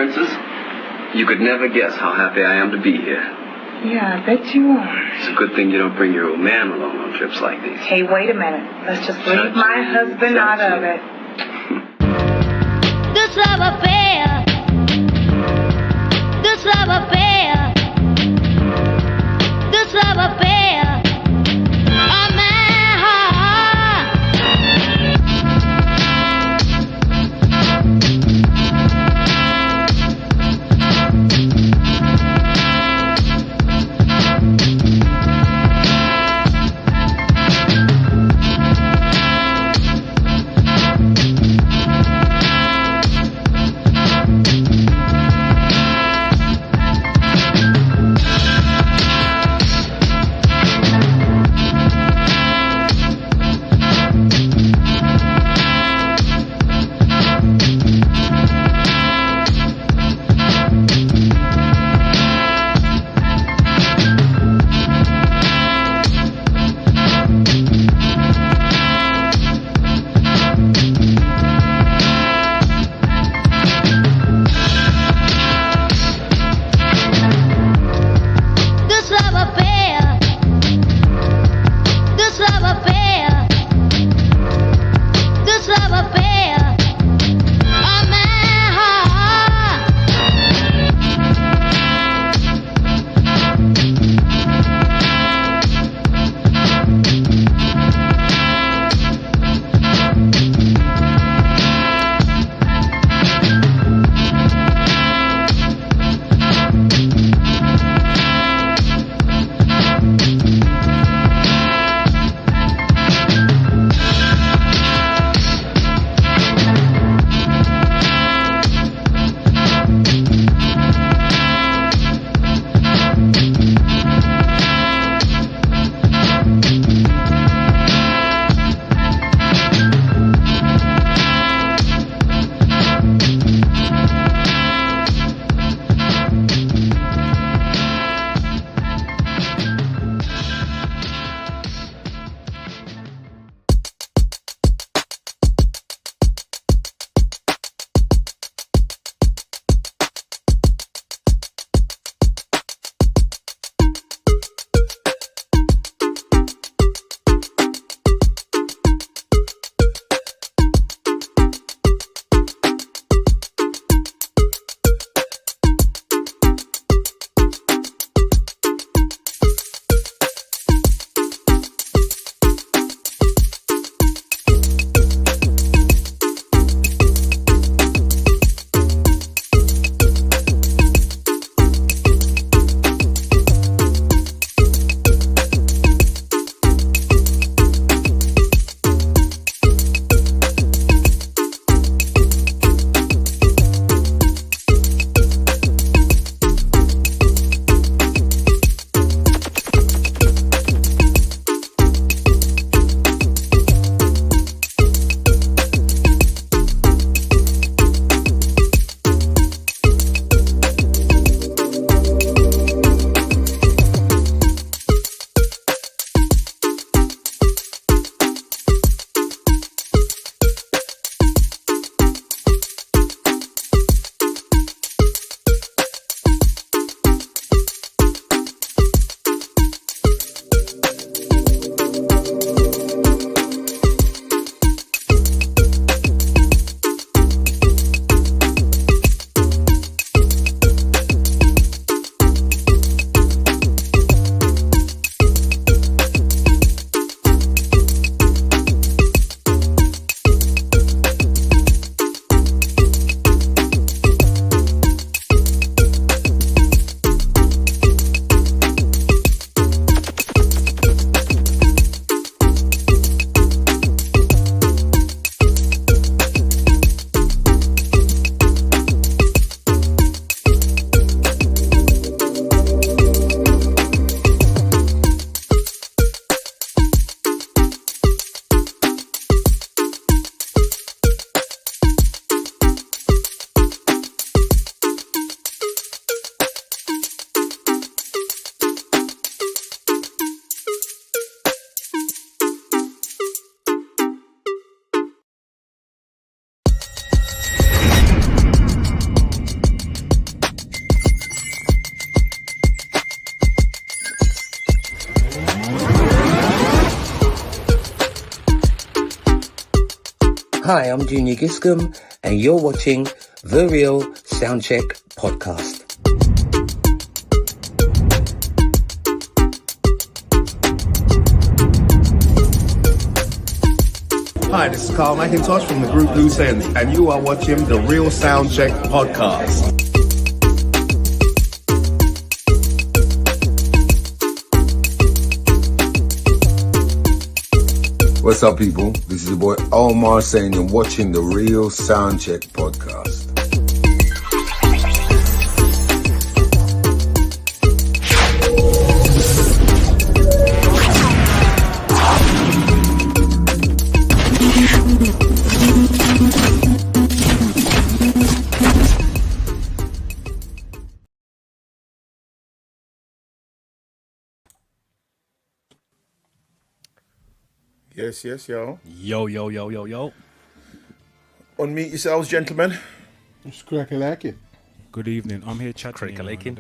Princess, you could never guess how happy I am to be here. Yeah, I bet you are. It's a good thing you don't bring your old man along on trips like these. Hey, wait a minute. Let's just leave my husband out of it. This love affair. This love affair. This love affair. Oh, my heart. Hi, I'm Junior Giscombe, and you're watching The Real Soundcheck Podcast. Hi, this is Carl McIntosh from the group Loose Ends, and you are watching the Real Soundcheck Podcast. What's up, people? This is your boy Omar saying you're watching the Real Soundcheck Podcast. Yes, yo. Yo. Unmute yourselves, gentlemen. It's crack-a-lacking. Good evening. I'm here chatting. Crack-a-laking.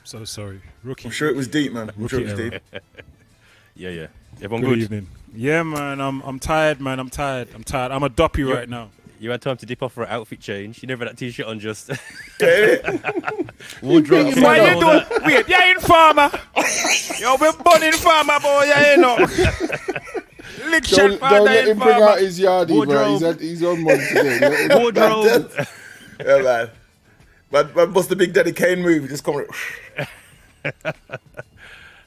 So sorry. Rookie. I'm sure it was deep, man. I'm sure it was Rookie deep. Yeah. Everyone Good good? evening. Yeah, man. I'm tired, man. I'm tired. I'm a doppy right now. You had time to dip off for an outfit change. You never had that t-shirt on just. Wardrobe. Why you doing? Wait, you ain't farmer. Yo, we bunning farmer, boy. You ain't know. Lick shot, Don't let him bring out farmer. his yardie, bro. He's on one today. Wardrobe. Yeah, man. But what's the Big Daddy Kane move? Just come.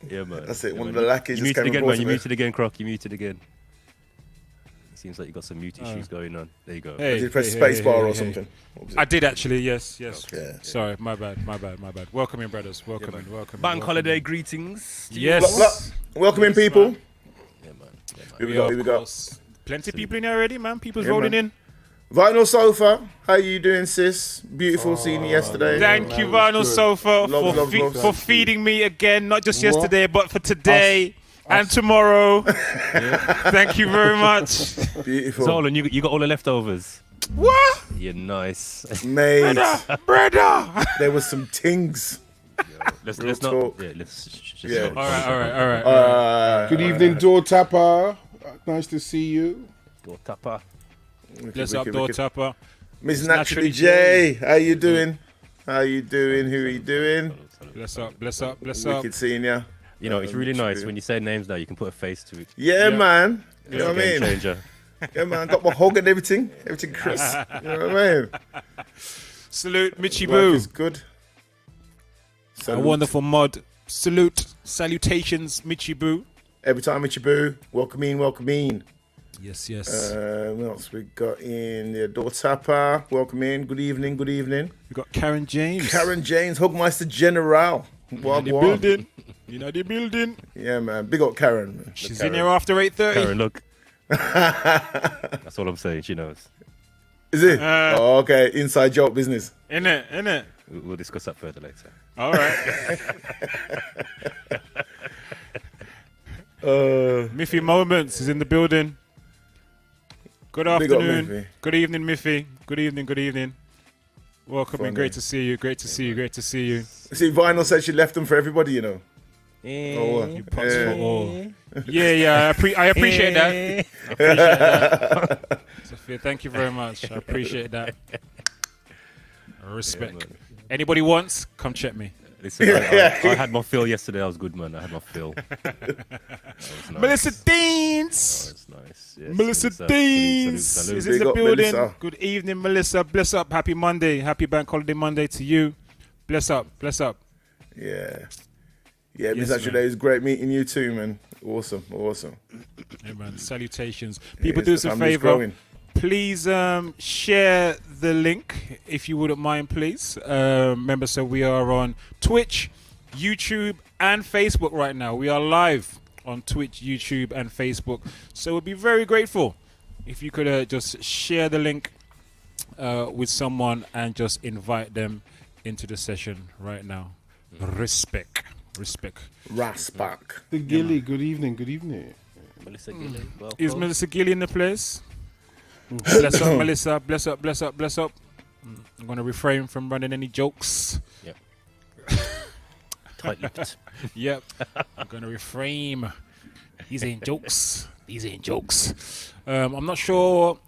Yeah, man. That's it. Yeah, One of man. the lackeys You just muted came again, across man. You me. muted again, Croc. You muted again. Seems like you got some mute issues going on. There you go. Hey, Did you press hey, space hey, bar hey, or hey. something? What was it? I did actually. Yes. Yeah. Sorry, my bad. Welcome in, brothers. Welcome in. Bank holiday greetings. to you. Yes. Welcome in, people. Yeah, man. Here we We go. are, Here we of go. course. Plenty of people in here already, man. People's Yeah, rolling man. in. Vinyl Sofa, how you doing, sis? Beautiful seeing you yesterday. Thank you, that was Vinyl good. Sofa, Love. for feeding me again, not just What? yesterday, but for today and tomorrow. Thank you very much. Beautiful. Zolan, you got all the leftovers. What? Yeah, nice. Mate, Brother. there was some tings. Let's Real not. talk. Yeah, let's. Just Yeah. not- All right. Good evening, Door Tapper. Nice to see you. Go tapper. Bless up, door tapper. Miss Naturally Naturally J, how you doing? How you doing? Who are you doing? Bless up. Wicked seeing ya. You know, it's really nice when you say names now. You can put a face to it. Yeah, Yeah. man. You know It's what a I game mean? changer. Yeah, man. Got my hog and everything. Everything crisp. You know what I mean? Salute, Mitchy Life Boo. is good. A Salute. wonderful mod. Salutations, Mitchy Boo. Every time it's your boo. Welcome in. Yes. What else we got in there? Door Tapper. Welcome in. Good evening. We got Karen James. Karen James, Hogmeister General. in What? the building. Yeah, man. Big up Karen. Man. She's in here after 8:30. Karen, look. That's all I'm saying. She knows. Is it? Oh, okay. Inside joke business. Innit? We'll discuss that further later. All right. Miffy Moments is in the building. Good Big up, afternoon. Miffy. Good evening, Miffy. Good evening. Welcome in. Funny. Great to see you. See, Vinyl said she left them for everybody, you know. Oh, what? You pots for all. Yeah. I appreciate that. Sophia, thank you very much. I appreciate that. Respect. Anybody wants, come check me. Listen, I had my fill yesterday. I was good, man. I had my fill. That was nice. Melissa Deans. That's nice. Yes, Melissa salute, Deans salute. is Big in the up, building. Melissa. Good evening, Melissa. Bless up. Happy Monday. Happy Bank Holiday Monday to you. Bless up. Yeah. Yeah, Miss Yes, Actually, man. it's great meeting you too, man. Awesome. Hey, man. Salutations. People, Yes, do the us a family's favor. growing. Please share the link if you wouldn't mind, please. Remember, so we are on Twitch, YouTube, and Facebook right now. We are live on Twitch, YouTube, and Facebook. So we'd be very grateful if you could just share the link with someone and just invite them into the session right now. Respect. Raspak. The Gilly, good evening. Melissa Gillen, welcome. Is Melissa Gilly in the place? Bless up, Melissa. Bless up. I'm going to refrain from running any jokes. Yep. Tight-lipped. Yep. I'm going to refrain. These ain't jokes. These ain't jokes. I'm not sure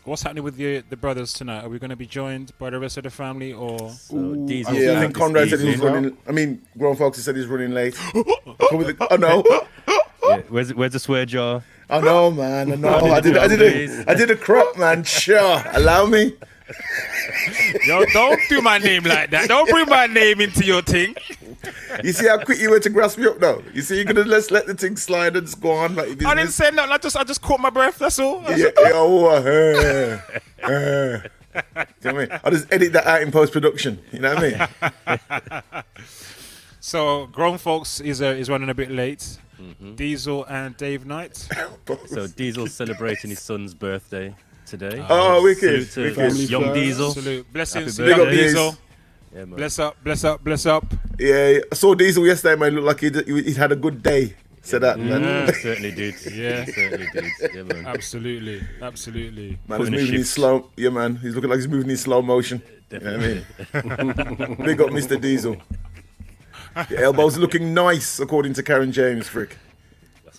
what's happening with the brothers tonight. Are we going to be joined by the rest of the family or? Diesel Yeah, I out think this Conrad said he was evening. running. I mean, Grown Folks said he's running late. Oh no! Yeah, where's the swear jar? I know, man. I know. I did a crop, man. Sure, allow me. Yo, don't do my name like that. Don't bring my name into your thing. You see how quick you went to grasp me up now? You see, you're gonna let the thing slide and just go on like business. I didn't say nothing. I just caught my breath. That's all. Yeah, you know what I mean? I'll just edit that out in post production. You know what I mean? So, Grown Folks is running a bit late. Diesel and Dave Knight. So Diesel's celebrating his son's birthday today. Oh, wicked. Salute to Family young first. Diesel. Salute. Blessings, Happy young birthday. Diesel. Yeah, man. Bless up, bless up, bless up. Yeah, I saw Diesel yesterday, man. Looked like he'd had a good day. Said that, man. Yeah, certainly did. Yeah. Certainly did. Yeah, man. Absolutely, absolutely. Man, he's Putting a moving in shift. slow. Yeah, man. He's looking like he's moving in slow motion. You know what I mean? Big up, Mr. Diesel. Your elbows looking nice, according to Karen James, Frick.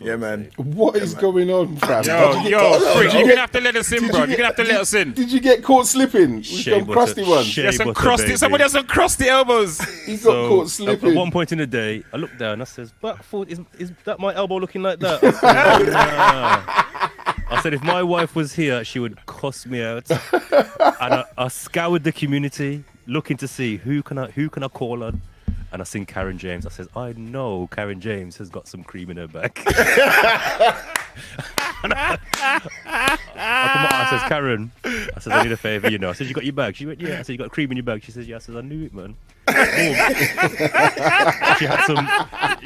Yeah, man. What is going on, fam? Yo, Frick, you're going to have to let us in, bro. You're going to have to let us in. Did you get caught slipping with Shea some butter, crusty ones? shea There's some butter, crusty, baby. somebody has some crusty elbows. He got caught At slipping. one point in the day, I looked down. I says, "But is that my elbow looking like that?" I said, "Nah." I said, "If my wife was here, she would cuss me out." And I scoured the community, looking to see who can I call on. And I seen Karen James. I says, "I know Karen James has got some cream in her back." I says, "Karen," I says, "I need a favour, you know." I said, "You got your bag?" She went, "Yeah." I said, "You got cream in your bag?" She says, "Yeah." I says, "I knew it, man."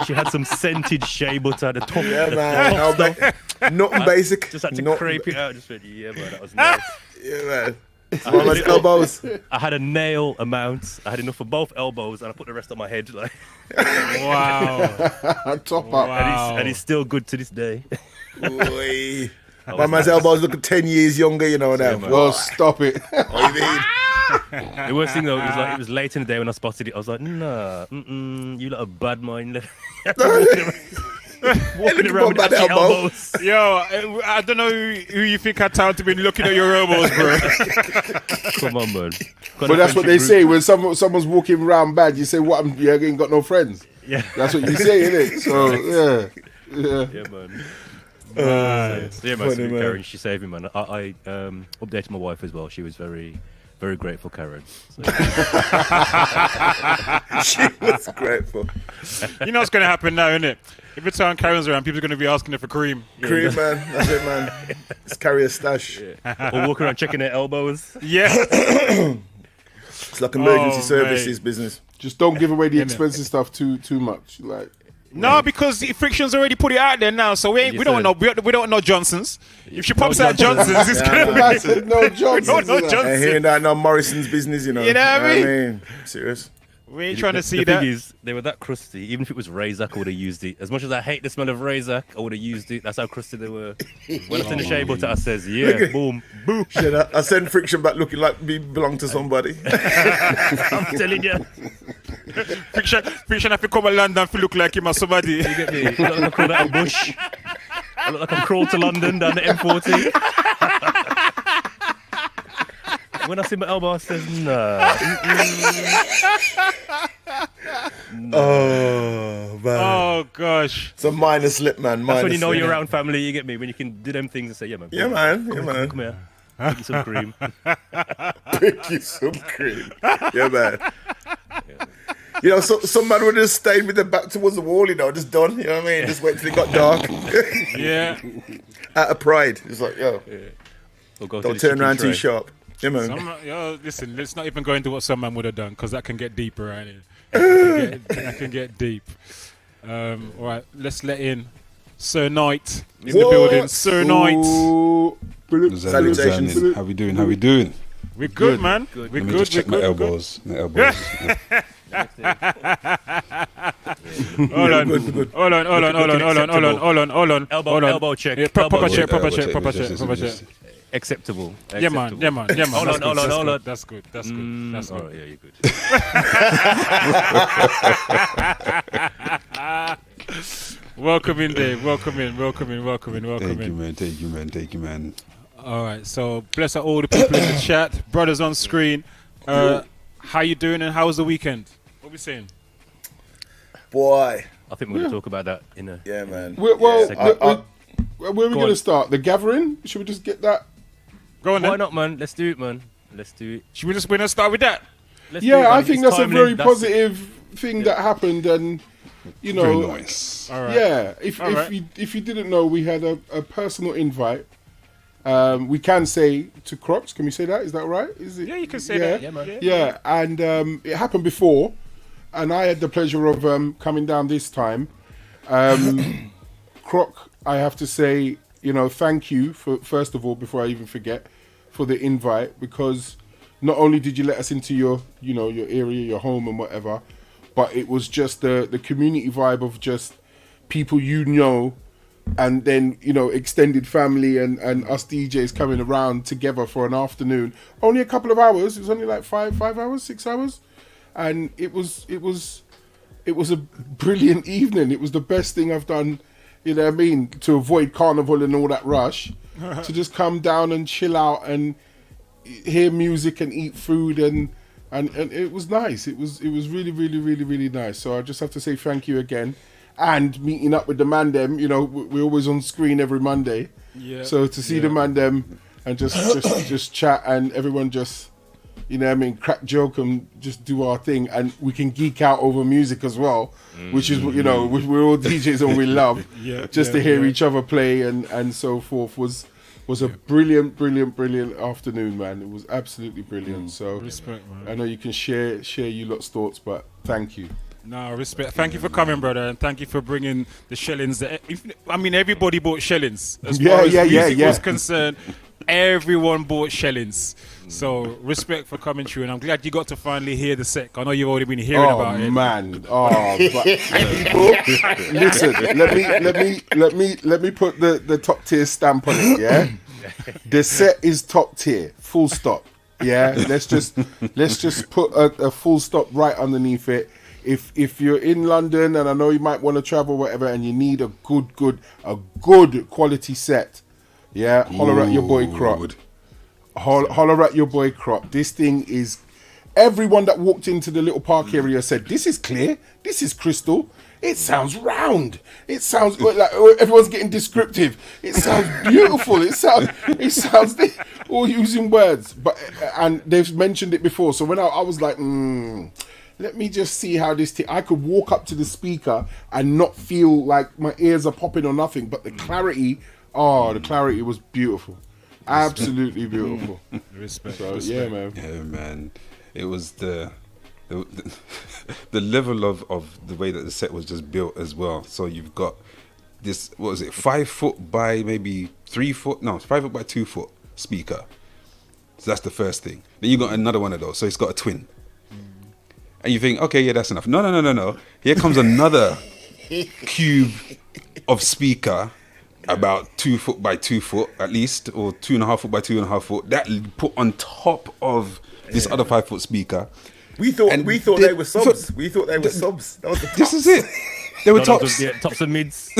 She had some scented shea butter at the top. Yeah, the man. top No, stuff. nothing basic. Just had to Nothing scrape it out. Just went, "Yeah, man, that was nice." Yeah, man. One of my elbows. I had a nail amount. I had enough for both elbows, and I put the rest on my head. Like, Wow. Top up. Wow. and he's still good to this day. Boy. My man's elbows looking 10 years younger, you know, now. man. Well, stop it. What you mean? The worst thing though, it was late in the day when I spotted it. I was like, "Nah, you lot of bad mind." Walking around with bad itchy elbow. elbows. Yo, I don't know who you think had time to be looking at your elbows, bro. Come on, man. But that's what they say when someone's walking around bad. You say, "What? You ain't got no friends." Yeah, That's what you say, innit? So yeah. yeah, man. Right. So, yeah, man. Funny, Salute man. Karen, she saved me, man. I updated my wife as well. She was very, very grateful, Karen. So, She was grateful. You know what's going to happen now, innit? Every time Karen's around, people are going to be asking her for cream. Cream, man. That's it, man. Let's carry a stash. or walking around checking their elbows. Yeah. It's like emergency Oh, services mate. business. Just don't give away the expensive stuff too much. Like No, because the Friction's already put it out there now, so we don't know Johnsons. If she pops out Johnsons, it's gonna be I said no Johnson. no And Johnsons. hearing that no Morrison's business, you know. You know what I mean? Serious. We ain't trying to see the that. thing is, they were that crusty. Even if it was Razak, I would have used it. As much as I hate the smell of Razak, I would have used it. That's how crusty they were. When I seen the shea butter, I says, "Yeah, boom, boom." Shit, I send Friction back looking like we belong to somebody. I'm telling you. Friction have to come to London to look like him or somebody. You get me? I look like I crawled out of bush. I look like I'm crawled to London down the M40. When I see my elbow, I says, "Nah." Oh, man. Oh gosh. It's a minor slip, man. That's Minor when you know slip. you're around family. You get me? When you can do them things and say, "Yeah, man. Yeah, man. Yeah, man. Come here. Give you some cream." Pick you some cream. Yeah, man. You know, some man would have stayed with their back towards the wall, you know, just done. You know what I mean? Just wait till it got dark. Yeah. Out of pride. It's like, yo, Or go to don't the turn chicken around too tray. sharp. Yeah, man. Yo, listen, let's not even go into what some man would have done, because that can get deeper, right? That can get deep. All right, let's let in Sir Knight in the What? building. Sir Knight. Ooh, Salutations. How we doing? How we doing? We're good, man. Good. We're Let me good. just check We're my good. elbows. My elbows. Hold on. Hold on. Elbow check. Yeah, proper Elbow check, proper Elbow check, check, proper just- check, proper just- check. Acceptable. Yeah, man. Yeah, man. Yeah, man. Hold on, hold on. That's good. That's good. That's All good. right, yeah, you're good. Welcome in, Dave. Welcome in. Thank you, man. All right, so bless all the people in the chat, brothers on screen. How you doing and how was the weekend? What we saying? Boy. I think we're going to talk about that in a... Yeah, man. Where are we going to on. start? The gathering? Should we just get that? Go on then. Why not, man? Let's do it, man. Let's do it. Should we just start with that? Let's do it, Yeah, I man. think It's that's a timely. very That's- positive thing that happened, and you know, Very nice. All right. yeah. If All right. if you didn't know, we had a personal invite. We can say to Crocs. Can we say that? Is that right? Is it? Yeah, you can say that. Yeah, man. Yeah, and it happened before, and I had the pleasure of coming down this time. Croc, I have to say, you know, thank you for, first of all, before I even forget, for the invite, because not only did you let us into your, you know, your area, your home and whatever, but it was just the community vibe of just people you know, and then, you know, extended family and us DJs coming around together for an afternoon. Only a couple of hours. It was only like 5 hours, 6 hours. And it was a brilliant evening. It was the best thing I've done, you know what I mean, to avoid carnival and all that rush, to just come down and chill out and hear music and eat food and it was nice. It was really, really, really, really nice. So I just have to say thank you again. And meeting up with the man them, you know, we're always on screen every Monday. Yeah. So to see the man them and just chat and everyone just, you know what I mean, crack joke and just do our thing, and we can geek out over music as well, which is, you know, we're all DJs and we love. To hear each other play and so forth was a brilliant afternoon, man. It was absolutely brilliant. So Respect, man. I know you can share you lot's thoughts, but thank you. No, respect. Thank you for coming, brother, and thank you for bringing the shellings. I mean, everybody bought shellings. As far as music was concerned, everyone bought shellings. So, respect for coming through, and I'm glad you got to finally hear the set. I know you've already been hearing about it. Man. Oh, but people, listen. Let me put the top tier stamp on it. Yeah, the set is top tier. Full stop. Yeah, let's just put a full stop right underneath it. If you're in London and I know you might want to travel, whatever, and you need a good quality set, yeah, holler at your boy Croc. Holler at your boy Croc. This thing is. Everyone that walked into the little park area said, "This is clear. This is crystal. It sounds round. It sounds like everyone's getting descriptive. It sounds beautiful. It sounds all using words." But and they've mentioned it before. So when I was like, let me just see how this. I could walk up to the speaker and not feel like my ears are popping or nothing. But the clarity, the clarity was beautiful. Absolutely beautiful. Respect. So yeah, man. Yeah, man. It was the level of the way that the set was just built as well. So you've got this, what was it, 5 foot by maybe 3 foot? No, 5 foot by 2 foot speaker. So that's the first thing. Then you got another one of those. So it's got a twin. And you think, okay, yeah, that's enough. No. Here comes another cube of speaker, about 2 foot by 2 foot at least, or 2.5 foot by 2.5 foot. That put on top of this other 5 foot speaker. We thought they were subs. We thought they were subs. That was the This is it. They were tops. Tops and mids.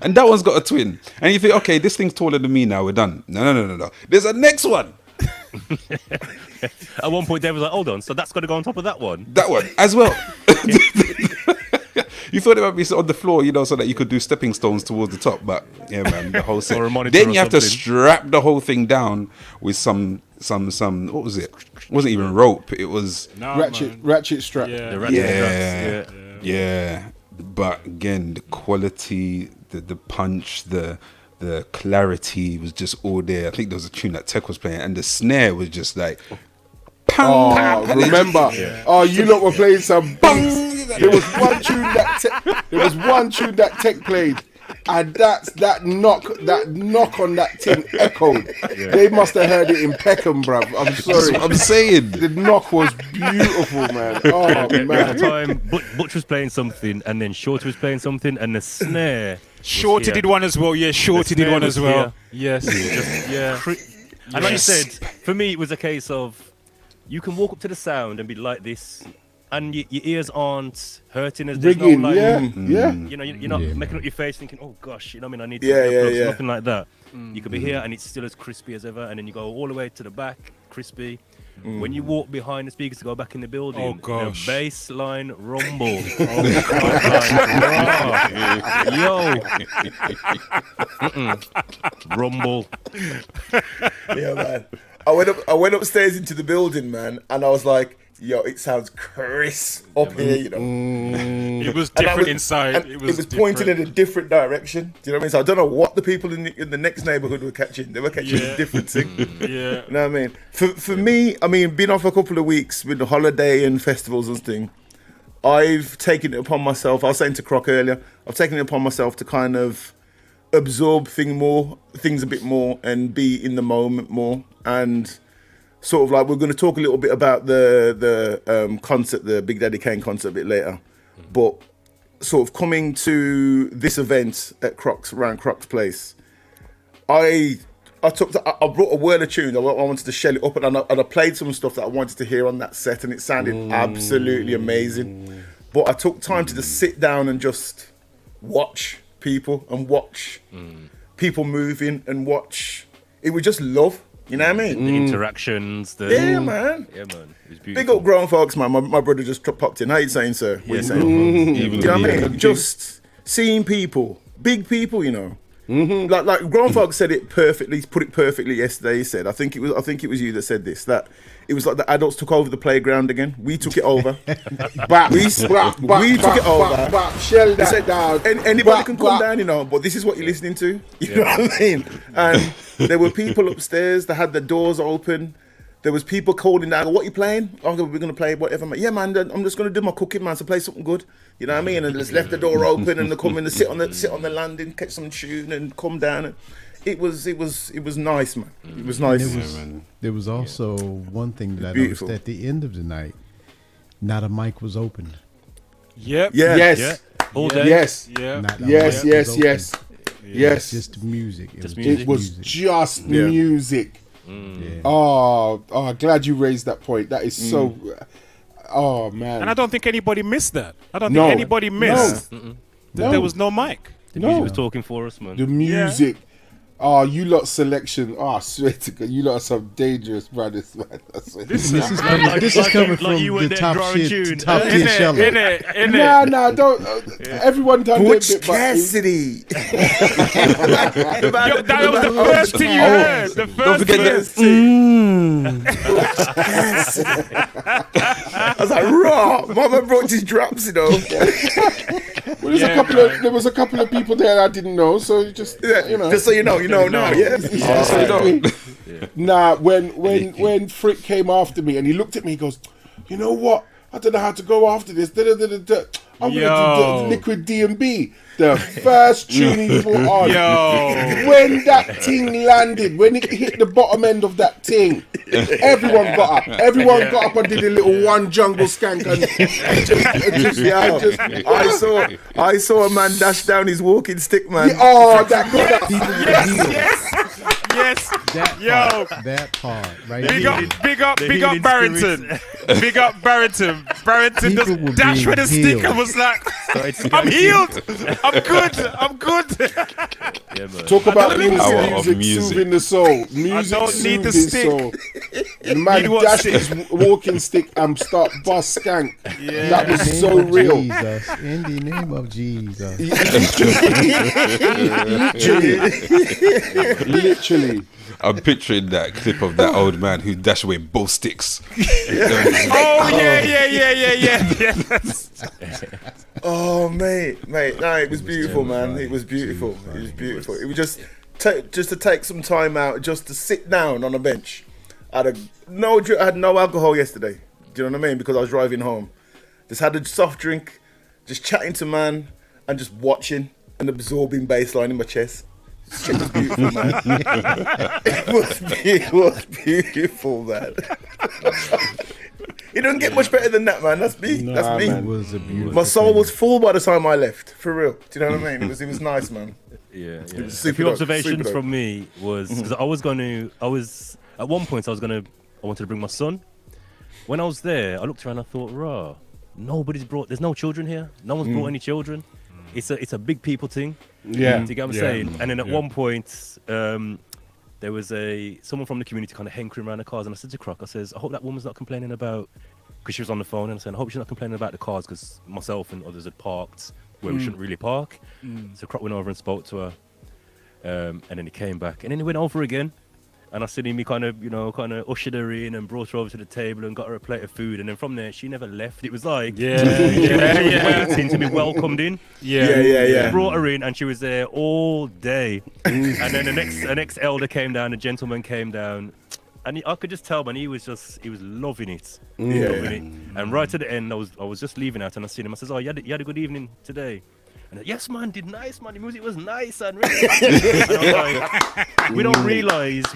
And that one's got a twin. And you think, okay, this thing's taller than me now. We're done. No. There's a next one. At one point, Dave was like, "Hold on, so that's got to go on top of that one." That one as well. You thought it might be on the floor, you know, so that you could do stepping stones towards the top. But yeah, man, the whole set. Or a monitor Then or you have to something. strap the whole thing down with some. What was it? It wasn't even rope. It was ratchet strap. Yeah. The ratchet straps, yeah. But again, the quality, the punch, the clarity was just all there. I think there was a tune that Tech was playing, and the snare was just like. Oh, remember? You lot were playing some beats. There was one tune that Tech played, and that knock on that thing echoed. They must have heard it in Peckham, bruv. I'm sorry. I'm saying the knock was beautiful, man. Oh At the man. time, Butch was playing something, and then Shorty was playing something, and the snare. Shorty did one as well. Yeah, Shorty did one as well. Yes. And like you said, for me, it was a case of you can walk up to the sound and be like this and your ears aren't hurting. There's no Rigging, like, yeah. You know, you're not making up your face thinking, oh gosh, you know what I mean? I need to Yeah, get yeah, plugs, yeah. nothing like that. You could be here and it's still as crispy as ever, and then you go all the way to the back, crispy. When you walk behind the speakers to go back in the building, Oh, gosh. the bass line rumble. Rumble. Yeah, man. I went upstairs into the building, man, and I was like, yo, it sounds crisp up here, you know. It was And I different inside. and It was pointing in different. a different direction. Do you know what I mean? So I don't know what the people in the next neighbourhood were catching. They were catching a different thing. Yeah. You know what I mean? For me, I mean, being off a couple of weeks with the holiday and festivals and thing, I've taken it upon myself. I was saying to Croc earlier, I've taken it upon myself to kind of absorb things a bit more and be in the moment more. And sort of like, we're going to talk a little bit about the concert, the Big Daddy Kane concert a bit later. But sort of coming to this event at Croc's, around Croc's place, I brought a whirl of tunes. I wanted to shell it up, and I played some stuff that I wanted to hear on that set, and it sounded absolutely amazing. But I took time to just sit down and just watch people and watch people moving and watch. It was just love. You know what I mean? The interactions. Yeah, man. Yeah, man. It was Big beautiful. up grown folks, man. My brother just popped in. How you saying, sir? What you saying? You know what I mean? Just seeing people, big people, you know. Like grown folks said it perfectly, put it perfectly yesterday. He said, I think it was you that said this, that it was like the adults took over the playground again. We took it over. we took it over. Shell He that said, down. anybody can come down, you know, but this is what you're listening to. You know what I mean? And there were people upstairs that had the doors open. There was people calling down, what you playing? Oh, we're going to play whatever, man. Yeah, man, I'm just going to do my cooking, man, so play something good. You know what I mean? And just left the door open and they come in and sit on the landing, catch some tune and come down. And it was nice, man. It was nice. There was also one thing that I Beautiful. noticed at the end of the night. Not a mic was open. Yep. Yeah. Yes. Yeah. All day. Yes. Yeah. Not a Yes, mic was yes, open. yes. Yes. Just music. Just It was music. just Yeah. music. Yeah. Oh, glad you raised that point. That is so. Oh man. And I don't think anybody missed that. I don't No. think anybody missed that No. there was no mic. The No. music was talking for us, man. The music. Oh, you lot selection. Oh, I swear to God, you lot are some dangerous brothers, man. I swear. This is coming from you were the there top drawing shit, tune. top tier shelling. Nah, don't. Everyone done their Butch bit, but Cassidy. That was the first thing you heard. The first I was like, raw. Mama brought his drops, you know. well, there was a couple of people there I didn't know, so you just you know. Just so you know now. Yeah. Nah, when Frick came after me and he looked at me, he goes, "You know what? I don't know how to go after this. I'm going to do Liquid D&B." The first tune he put on. When that thing landed, when it hit the bottom end of that thing, everyone got up. Everyone got up and did a little one jungle skank. I saw a man dash down his walking stick, man. Yes. That part, right? Big up Barrington. Big up Barrington. Barrington People just were dashed being with a stick healed. and was like, I'm healed. I'm good. Yeah, man. Talk about Power of music music. soothing the soul. Music don't need the soothing stick. soul. The man Need what dashed stick? his walking stick and start bust skank. Yeah. That was In the so name of real. Jesus, in the name of Jesus. Literally. I'm picturing that clip of that old man who dashed away both sticks. Oh yeah. Oh, mate. No, it was beautiful, man. It was beautiful. It was just to take some time out, just to sit down on a bench. I had no alcohol yesterday. Do you know what I mean? Because I was driving home. Just had a soft drink, just chatting to man, and just watching and absorbing bassline in my chest. It was beautiful, man. It was beautiful, man. It doesn't get much better than that, man. That's me. That's me. It was a beautiful My soul thing. was full by the time I left. For real. Do you know what I mean? It was nice, man. Yeah. was A super few dope, observations super dope. from me was because I wanted to bring my son. When I was there, I looked around and I thought, rah, There's no children here. No one's brought any children. It's a big people thing. Yeah. Do you get what I'm saying? And then at one point, there was someone from the community kind of hankering around the cars, and I said to Croc, I says, I hope that woman's not complaining about, because she was on the phone, and I said, I hope she's not complaining about the cars, because myself and others had parked where we shouldn't really park. So Croc went over and spoke to her, and then he came back, and then he went over again. And I seen him, he kind of ushered her in and brought her over to the table and got her a plate of food. And then from there, she never left. It was like, she was waiting to be welcomed in. Yeah. Brought her in, and she was there all day. And then the next elder came down, the gentleman came down, and I could just tell, man, he was loving it. Loving it. And right at the end, I was just leaving out, and I seen him. I says, "Oh, you had a good evening today." And yes, man, did nice, man. The music was nice and really. And I'm like, we don't realise,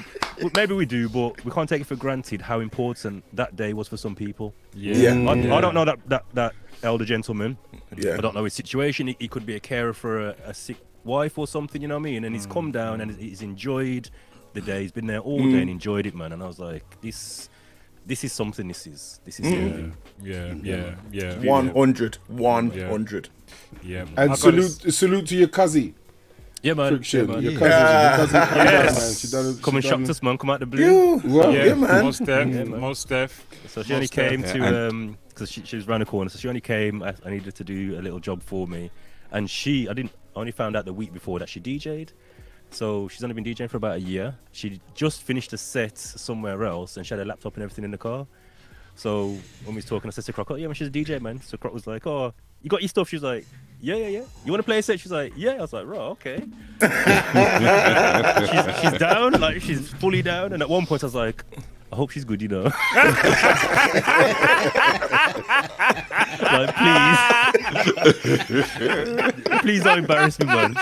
maybe we do, but we can't take it for granted how important that day was for some people. I don't know that elder gentleman. I don't know his situation. He could be a carer for a sick wife or something, you know what I mean? And he's come down and he's enjoyed the day. He's been there all day and enjoyed it, man. And I was like, this is something. This is something. Yeah. 100. Yeah. And salute to your cousin. Yeah, man. Friction. Yeah, man. Your cousin. Yes. She done Come and shocked us, man. Come out the blue. Yeah, man. Most def. So she only came to because she was around the corner. So she only came. I needed to do a little job for me, and I only found out the week before that she DJ'd. So she's only been DJing for about a year. She just finished a set somewhere else, and she had a laptop and everything in the car. So when we was talking, I said to Croc, "Oh yeah, man, she's a DJ, man." So Croc was like, "Oh, you got your stuff?" She was like, Yeah. You want to play a set? She's like, yeah. I was like, right, okay. she's down, like she's fully down. And at one point, I was like, I hope she's good, you know. Like, please don't embarrass me, man.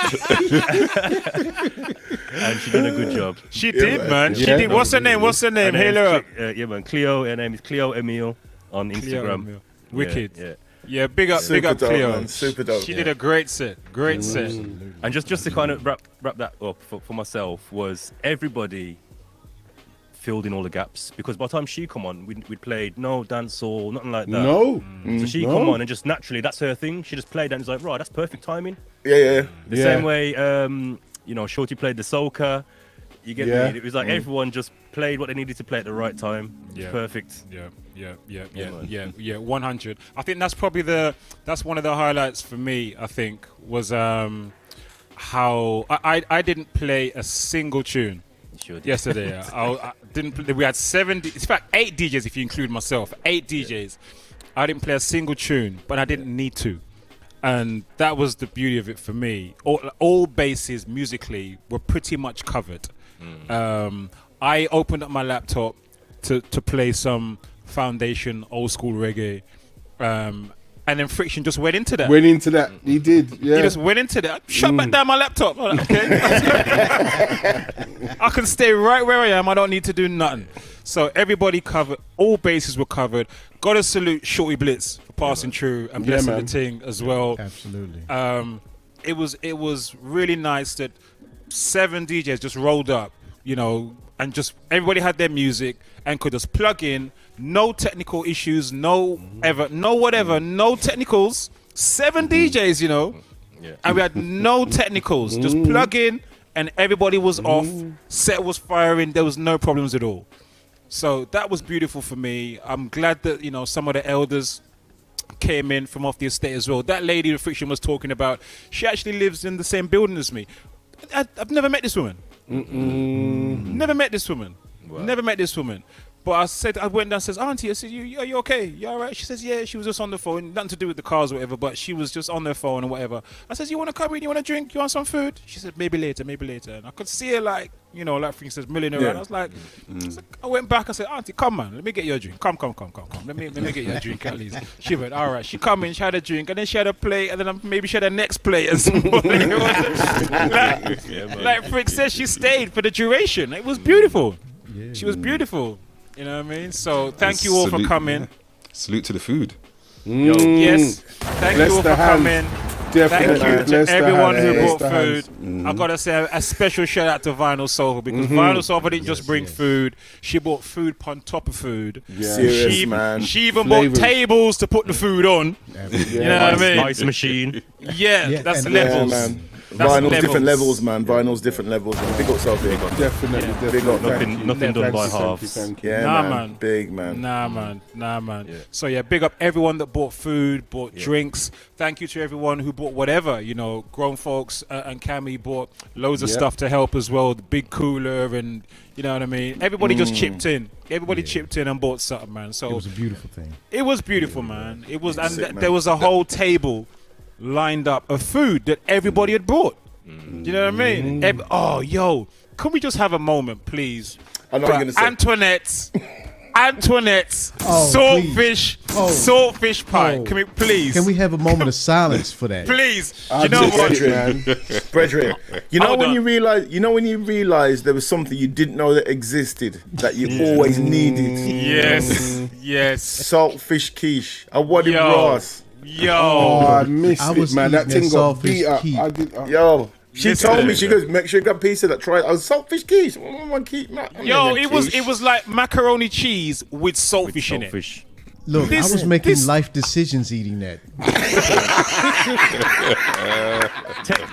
And she did a good job. She did, man. She did. What's her name? Hail her up. Yeah, man. Cleo. Her name is Cleo Emil on Instagram. Wicked. Yeah, big up Cleo. Man. Super dope. She did a great set. And just to kind of wrap that up for myself, was everybody filled in all the gaps, because by the time she come on, we'd played no dancehall, nothing like that. So she come on and just naturally, that's her thing. She just played and it's like, right, that's perfect timing. Yeah. The same way, Shorty played the soca. You get me? It was like everyone just played what they needed to play at the right time. Yeah. Perfect. Yeah, 100. I think that's probably that's one of the highlights for me, I think, was how I didn't play a single tune yesterday. I didn't play, we had 7, in fact 8 DJs if you include myself, 8 DJs. I didn't play a single tune, but I didn't need to. And that was the beauty of it for me. All bases musically were pretty much covered. I opened up my laptop to play some Foundation old school reggae, and then Friction just went into that. He did. Yeah. He just went into that. Shut back down my laptop. I'm like, okay. I can stay right where I am. I don't need to do nothing. So everybody covered. All bases were covered. Got to salute Shorty Blitz for passing through and blessing the thing as well. Absolutely. It was really nice that 7 DJs just rolled up, and just everybody had their music and could just plug in. No technical issues, no technicals. 7 DJs, and we had no technicals. Just plug in, and everybody was off. Set was firing. There was no problems at all. So that was beautiful for me. I'm glad that some of the elders came in from off the estate as well. That lady the Friction was talking about, she actually lives in the same building as me. I've never met this woman. Never met this woman. Wow. Never met this woman. But I went down and says, Auntie, I said, are you okay? You all right? She says, yeah, she was just on the phone. Nothing to do with the cars or whatever, but she was just on her phone and whatever. I says, you want to come in? You want to drink? You want some food? She said, maybe later. And I could see her like Friction says, milling around. I was like, I went back. I said, Auntie, come man, let me get you a drink. Come. Let me get you a drink at least. She went, all right. She come in, she had a drink, and then she had a plate, and then maybe she had a next plate as well. Like Frick said, she stayed for the duration. It was beautiful. Yeah. She was beautiful. You know what I mean? So thank you all for coming. Salute to the food. Yes. Thank you all for coming. Definitely. Thank you to Bless the everyone hands, who bless brought the food. hands. I gotta say a special shout out to Vinyl Soulful because Vinyl Soulful didn't just bring food; she brought food on top of food. Yeah. Serious, she, man. She even Flavors. bought tables to put the food on. You know what I mean? Ice machine. Yeah, that's and- levels. Yeah, man. That's Vinyl's different levels. levels, man. Vinyl's different levels. Man. Big up, Sophie. Definitely. Big definitely. up, Thank Nothing you. done by Thank you, halves. thank you. Yeah, Nah, man. man. Big, man. Nah, man. So yeah, big up everyone that bought food, bought drinks. Thank you to everyone who bought whatever. You know, grown folks and Cammy bought loads of Yep. stuff to help as well. The big cooler and you know what I mean. Everybody just chipped in. Everybody chipped in and bought something, man. So It was a beautiful thing. it was beautiful, man. It was, and Sick, man. there was a whole table lined up of food that everybody had brought. Do you know what I mean? Oh, yo, can we just have a moment, please? I know what you're For gonna say. Antoinette's Oh, saltfish, saltfish pie. Oh. Can we please? Can we have a moment of silence for that? please? You know what? Brethren, you know Hold when on. you realize there was something you didn't know that existed that you always needed. Yes. Saltfish quiche. I want it Yo. Ross. Yo. Oh, I missed I it, was man. That eating thing that got saltfish beat up. quiche. I did. Yo. She Listen. told me, she goes, make sure you got a piece of that. Try it. I was saltfish quiche. Yo, it was like macaroni cheese with saltfish in it. Saltfish. Look, This- I was making this- life decisions eating that.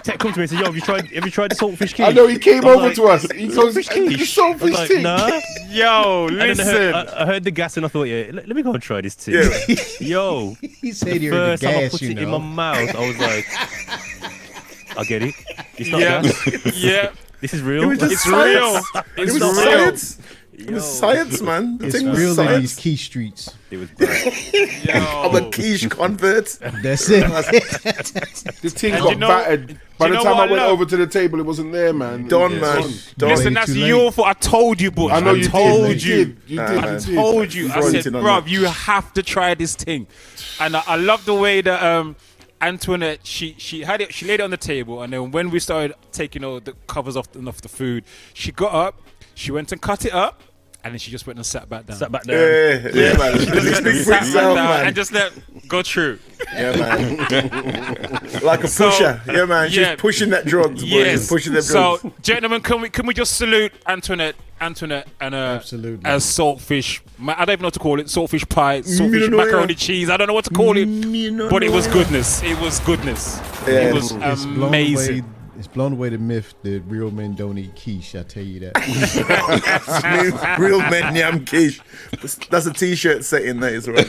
Tech come to me and said, "Yo, have you tried the saltfish quiche?" I know he came I was over like, to us. He goes, "Saltfish "The quiche." saltfish I was like, thing." Nah. Yo, And then listen. I heard the gas and I thought, yeah, let me go and try this thing. Yeah. Yo, He said the he heard first the time I gas, put you it in know. my mouth, I was like, I get it. It's not Yeah. gas. Yeah. This is real. It was just It's science. real. It It's was real. science. It was science, man. The It's thing was real in science. these key streets. It was bad. I'm a quiche convert. That's it. The thing And got you know- battered. By you the know time I what I went love? over to the table, it wasn't there, man. Done, Yeah, man. done. Done. Listen, that's too late. your fault. I told you, Butch. I know you told did. you. You did. You did. man. You did. Told you. I Brought said, it on bruv, that. you have to try this thing. And I love the way that Antoinette, she had it, she laid it on the table, and then when we started taking all the covers off the food, she got up, she went and cut it up, and then she just went and sat back down. Sat back down. Yeah, man. Listening for Sat back itself, down man. and just let go through. Yeah, man. Like a pusher. Yeah, man. She's yeah. pushing that drugs, boy. She's pushing them drugs. So, gentlemen, can we just salute Antoinette, and Absolutely. as saltfish. I don't even know what to call it. Saltfish pie, Me saltfish no know, macaroni yeah. cheese. I don't know what to call it, Me no but it know, was yeah. goodness. It was goodness. Yeah. It was It's blown amazing. away. It's blown away the myth that real men don't eat quiche. I tell you that. Real men yam quiche. That's a t-shirt setting there as well.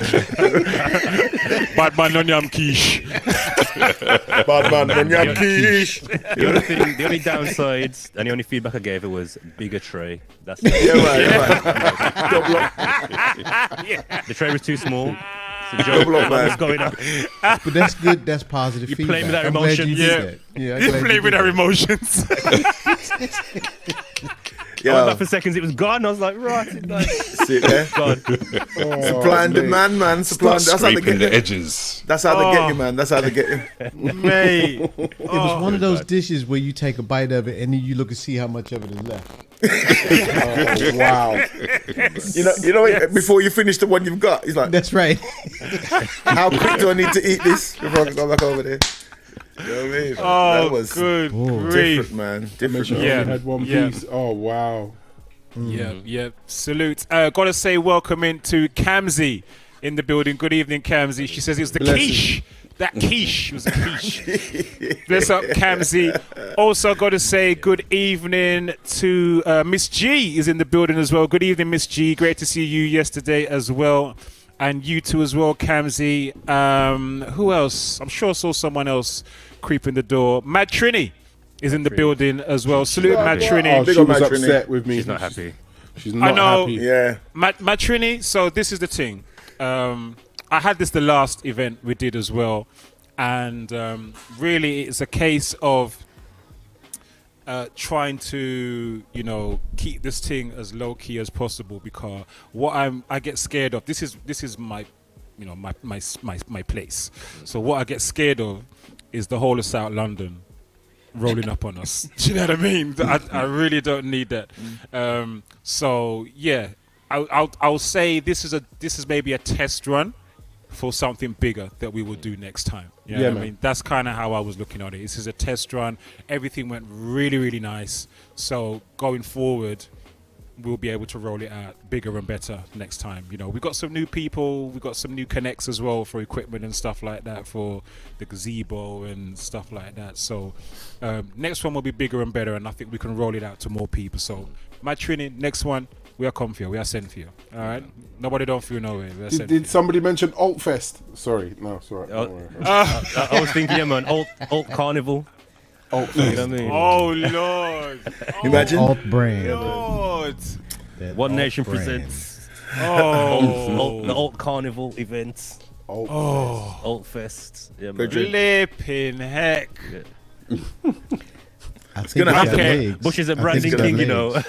Bad man on yam quiche. Bad man on yam quiche. The only downsides and the only feedback I gave her was bigger tray. That's it. Yeah, man. The tray was too small. Double up, man. What's going on? But that's good. That's positive You feedback. playing with that I'm glad emotion. you Yeah. did that. Yeah, I'm You glad play with did our that. emotions. I went Yo, back for seconds. It was gone. I was like, right, it's like, see it there? gone. Supply and demand, man. Supply and that's how they Scraping get the you. edges. That's how they get you, man. That's how they get you. Mate. It was one of those dishes where you take a bite of it and then you look and see how much of it is left. Oh, wow. You know, before you finish the one you've got, he's like, That's right. how quick do I need to eat this before I can go back over there? You know what I mean? Oh, that was good different, grief. man. Different. You man. Yeah. only had one Yeah. piece. Oh, wow. Yeah. Salute. Gotta say welcome in to Kamzi in the building. Good evening, Kamzi. She says it's the Bless quiche. That quiche was a quiche. Bless up, Kamzi. Also, got to say good evening to Miss G is in the building as well. Good evening, Miss G. Great to see you yesterday as well. And you too as well, Kamzi. Who else? I'm sure I saw someone else creeping the door. Mad Trini is in the building as well. Salute Mad Trini. Oh, Big she up was Mad Trini. upset with me. She's not happy. She's not know. happy. Yeah. Mad Trini, so this is the thing. I had this the last event we did as well. And really it's a case of trying to, keep this thing as low key as possible, because what I get scared of, this is my my place. So what I get scared of is the whole of South London rolling up on us. Do you know what I mean? I really don't need that. So yeah, I'll say this is maybe a test run for something bigger that we will do next time. You know Yeah, what I man. mean, that's kind of how I was looking at it. This is a test run. Everything went really, really nice. So going forward, we'll be able to roll it out bigger and better next time. You know, we've got some new people, we've got some new connects as well for equipment and stuff like that, for the gazebo and stuff like that. So next one will be bigger and better, and I think we can roll it out to more people. So my Trini, next one, we are come for you, we are sent for you. All right, nobody don't feel no way. We are sent for Did you. somebody mention Altfest? Sorry, no, sorry. I was thinking, yeah, man, alt carnival. Altfest. You know what I mean? Oh Lord! Imagine. Alt brand. Lord! That One alt Nation brand. presents Oh, the alt carnival events. Alt fest. Yeah, man. flipping heck! I think gonna it's have got to- legs. Bush is a I think branding it's got king, you legs. know.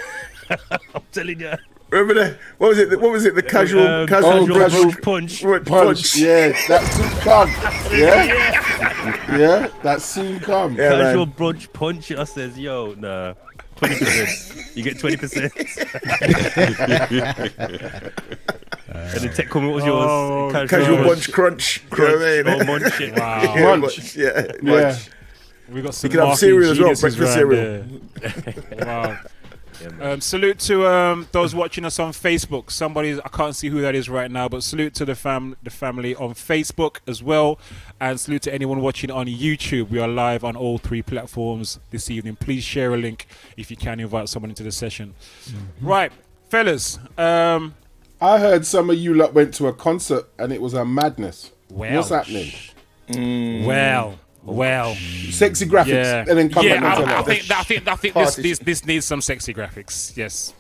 I'm telling you. Remember the what was it? What was it? The casual Casual brunch punch. Punch. Yeah, that soon come. Yeah, yeah, that soon come. Yeah, Casual man. brunch punch. I says, yo, nah. 20%. You get 20%. And the tech comment was yours. Oh, Casual God. bunch crunch. You know what I mean? Oh, munch it. Wow. Yeah, Munch. yeah, Yeah. munch. We got some You can have marketing cereal as well, geniuses breakfast round cereal. there. Wow. Salute to those watching us on Facebook. Somebody, I can't see who that is right now, but salute to the family on Facebook as well, and salute to anyone watching on YouTube. We are live on all 3 platforms this evening. Please share a link if you can, invite someone into the session. Right, fellas. I heard some of you lot went to a concert and it was a madness. Well, What's happening? Well. Sexy graphics, Yeah, and then come yeah. back and I tell us. think this needs some sexy graphics. Yes.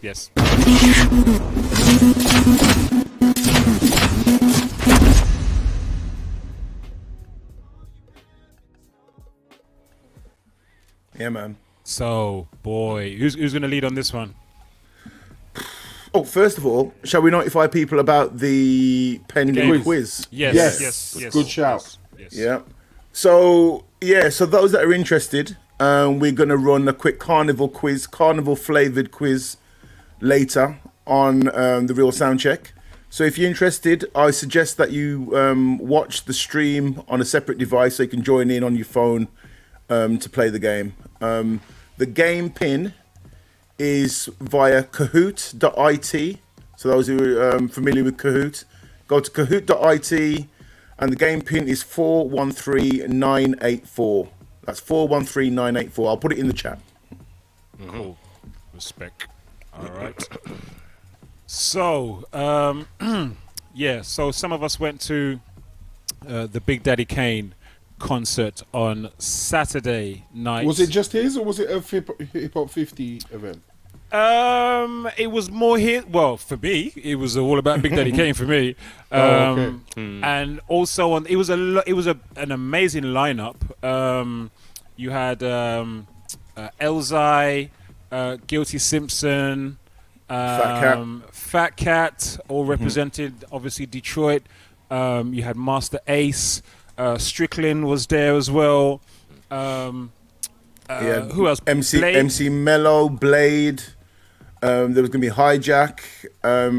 Yeah, man. So, boy, who's gonna lead on this one? Oh, first of all, shall we notify people about the pending quiz? Yes. Good shout. Yes. Yeah. So those that are interested, we're going to run a quick carnival flavoured quiz later on the Real Soundcheck. So if you're interested, I suggest that you watch the stream on a separate device so you can join in on your phone to play the game. The game pin is via kahoot.it. So those who are familiar with Kahoot, go to kahoot.it. And the game pin is 413984. That's 413984. I'll put it in the chat. Cool. Respect. All right. So, so some of us went to the Big Daddy Kane concert on Saturday night. Was it just his or was it a Hip Hop 50 event? It was more here. Well, for me, it was all about Big Daddy Kane for me. And also it was an amazing lineup. You had Elzai, Guilty Simpson, Fat Cat, all represented obviously Detroit. You had Master Ace, Strickland was there as well. Who else? MC Mello, Blade. There was going to be Hijack.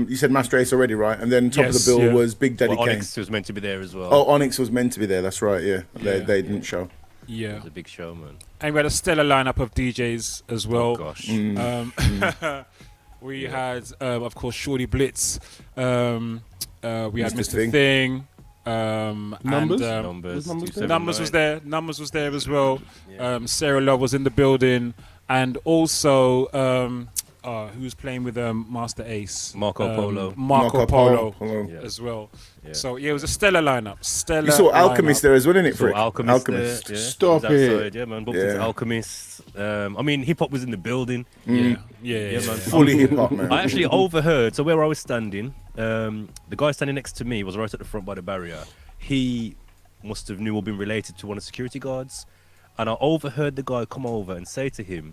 You said Master Ace already, right? And then top of the bill was Big Daddy Kane. Onyx was meant to be there as well. Oh, Onyx was meant to be there. That's right. Yeah, they didn't show. Yeah, it was a big show, man. And we had a stellar lineup of DJs as well. Oh, gosh. We had, of course, Shorty Blitz. We had Mr. Thing. Numbers? Numbers was there. Numbers was there as well. Sarah Love was in the building, and also who was playing with Master Ace? Marco Polo. Marco Polo Yeah. as well. Yeah. So it was a stellar lineup. You saw Alchemist there as well, didn't it, Frick? Alchemist. There, yeah. Stop it. Yeah, man. Bumped into Alchemist. I mean, hip hop was in the building. Yeah, man. Fully hip hop, man. I actually overheard. So where I was standing, the guy standing next to me was right at the front by the barrier. He must have knew or been related to one of the security guards, and I overheard the guy come over and say to him,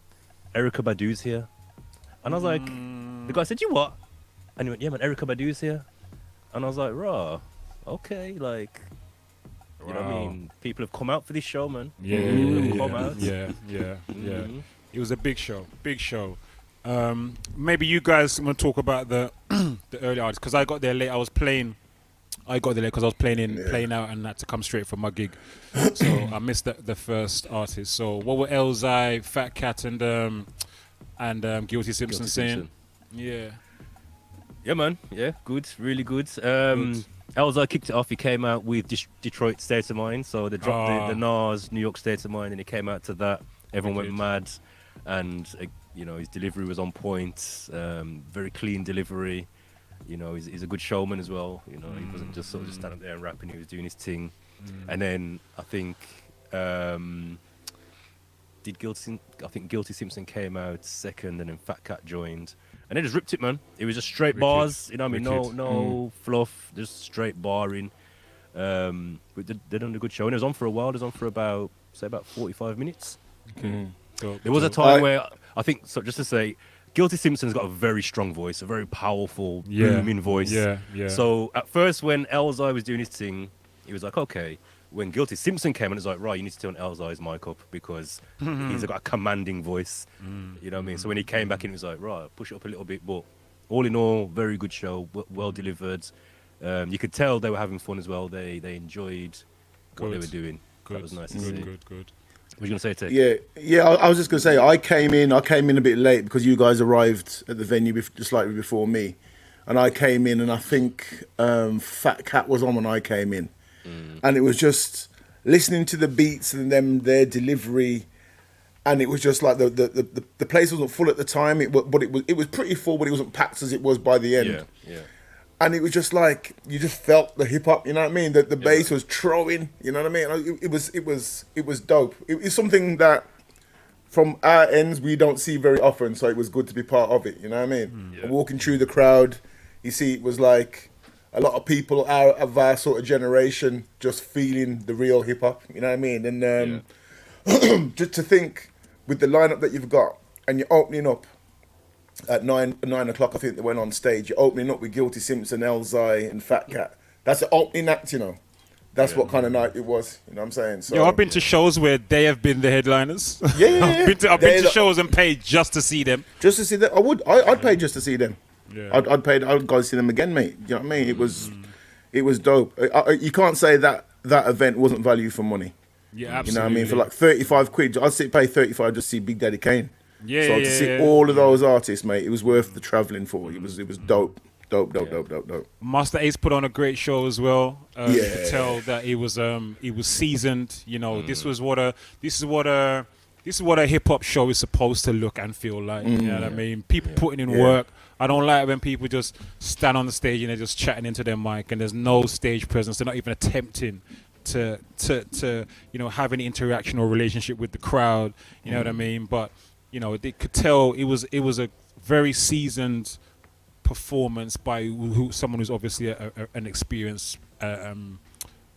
"Erykah Badu's here," and I was like, the guy said, "You what?" And he went, "Yeah, man, Erykah Badu's here," and I was like, "Raw, okay, like." You know what I mean? People have come out for this show, man. Yeah. It was a big show. Maybe you guys want to talk about the the early artists, because I got there late. I was playing I got delayed because I was playing out and had to come straight from my gig. So I missed the first artist. So what were Elzai, Fat Cat, and Guilty Simpson saying? Yeah. Yeah, man. Yeah, good. Really good. Elzai kicked it off. He came out with Detroit State of Mind. So they dropped the Nas New York State of Mind, and he came out to that. Everyone went mad. And, his delivery was on point. Very clean delivery. He's a good showman as well. He wasn't just sort of just standing up there and rapping. He was doing his thing. And then I think Guilty Simpson came out second, and then Fat Cat joined, and they just ripped it, man. It was just straight bars. You know what I mean? No fluff, just straight barring. But they done a good show, and it was on for a while. It was on for about 45 minutes. Okay. There was a time where I think, so just to say, Guilty Simpson's got a very strong voice, a very powerful, booming voice. Yeah. So at first, when Elzai was doing his thing, he was like, okay. When Guilty Simpson came in, it's like, right, you need to turn Elzai's mic up because he's got a commanding voice. You know what I mean? So when he came back in, he was like, right, push it up a little bit. But all in all, very good show, well delivered. You could tell they were having fun as well. They enjoyed what they were doing. That was nice to see. Good. What were you going to say, Ted? Yeah. I was just going to say, I came in a bit late because you guys arrived at the venue just slightly before me. And I came in, and I think Fat Cat was on when I came in. And it was just listening to the beats and their delivery, and it was just like the place wasn't full at the time. It was pretty full, but it wasn't packed as it was by the end. Yeah. And it was just like you just felt the hip hop. You know what I mean? The bass was throwing. You know what I mean? It was dope. It's something that from our ends we don't see very often. So it was good to be part of it. You know what I mean? Walking through the crowd, you see it was like a lot of people of our sort of generation just feeling the real hip hop, you know what I mean? And just to think with the lineup that you've got, and you're opening up at 9 o'clock, I think they went on stage. You're opening up with Guilty Simpson, Elzai, and Fat Cat. That's the opening act, That's what kind of night it was, you know what I'm saying? So, I've been to shows where they have been the headliners. Yeah. I've been to shows and paid just to see them. Just to see them, I'd pay just to see them. Yeah. I'd go see them again, mate. You know what I mean? It was dope. You can't say that event wasn't value for money. Yeah, absolutely. You know what I mean? For like 35 quid, I'd pay 35 just to see Big Daddy Kane. Yeah, so to see all of those artists, mate, it was worth the travelling for. It was dope. Dope. Master Ace put on a great show as well. You could tell that he was seasoned. This is what a hip hop show is supposed to look and feel like. You know what I mean? People putting in work. I don't like when people just stand on the stage and they're just chatting into their mic and there's no stage presence. They're not even attempting to have any interaction or relationship with the crowd. You know what I mean? But they could tell it was a very seasoned performance by someone who's obviously an experienced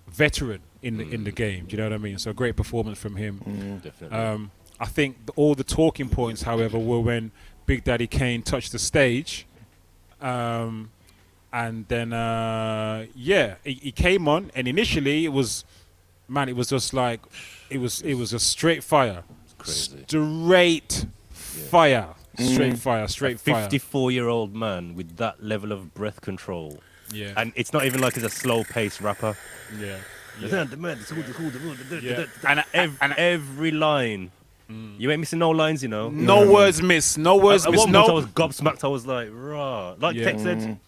veteran in the game. Do you know what I mean? So a great performance from him. Definitely. I think all the talking points, however, were when Big Daddy Kane touched the stage, and then he came on, and initially it was just like it was just straight fire, straight fire. 54-year-old man with that level of breath control. Yeah. And it's not even like he's a slow-paced rapper. Yeah. And every line. You ain't missing no lines, No words missed. No words missed. At one point I was gobsmacked. I was like, rah. Like Tech said,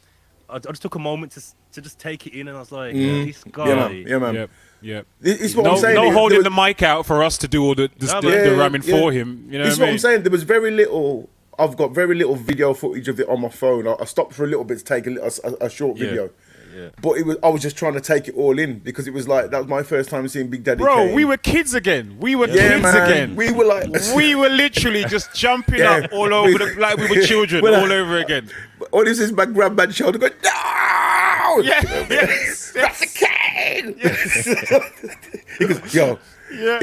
I just took a moment to just take it in, and I was like, this guy. Yeah, man. Yep. It's what I'm saying. No holding the mic out for us to do all the ramming for him. You know what I'm saying? There was very little. I've got very little video footage of it on my phone. I stopped for a little bit to take a short video. Yeah. But I was just trying to take it all in because it was like that was my first time seeing Big Daddy Kane. We were kids again. We were kids again. We were like we were literally just jumping up all over like we were children all over again. All this is my grandman's shoulder going, no! Yes. That's the Kane! Yes. He goes, yo. Yeah.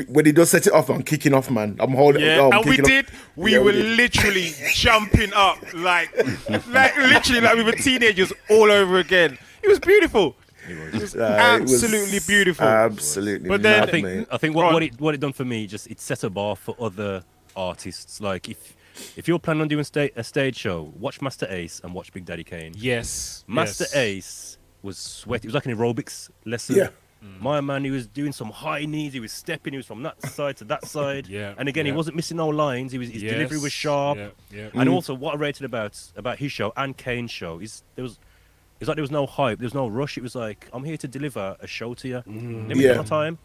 When he does set it off, I'm kicking off, man. I'm holding. And we did. We were literally jumping up like literally like we were teenagers all over again. It was beautiful. It was absolutely beautiful. Absolutely. But then I think what it done for me, just it set a bar for other artists. Like if you're planning on doing a stage show, watch Master Ace and watch Big Daddy Kane. Yes. Master Ace was sweaty. It was like an aerobics lesson. Yeah. My man, he was doing some high knees. He was stepping. He was from that side to that side. Yeah. And again, he wasn't missing no lines. His delivery was sharp. Yeah. And also, what I rated about his show and Kane's show is there was no hype. There was no rush. It was like, I'm here to deliver a show to you. Let me take my time.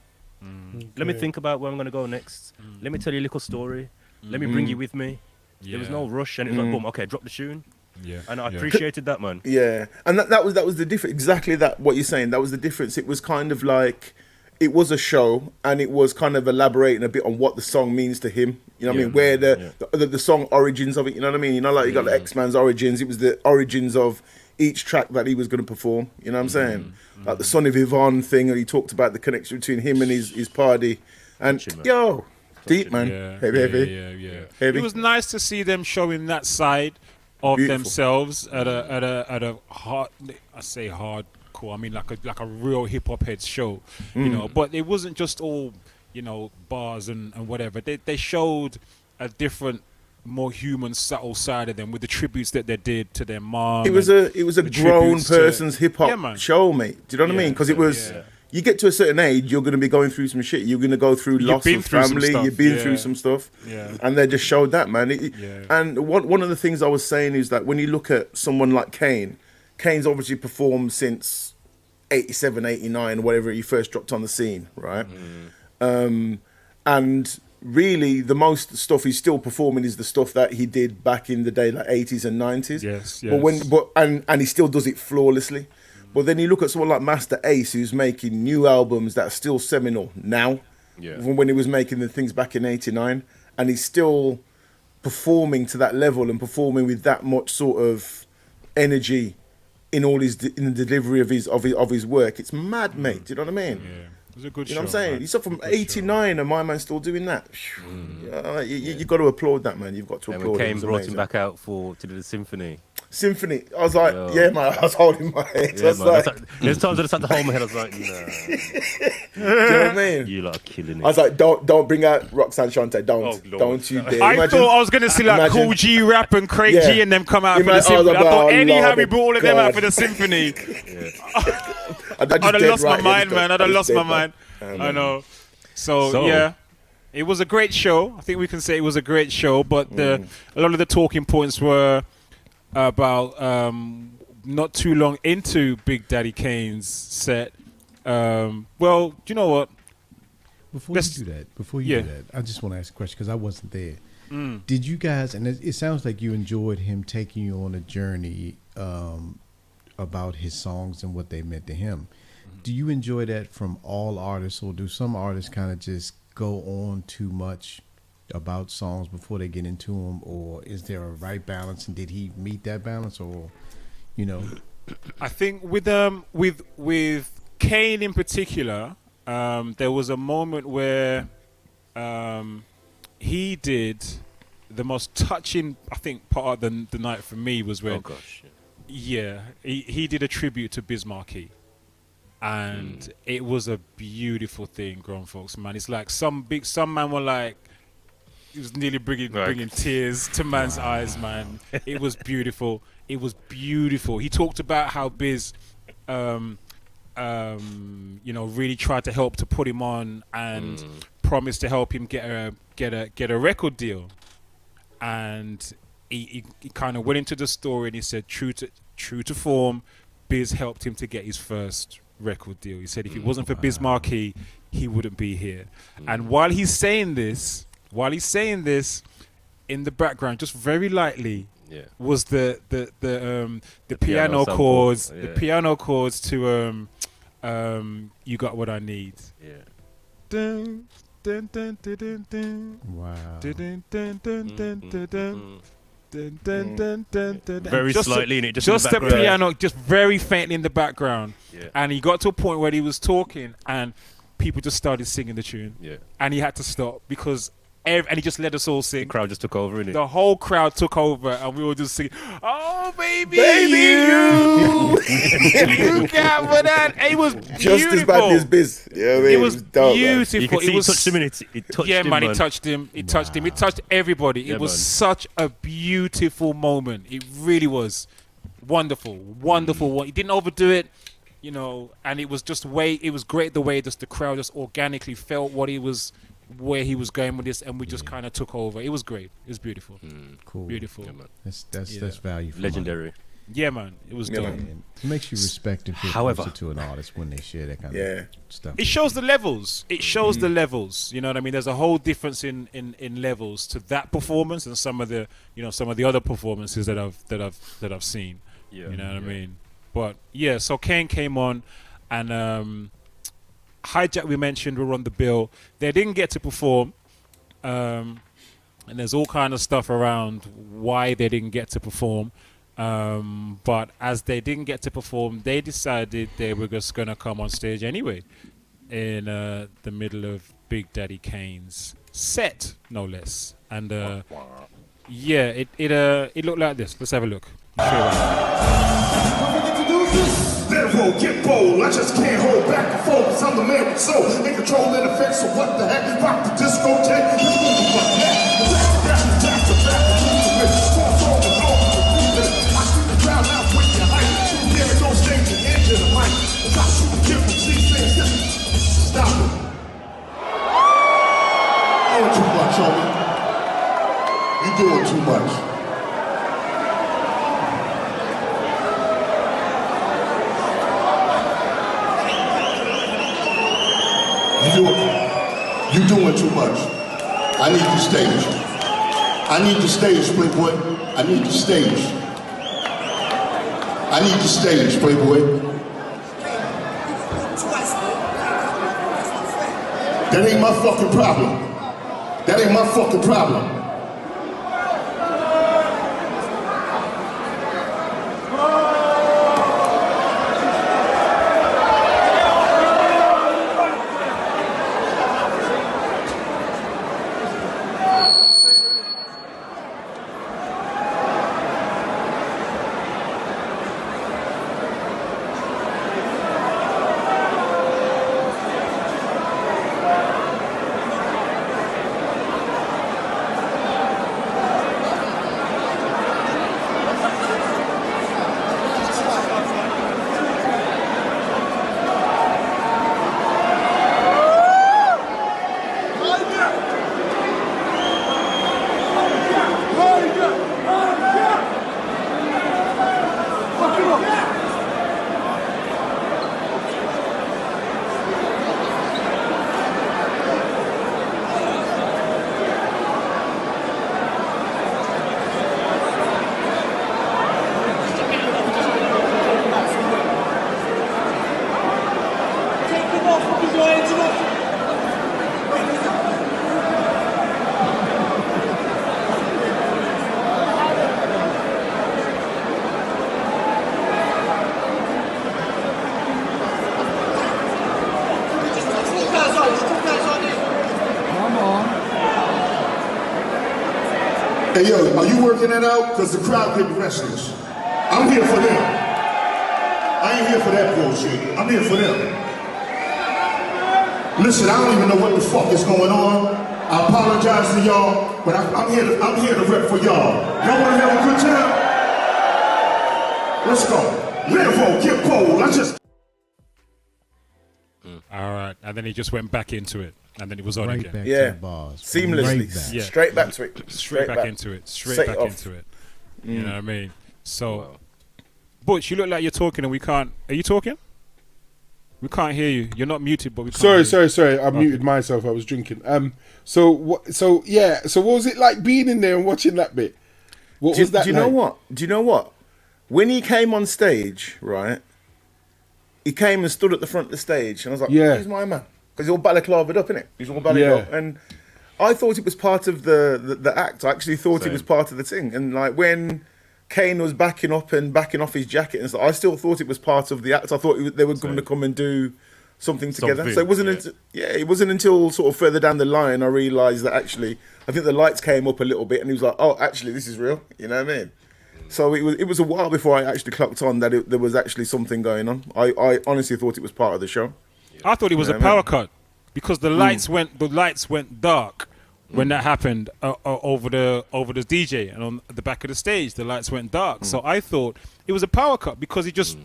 Let me think about where I'm going to go next. Let me tell you a little story. Let me bring you with me. There was no rush, and it was like, boom, okay, drop the tune. Yeah. And I appreciated that, man. Yeah, and that was the difference. Exactly that what you're saying. That was the difference. It was kind of like it was a show, and it was kind of elaborating a bit on what the song means to him. You know what I mean? Where the song origins of it. You know what I mean? You know, like you got the X-Man's origins. It was the origins of each track that he was going to perform. You know what I'm saying? Like the Son of Yvonne thing, and he talked about the connection between him and his party. And deep man, heavy. It was nice to see them showing that side of themselves at a hard, I say hardcore, I mean like a real hip hop head show, you know. But it wasn't just all, you know, bars and whatever. They showed a different, more human, subtle side of them with the tributes that they did to their mom. It was a grown person's hip hop show, mate. Do you know what I mean? Because it was. Yeah. You get to a certain age, you're going to be going through some shit. You're going to go through loss of family. You've been through some stuff. Yeah. And they just showed that, man. And one of the things I was saying is that when you look at someone like Kane, Kane's obviously performed since 87, 89, whatever he first dropped on the scene, right? And really, the most stuff he's still performing is the stuff that he did back in the day, like 80s and 90s. Yes. And he still does it flawlessly. But then you look at someone like Master Ace, who's making new albums that are still seminal now, from when he was making the things back in '89, and he's still performing to that level and performing with that much sort of energy in the delivery of his work. It's mad, mate. Do you know what I mean? Yeah. It was a good show. You know what I'm saying? Man. He's up from 89 and my man's still doing that. You got to applaud that, man. You've got to applaud him. Kane brought him back out to do the symphony. I was like, yeah, man. I was holding my head. Yeah, there's times I just had to hold my head. I was like, nah. Do you know what I mean? You lot are killing it. I was like, don't bring out Roxanne Shante. Don't you dare. I thought I was going to see like Cool G Rap and Craig G and them come out for the symphony. I thought anyhow we brought all of them out for the symphony. I'd have lost my mind, man. I'd have lost my mind. I know. So yeah, it was a great show. I think we can say it was a great show. But a lot of the talking points were about not too long into Big Daddy Kane's set. Well, do you know what? Before you do that, I just want to ask a question because I wasn't there. Did you guys, and it sounds like you enjoyed him taking you on a journey about his songs and what they meant to him. Do you enjoy that from all artists, or do some artists kind of just go on too much about songs before they get into them, or is there a right balance, and did he meet that balance, or, you know? I think with Kane in particular, there was a moment where he did the most touching, I think, part of the night for me was when, he did a tribute to Biz Markie. And it was a beautiful thing, grown folks, man. It's like some man were like, it was nearly bringing tears to man's eyes, man. It was beautiful. It was beautiful. He talked about how Biz, really tried to help to put him on and promised to help him get a record deal. And he kind of went into the story and he said, true to form, Biz helped him to get his first record deal. He said if it wasn't for Biz Markie, he wouldn't be here. And while he's saying this, in the background, just very lightly, was the piano chords, the piano chords to You Got What I Need. Dun, dun, dun, dun, dun, dun. Wow. Dun, dun, dun, dun, dun, dun. Dun, dun, dun, dun, dun, dun. Very slightly in it, just the piano, just very faintly in the background. And he got to a point where he was talking and people just started singing the tune. And he had to stop because and he just let us all sing. The crowd just took over, innit? The whole crowd took over and we were just singing, oh baby, you you got what that. It was beautiful. Just as bad as Biz. Yeah, it was dope, beautiful. You could see he touched him in it. He touched him, man. He touched him. He touched him. It touched everybody. It was such a beautiful moment. It really was wonderful. He didn't overdo it. you know, and it was great the way just the crowd just organically felt where he was going with this, and we just kind of took over. It was great. It was beautiful. Cool. Beautiful. That's value. For Legendary. money. Yeah, man. It was dope. And it makes you respect and feel closer to an artist when they share that kind of stuff. It shows the levels. It shows the levels. You know what I mean? There's a whole difference in levels to that performance and some of the other performances that I've seen. Yeah. You know what I mean? But yeah, so Kane came on, and Hijack we mentioned were on the bill. They didn't get to perform, and there's all kind of stuff around why they didn't get to perform. But as they didn't get to perform, they decided they were just gonna come on stage anyway, in the middle of Big Daddy Kane's set, no less. And yeah, it looked like this. Let's have a look. Let roll, get bold. I just can't hold back and focus. I'm the man with soul, in control and effects. So what the heck? Rock the discotheque. Let's move like that. I see the crowd now with your hype. Here it goes, stage and into the mic. As I shoot the kid from C6. Stop it. Doing too much, homie. You doing too much. You doing too much. I need the stage. I need the stage, Playboy. I need the stage. I need the stage, Playboy. That ain't my fucking problem. That ain't my fucking problem. Hey, yo, are you working that out? Because the crowd getting restless. I'm here for them. I ain't here for that bullshit. I'm here for them. Listen, I don't even know what the fuck is going on. I apologize to y'all, but I'm here to rep for y'all. Y'all want to have a good time? Let's go. Live, get bold. I just... All right, and then he just went back into it, and then it was on Right again. back Yeah. to the bars. Seamlessly. Right back. Yeah. Straight back to it. Straight back into it. Straight Set it back off. into it. You know what I mean? So, Butch, you look like you're talking, and we can't. Are you talking? We can't hear you. You're not muted, but we can't. Sorry. I muted myself. I was drinking. So what was it like being in there and watching that bit? What was that? Do you know what? When he came on stage, right? He came and stood at the front of the stage, and I was like, Yeah. "Who's my man?" Because he's all balaclavaed up, innit? He's all balaclavaed up, and I thought it was part of the act. I actually thought it was part of the thing, and like when Kane was backing up and backing off his jacket and stuff, I still thought it was part of the act. I thought they were going to come and do something together. So it wasn't until sort of further down the line I realised that actually I think the lights came up a little bit, and he was like, "Oh, actually, this is real." You know what I mean? So it was a while before I actually clocked on that there was actually something going on. I honestly thought it was part of the show. I thought it was a power cut because the lights went dark when that happened over the DJ, and on the back of the stage the lights went dark. So I thought it was a power cut because he just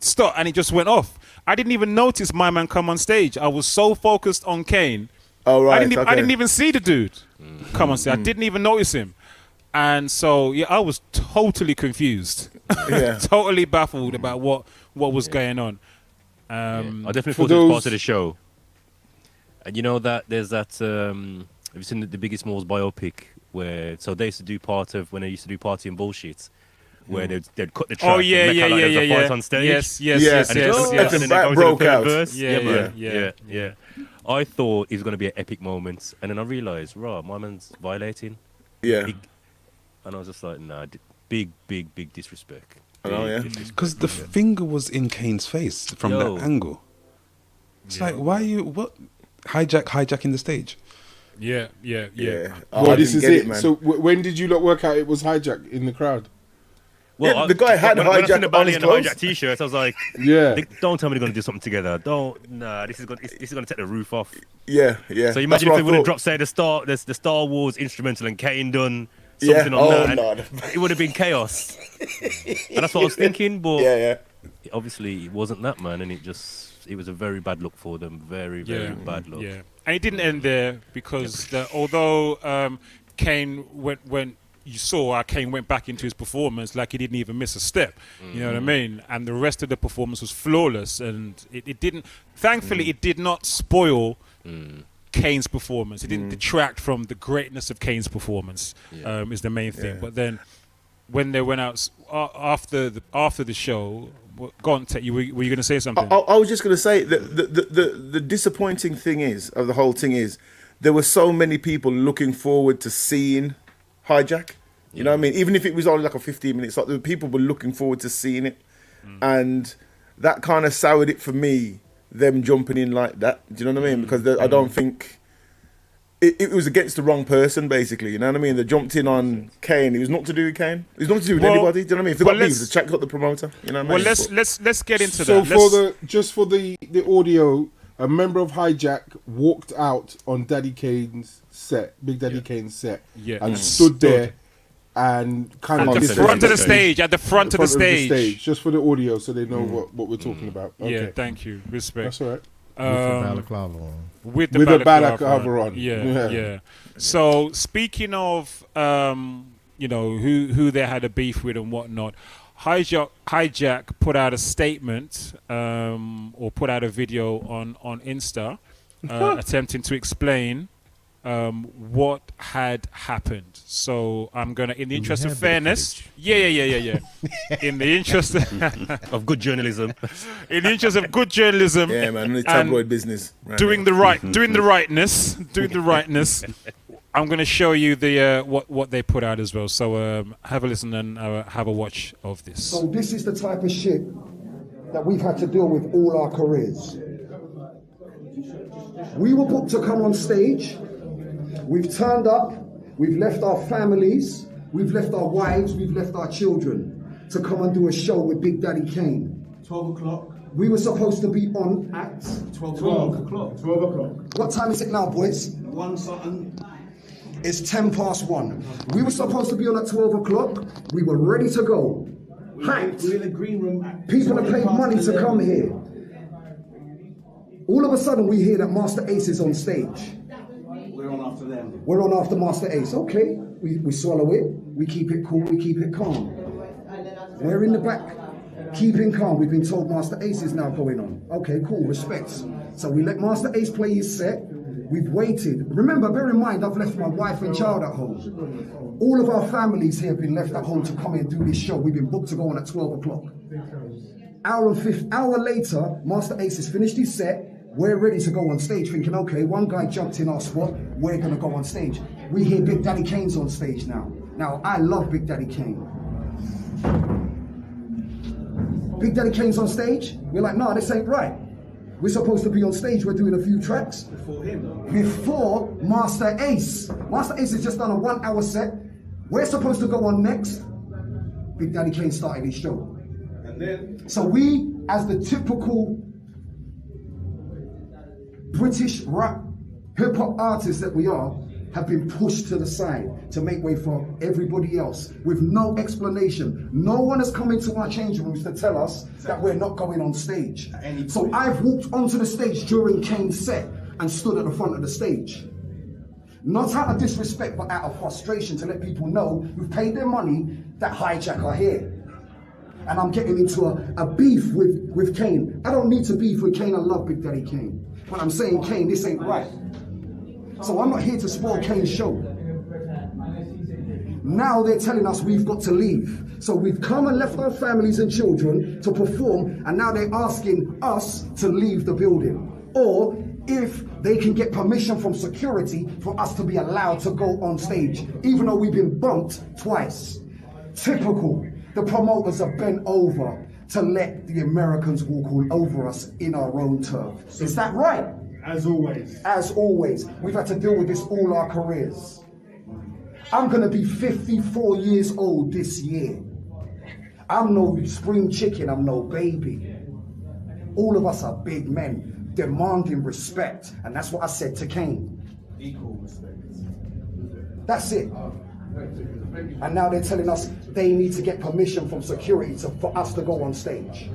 stopped and it just went off. I didn't even notice my man come on stage. I was so focused on Kane. Oh, right. I didn't even see the dude come on stage. I didn't even notice him. And so, yeah, I was totally confused. Totally baffled about what was going on. I definitely thought it was part of the show. And you know that there's that, have you seen the Biggest Smalls biopic where, so they used to do part of, when they used to do Party and Bullshit, where they'd cut the track. Oh, yeah. Fight on stage. Yes. And then that broke out. Verse. Yeah. I thought it was going to be an epic moment, and then I realised, my man's violating. Yeah. And I was just like, nah, big disrespect. Because the finger was in Kane's face from that angle. It's like, why are you hijacking the stage? Yeah. Well, this is it. So when did you lot work out it was hijack in the crowd? Well, the guy had hijack on his clothes. Hijack t-shirts. I was like, don't tell me they're going to do something together. This is going to take the roof off. Yeah. So imagine if they would have dropped, say, the Star Wars instrumental and Kane done something on that. It would have been chaos. And that's what I was thinking, but obviously it wasn't that, man, and it was a very bad look for them. Very bad look. Yeah. And it didn't end there because although Kane went you saw how Kane went back into his performance like he didn't even miss a step. You know what I mean? And the rest of the performance was flawless, and it didn't. Thankfully, it did not spoil Kane's performance. It didn't detract from the greatness of Kane's performance. Is the main thing. But then, when they went out after the show, go on, Ted, were you going to say something? I was just going to say that the disappointing thing of the whole thing is there were so many people looking forward to seeing Hijack. You know what I mean? Even if it was only like a 15 minutes, like the people were looking forward to seeing it. And that kind of soured it for me, them jumping in like that. Do you know what I mean? Because I don't think it was against the wrong person, basically. You know what I mean? They jumped in on Kane. It was not to do with Kane. It was not to do with anybody. Do you know what I mean? If they got beef, the check got the promoter. You know what I mean? Well, let's get into so that. So for the audio, a member of Hijack walked out on Daddy Kane's set, Big Daddy Kane's set, and stood there and kind of at the front of the stage, at the front of the stage, just for the audio, so they know what we're talking about. Okay. Yeah, thank you, respect. That's all right. With the balaclava on. With the balaclava on. Yeah. So speaking of, who they had a beef with and whatnot, Hijack put out a statement or put out a video on Insta attempting to explain what had happened. So I'm gonna, in the interest of fairness, in the interest of good journalism, in the interest of good journalism, man, the tabloid business, doing the rightness. I'm gonna show you the what they put out as well. So have a listen and have a watch of this. So this is the type of shit that we've had to deal with all our careers. We were booked to come on stage. We've turned up, we've left our families, we've left our wives, we've left our children to come and do a show with Big Daddy Kane. 12 o'clock. We were supposed to be on at 12 o'clock. 12 o'clock. What time is it now, boys? 1 something. It's 1:10. We were supposed to be on at 12 o'clock. We were ready to go. Hyped. We're in the green room. People have paid money to come here. All of a sudden, we hear that Master Ace is on stage. We're on after them. We're on after Master Ace. Okay, we swallow it. We keep it cool. We keep it calm. We're in the back, keeping calm. We've been told Master Ace is now going on. Okay, cool. Respects. So we let Master Ace play his set. We've waited. Remember, bear in mind, I've left my wife and child at home. All of our families here have been left at home to come and do this show. We've been booked to go on at 12 o'clock. Hour later, Master Ace has finished his set. We're ready to go on stage, thinking, okay, one guy jumped in our spot, we're gonna go on stage. We hear Big Daddy Kane's on stage now. Now, I love Big Daddy Kane. Big Daddy Kane's on stage, we're like, nah, this ain't right. We're supposed to be on stage, we're doing a few tracks. Before him. Before Master Ace. Master Ace has just done a 1 hour set. We're supposed to go on next. Big Daddy Kane started his show. And then? So we, as the typical British rap hip-hop artists that we are, have been pushed to the side to make way for everybody else with no explanation. No one has come into our changing rooms to tell us that we're not going on stage. So I've walked onto the stage during Kane's set and stood at the front of the stage. Not out of disrespect, but out of frustration to let people know who've paid their money that Hijack are here. And I'm getting into a beef with Kane. I don't need to beef with Kane. I love Big Daddy Kane. But I'm saying, Kane, this ain't right. So I'm not here to spoil Kane's show. Now they're telling us we've got to leave. So we've come and left our families and children to perform, and now they're asking us to leave the building. Or if they can get permission from security for us to be allowed to go on stage, even though we've been bumped twice. Typical. The promoters are bent over to let the Americans walk all over us in our own turf. Is that right? As always. As always. We've had to deal with this all our careers. I'm gonna be 54 years old this year. I'm no spring chicken, I'm no baby. All of us are big men, demanding respect. And that's what I said to Kane. Equal respect. That's it. And now they're telling us they need to get permission from security for us to go on stage.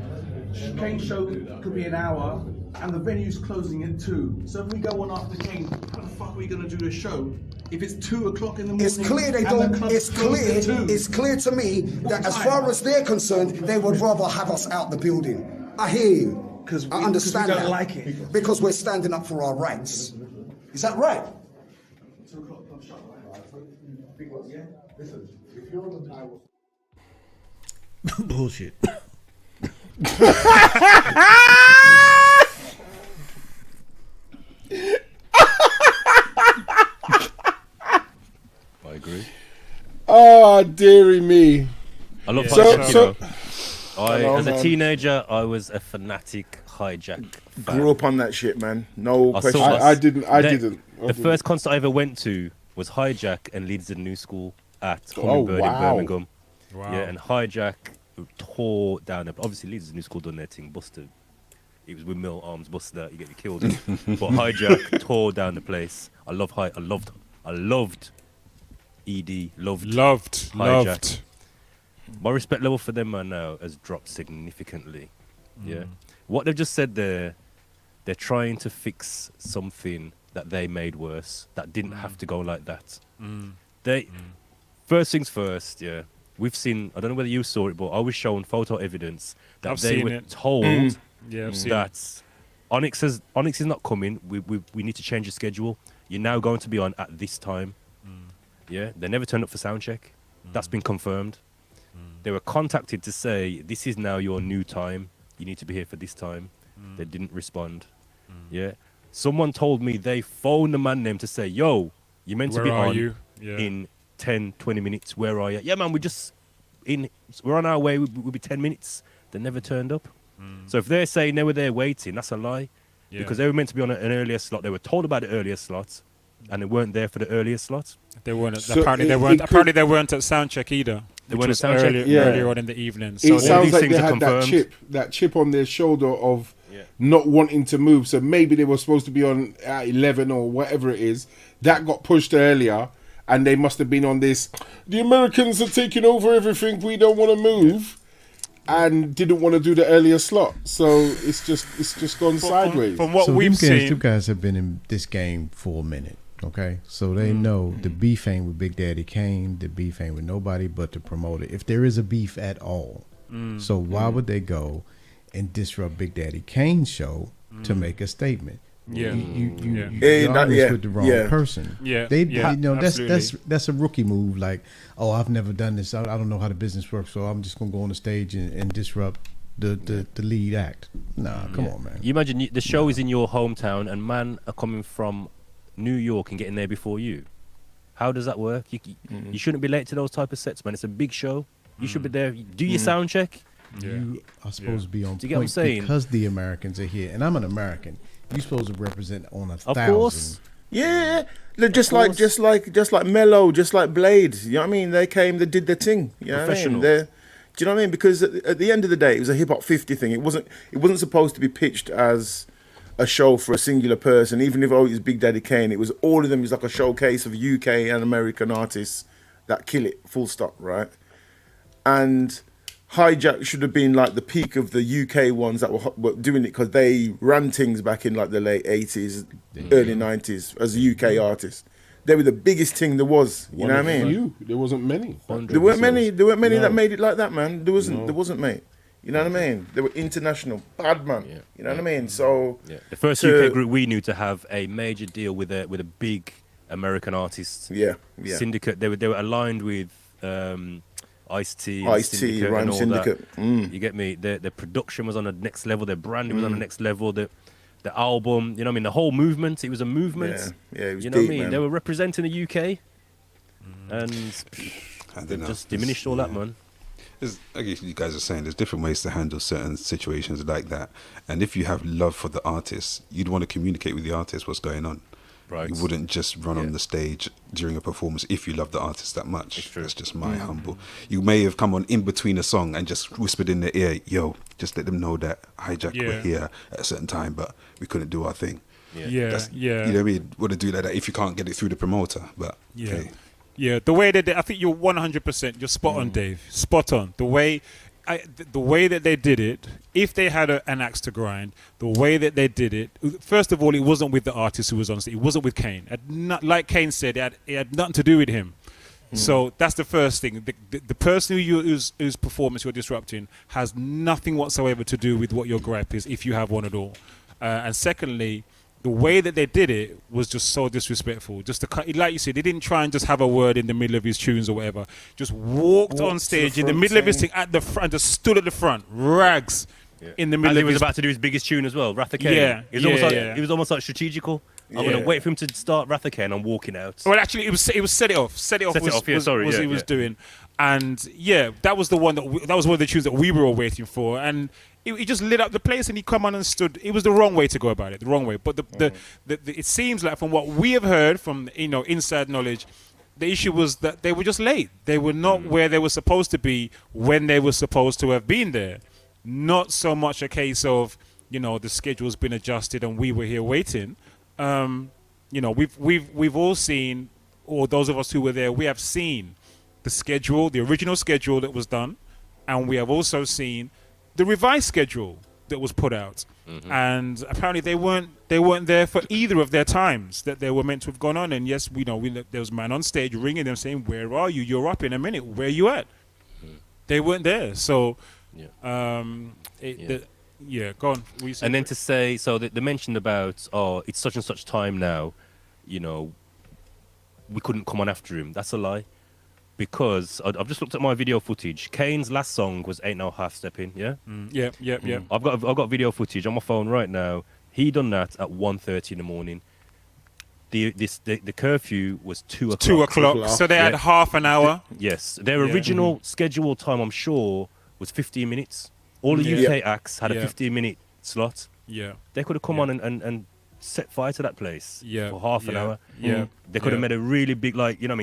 Kane's show could be an hour, and the venue's closing at 2. So if we go on after Kane, how the fuck are we going to do the show? If it's 2 o'clock in the morning, It's clear they don't. It's clear to me that as far as they're concerned, they would rather have us out the building. I hear you. Because I understand we don't that. like it. Because we're standing up for our rights. Is that right? 2 o'clock club shut, right? Yeah. Listen, if you're on the time. Bullshit. I agree. Oh, dearie me. I love Hijack. As a teenager, I was a fanatic Hijack fan. Grew up on that shit, man. No question. I didn't. The first concert I ever went to was Hijack and Leeds of the New School at Hummingbird in Birmingham. Wow. Yeah, and Hijack tore down the. Obviously, Leeds of the New School done their thing, busted. It was windmill arms, busted out, you get killed. But Hijack tore down the place. I loved ED. Loved Hijack. My respect level for them man now has dropped significantly. Yeah, what they've just said there, they're trying to fix something that they made worse that didn't have to go like that. First things first, yeah. We've seen, I don't know whether you saw it, but I was shown photo evidence that they were told that Onyx is not coming. We need to change the schedule. You're now going to be on at this time. Yeah, they never turned up for Soundcheck. That's been confirmed. They were contacted to say, this is now your new time. You need to be here for this time. They didn't respond. Yeah. Someone told me they phoned the man name to say, yo, you're meant to be on in 10, 20 minutes. Where are you? Yeah, man, we're on our way. We'll be 10 minutes. They never turned up. So if they're saying they were there waiting, that's a lie. Yeah. Because they were meant to be on an earlier slot. They were told about the earlier slot, and they weren't there for the earlier slot. They weren't. So apparently they weren't at Soundcheck either. They weren't at Soundcheck earlier on in the evening. So it sounds like they had that chip on their shoulder of not wanting to move. So maybe they were supposed to be on at 11 or whatever it is. That got pushed earlier, and they must have been on this. The Americans are taking over everything. We don't want to move, and didn't want to do the earlier slot. So it's just gone sideways. From what we've seen, two guys have been in this game for a minute. Okay, so they know the beef ain't with Big Daddy Kane. The beef ain't with nobody but the promoter. If there is a beef at all, so why would they go and disrupt Big Daddy Kane's show to make a statement? Yeah, you're honest with the wrong person. Yeah, that's a rookie move. Like, oh, I've never done this. I don't know how the business works, so I'm just gonna go on the stage and disrupt the lead act. Nah, come on, man. You imagine the show is in your hometown, and man are coming from New York and getting there before you. How does that work? You shouldn't be late to those type of sets, man. It's a big show. You should be there. Do your sound check. You are supposed to be on Do you get what I'm saying? Because the Americans are here, and I'm an American. You're supposed to represent on 1,000. Of course. Yeah, just like Mello, just like Blade. You know what I mean? They came, they did their thing. You know what I mean? Do you know what I mean? Because at the end of the day, it was a hip hop 50 thing. It wasn't supposed to be pitched as a show for a singular person. Even if it was Big Daddy Kane, it was all of them. It's like a showcase of UK and American artists that kill it. Full stop. Right. And Hijack should have been like the peak of the UK ones that were doing it, because they ran things back in like the late 80s, early 90s as a UK artist. They were the biggest thing there was. You know what I mean? There wasn't many. There weren't many. There weren't many No. that made it like that, man. There wasn't, mate. You know what I mean? They were international, bad man. You know what I mean? So the first UK group we knew to have a major deal with a big American artist syndicate. They were aligned with Ice-T, Ice-T, Rhyme and all Syndicate. That. You get me? Their production was on the next level. Their branding was on the next level. The album, you know what I mean? The whole movement. It was a movement. Yeah, it was you know deep, what I mean? man. They were representing the UK, and they just diminished all that, man. I guess you guys are saying there's different ways to handle certain situations like that, and if you have love for the artist, you'd want to communicate with the artist what's going on. Right. You wouldn't just run on the stage during a performance if you love the artist that much. That's just my humble. You may have come on in between a song and just whispered in their ear, "Yo, just let them know that Hijack were here at a certain time, but we couldn't do our thing." Yeah. That's, you know what I mean? Want to do like that if you can't get it through the promoter, but okay. Yeah, the way that I think you're 100%. You're spot on, Dave. Spot on. The way that they did it, if they had an axe to grind, the way that they did it. First of all, it wasn't with the artist who was on stage. It wasn't with Kane. Like Kane said, it had nothing to do with him. So that's the first thing. The person whose performance you're disrupting has nothing whatsoever to do with what your gripe is, if you have one at all. And secondly, the way that they did it was just so disrespectful. Just like you said, they didn't try and just have a word in the middle of his tunes or whatever. Just walked on stage in the middle of his thing at the front, just stood at the front, rags in the middle. And of he was his about to do his biggest tune as well, Wrath of Kane. Yeah, it was almost like strategical. I'm gonna wait for him to start Wrath of Kane. I'm walking out. Well, actually, it was set it off. Set it off was he was doing, and that was the one that was one of the tunes that we were all waiting for, and he just lit up the place, and he come on and stood. It was the wrong way to go about it, the wrong way. But it seems like from what we have heard from inside knowledge, the issue was that they were just late. They were not where they were supposed to be when they were supposed to have been there. Not so much a case of the schedule's been adjusted and we were here waiting. We've all seen, or those of us who were there, we have seen the schedule, the original schedule that was done, and we have also seen the revised schedule that was put out. And apparently they weren't there for either of their times that they were meant to have gone on. And yes, there was a man on stage ringing them saying, "Where are you? You're up in a minute. Where are you at?" They weren't there. So go on. And then to say, so they mentioned about, it's such and such time now, we couldn't come on after him. That's a lie. Because I've just looked at my video footage. Kane's last song was 8.5 Step In, yeah? Yeah. I've got video footage on my phone right now. He done that at 1:30 in the morning. The curfew was 2 o'clock. 2 o'clock. So they had half an hour. Yes. Their original scheduled time, I'm sure, was 15 minutes. All the UK acts had a 15-minute slot. Yeah. They could have come on and set fire to that place for half an hour. Yeah. They could have made a really big,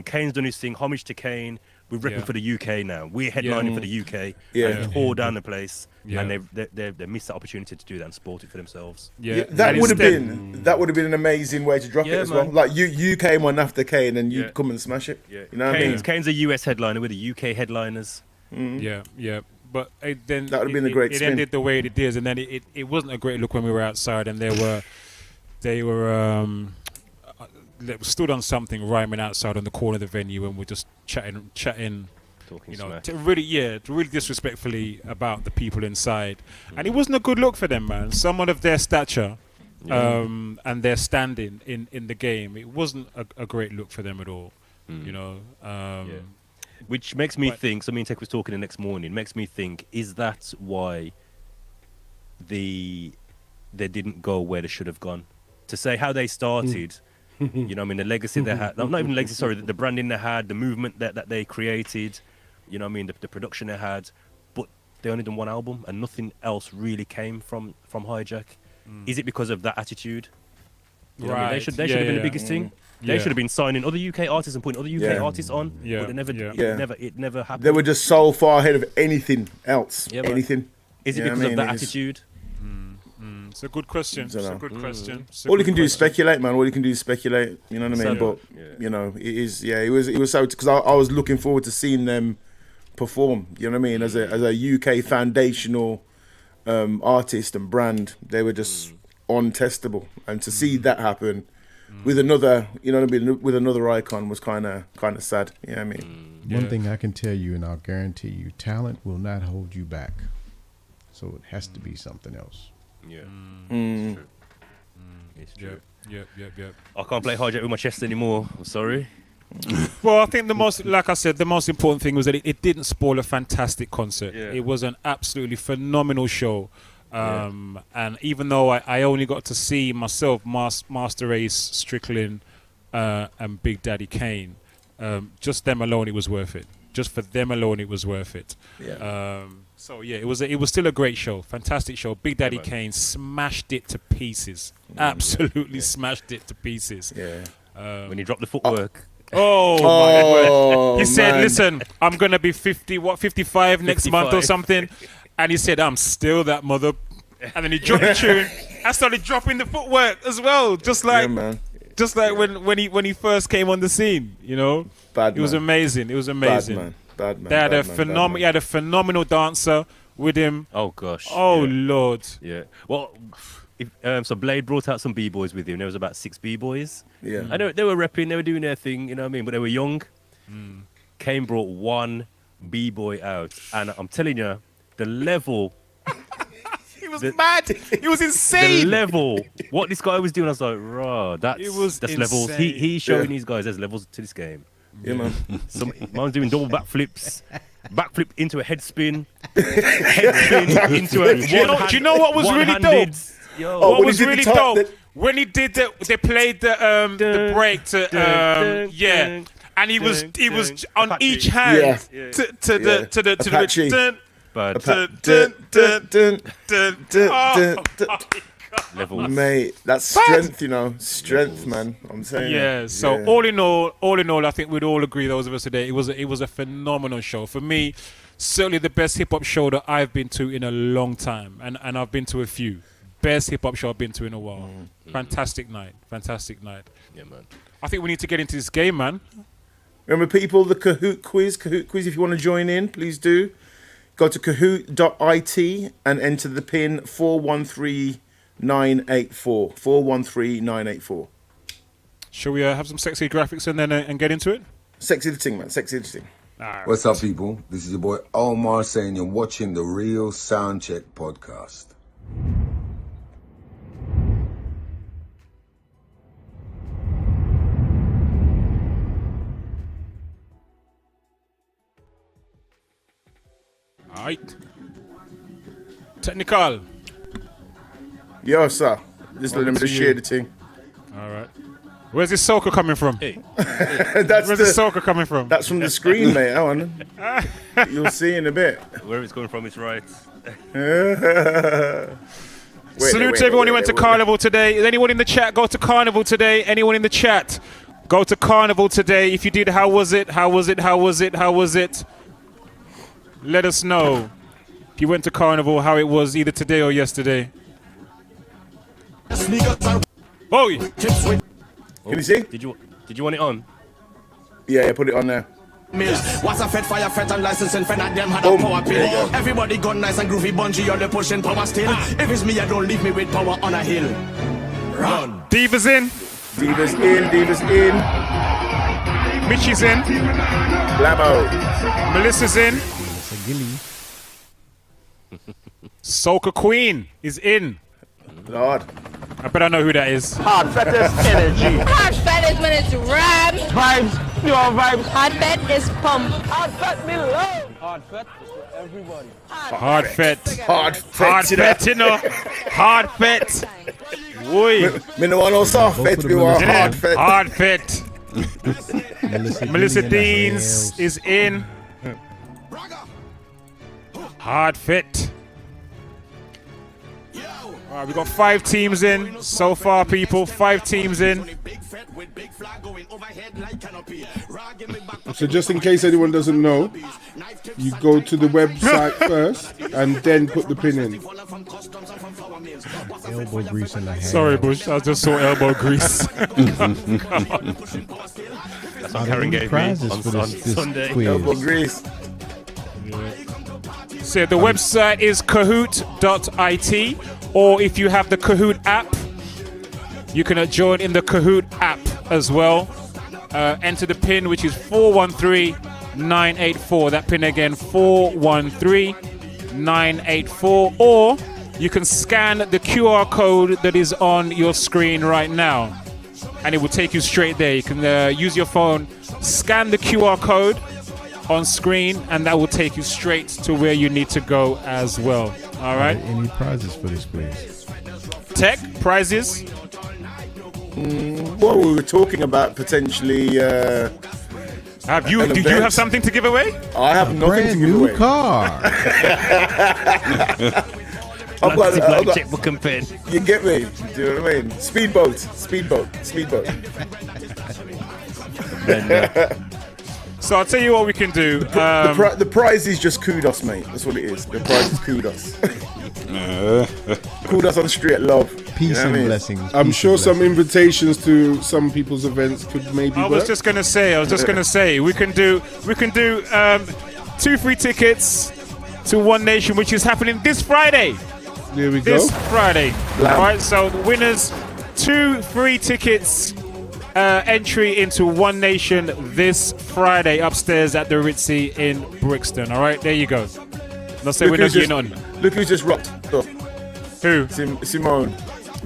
Kane's done his thing, homage to Kane. We're repping for the UK now. We're headlining for the UK. And tore down the place. And they missed that opportunity to do that and sport it for themselves. That would have been an amazing way to drop it as well. Like you came on after Kane and you come and smash it. You know what I mean? Kane's a US headliner, we're the UK headliners. Yeah. But then that would have been a great it spin. ended the way it did, and then it wasn't a great look when we were outside, and they were stood on something rhyming outside on the corner of the venue, and we're just chatting, talking to really disrespectfully about the people inside, and it wasn't a good look for them, man. Someone of their stature, and their standing in the game, it wasn't a great look for them at all. Which makes me think, so me and Tech was talking the next morning, makes me think, is that why they didn't go where they should have gone? To say how they started, the legacy they had, not even legacy, sorry, the branding they had, the movement that they created, the production they had, but they only done one album and nothing else really came from Hijack. Is it because of that attitude? They should have been the biggest thing. They should have been signing other UK artists and putting other UK artists on. But they never it never happened. They were just so far ahead of anything else. Anything. Is it because of that attitude? It's a good question. It's a good question. All you can do is speculate, man. All you can do is speculate. You know what I mean? But you know, it is. Yeah, it was so because I was looking forward to seeing them perform. You know what I mean? As a UK foundational artist and brand, they were just untestable. And to see that happen with another, you know what I mean, with another icon was kind of sad. You know what I mean? One thing I can tell you, and I'll guarantee you, talent will not hold you back. So it has to be something else. Yeah. Mm. It's true. Yep. I can't play hijack with my chest anymore. I'm sorry. Well, I think the most important thing was that it didn't spoil a fantastic concert. Yeah. It was an absolutely phenomenal show. And even though I only got to see myself, Master Ace, Strickland, and Big Daddy Kane, just them alone, it was worth it. Just for them alone, it was worth it. Yeah. So yeah, it was still a great show, fantastic show. Big Daddy Kane smashed it to pieces, absolutely smashed it to pieces. Yeah. When he dropped the footwork. Oh my word! He said, "Listen, I'm gonna be 55 next month or something," and he said, "I'm still that mother." And then he dropped the tune. I started dropping the footwork as well, just like when he first came on the scene. You know, it was amazing. It was amazing. Bad man. They had he had a phenomenal dancer with him. Oh gosh. Oh Lord. Yeah. Well, so Blade brought out some b-boys with him. There was about 6 b-boys. Yeah. I know they were repping, they were doing their thing. You know what I mean? But they were young. Kane brought one b-boy out, and I'm telling you, the level. He was mad. He was insane. The level. What this guy was doing, I was like, raw. That's levels. He's showing these guys there's levels to this game. Yeah, man. Man's doing double backflips, backflip into a head spin, into a. Do you know what was really dope? What was really dope when he did they played the break to and he was on each hand to the Levels. Mate, that's strength, you know. Strength, man. I'm saying. Yeah. So all in all, I think we'd all agree, those of us today, it was a phenomenal show. For me, certainly the best hip hop show that I've been to in a long time, and I've been to a few. Best hip hop show I've been to in a while. Fantastic night. Yeah, man. I think we need to get into this game, man. Remember, people, the Kahoot quiz. If you want to join in, please do. Go to kahoot.it and enter the pin 413984. 413984. Shall we have some sexy graphics and get into it? Sexy the thing, man. Sexy the thing. Right. What's up, people? This is your boy Omar saying you're watching the Real Soundcheck podcast. All right. Technical. Yo, sir. Just let me just share the thing. All right. Where's this soca coming from? Where's this soca coming from? That's from the screen, mate. Hang on. You'll see in a bit. Where it's coming from is right. Salute to everyone who went to Carnival today. Is anyone in the chat go to Carnival today? Anyone in the chat go to Carnival today? If you did, how was it? How was it? How was it? How was it? Let us know. If you went to Carnival, how it was either today or yesterday. Oh, can you see? Did you want it on? Yeah, put it on there. What's a fed fire fed and licensing fed at them had a power pill. Everybody got nice and groovy bungee, you're pushing power still. If it's me, I don't leave me with power on a hill. Run. Diva's in. Diva's in. Mitchie's in. Blamo. Melissa's in. Soca Queen is in. Lord. I bet I know who that is. Hard fat is energy. Hard fat is when it's rhymes. Vibes, pure vibes. Hard fat is pump. Hard fat me love. Hard fat is for everybody. Hard fat. Hard fat, you know. Hard fat. Oi. Me no want no soft fat, me want hard fat. Hard fat. Melissa Deans is in. Hard fit. All right, we've got 5 teams in so far, people. 5 teams in. So just in case anyone doesn't know, you go to the website first and then put the pin in. Elbow grease in the hand. Sorry, Bush. I just saw elbow grease. That's what Karen gave me on Sunday. Elbow grease. So the website is kahoot.it, or if you have the Kahoot app, you can join in the Kahoot app as well. Enter the pin, which is 413984. That pin again, 413984. Or you can scan the QR code that is on your screen right now, and it will take you straight there. You can use your phone, scan the QR code on screen, and that will take you straight to where you need to go as well. All right. Any prizes for this, please? Tech prizes. Well, we were talking about potentially. Have you? Do you have something to give away? I have nothing to give away. Car. I've got checkbook and pen. You get me? Do you know what I mean? Speedboat. So I'll tell you what we can do. The prize is just kudos, mate. That's what it is. The prize is kudos. Kudos on the street, love. Peace and blessings. I'm sure some invitations to some people's events could maybe I was just gonna say we can do 2 free tickets to One Nation, which is happening this Friday. There we go. This Friday. All right. So the winners, 2 free tickets. Entry into One Nation this Friday upstairs at the Ritzy in Brixton. All right, there you go. Not say we're not getting on. Look who's just rocked up. Who? Simone.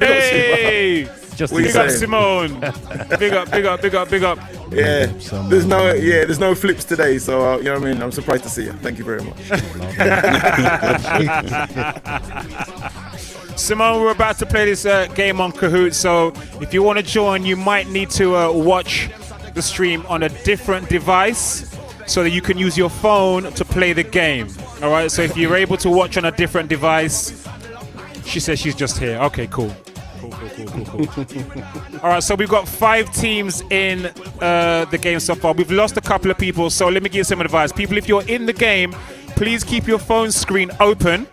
Hey! Big up Simone. Big up. Yeah. There's no flips today, so you know what I mean. I'm surprised to see you. Thank you very much. Simone, we're about to play this game on Kahoot, so if you want to join, you might need to watch the stream on a different device so that you can use your phone to play the game. All right, so if you're able to watch on a different device, she says she's just here. Okay, cool. All right, so we've got 5 teams in the game so far. We've lost a couple of people, so let me give you some advice. People, if you're in the game, please keep your phone screen open.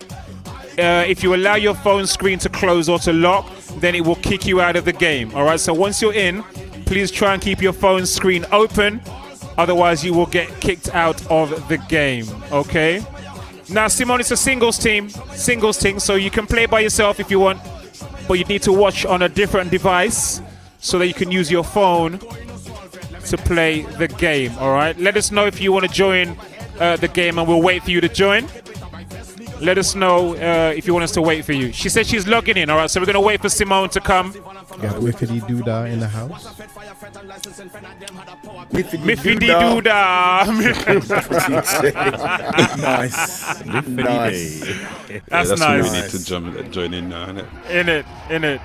If you allow your phone screen to close or to lock, then it will kick you out of the game. All right, so once you're in, please try and keep your phone screen open. Otherwise, you will get kicked out of the game. Okay? Now, Simone, it's a singles team, so you can play by yourself if you want, but you need to watch on a different device so that you can use your phone to play the game. All right? Let us know if you want to join the game, and we'll wait for you to join. Let us know if you want us to wait for you. She said she's logging in, all right? So we're going to wait for Simone to come. Got Whiffity Doodah in the house. Whiffity Doodah. Nice. That's that's nice. What we need to join in now, innit? In it.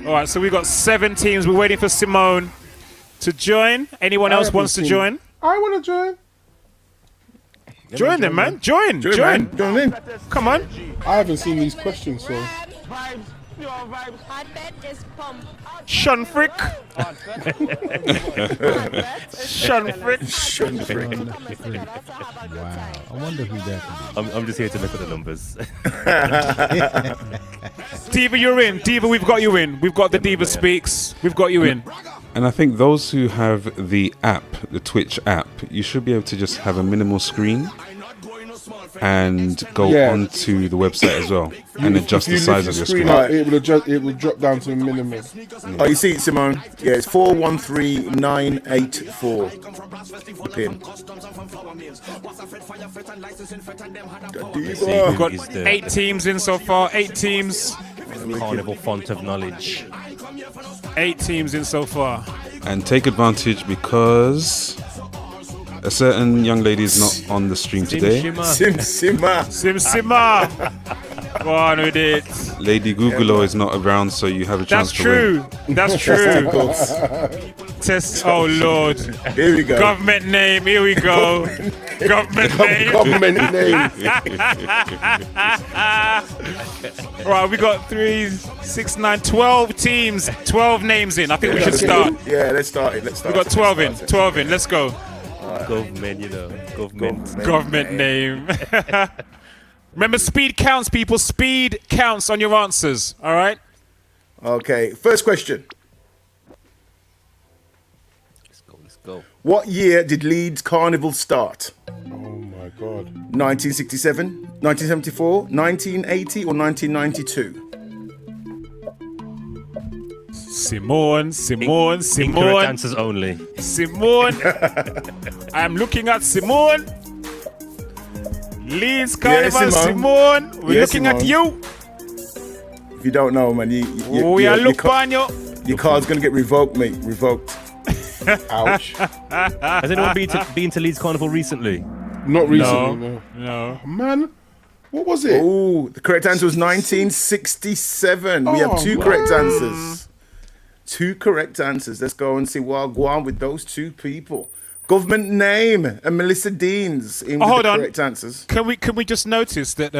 All right, so we've got 7 teams. We're waiting for Simone to join. Anyone else wants to join? I want to join. Join them, man. Join. Join in. Come on. I haven't seen these questions, so. Shunfrick. Wow. I wonder who that is. I'm just here to look at the numbers. Diva, you're in. Diva, we've got you in. We've got the Diva Speaks. We've got you in. And I think those who have the app, the Twitch app, you should be able to just have a minimal screen and go onto the website as well and adjust the size of your screen. It will drop down to a minimum. Oh, you see it, Simone? Yeah, it's 413984. Pin. We've got 8 teams in so far. 8 teams. Carnival font of knowledge. 8 teams in so far. And take advantage because a certain young lady is not on the stream today. Sim Simma. Go on with it. Lady Googler is not around, so you have a chance That's to true. win. That's true. Test. Oh Lord. Here we go. Government name. Here we go. Government name. Government name. Right, we got 3, 6, 9, 12 teams, 12 names in. I think we should start. Yeah, let's start it. Let's start. We got 12 in. 12 in. Let's go. Government, you know. Government name. Remember, speed counts, people. Speed counts on your answers. All right. Okay. First question. Let's go. What year did Leeds Carnival start? Oh my God. 1967, 1974, 1980, or 1992? Simone. Incorrect answers only. Simone. I'm looking at Simone. Leeds Carnival, Simone. We're looking at you. If you don't know, man, We are looking on you. Your card's gonna get revoked, mate. Revoked. Ouch. Has anyone been to Leeds Carnival recently? Not recently, no. Man, what was it? Oh, the correct answer was 1967. We have two correct answers. Two correct answers. Let's go and see what I'll go on with those two people. Government name and Melissa Deans in with the correct answers. Can we just notice that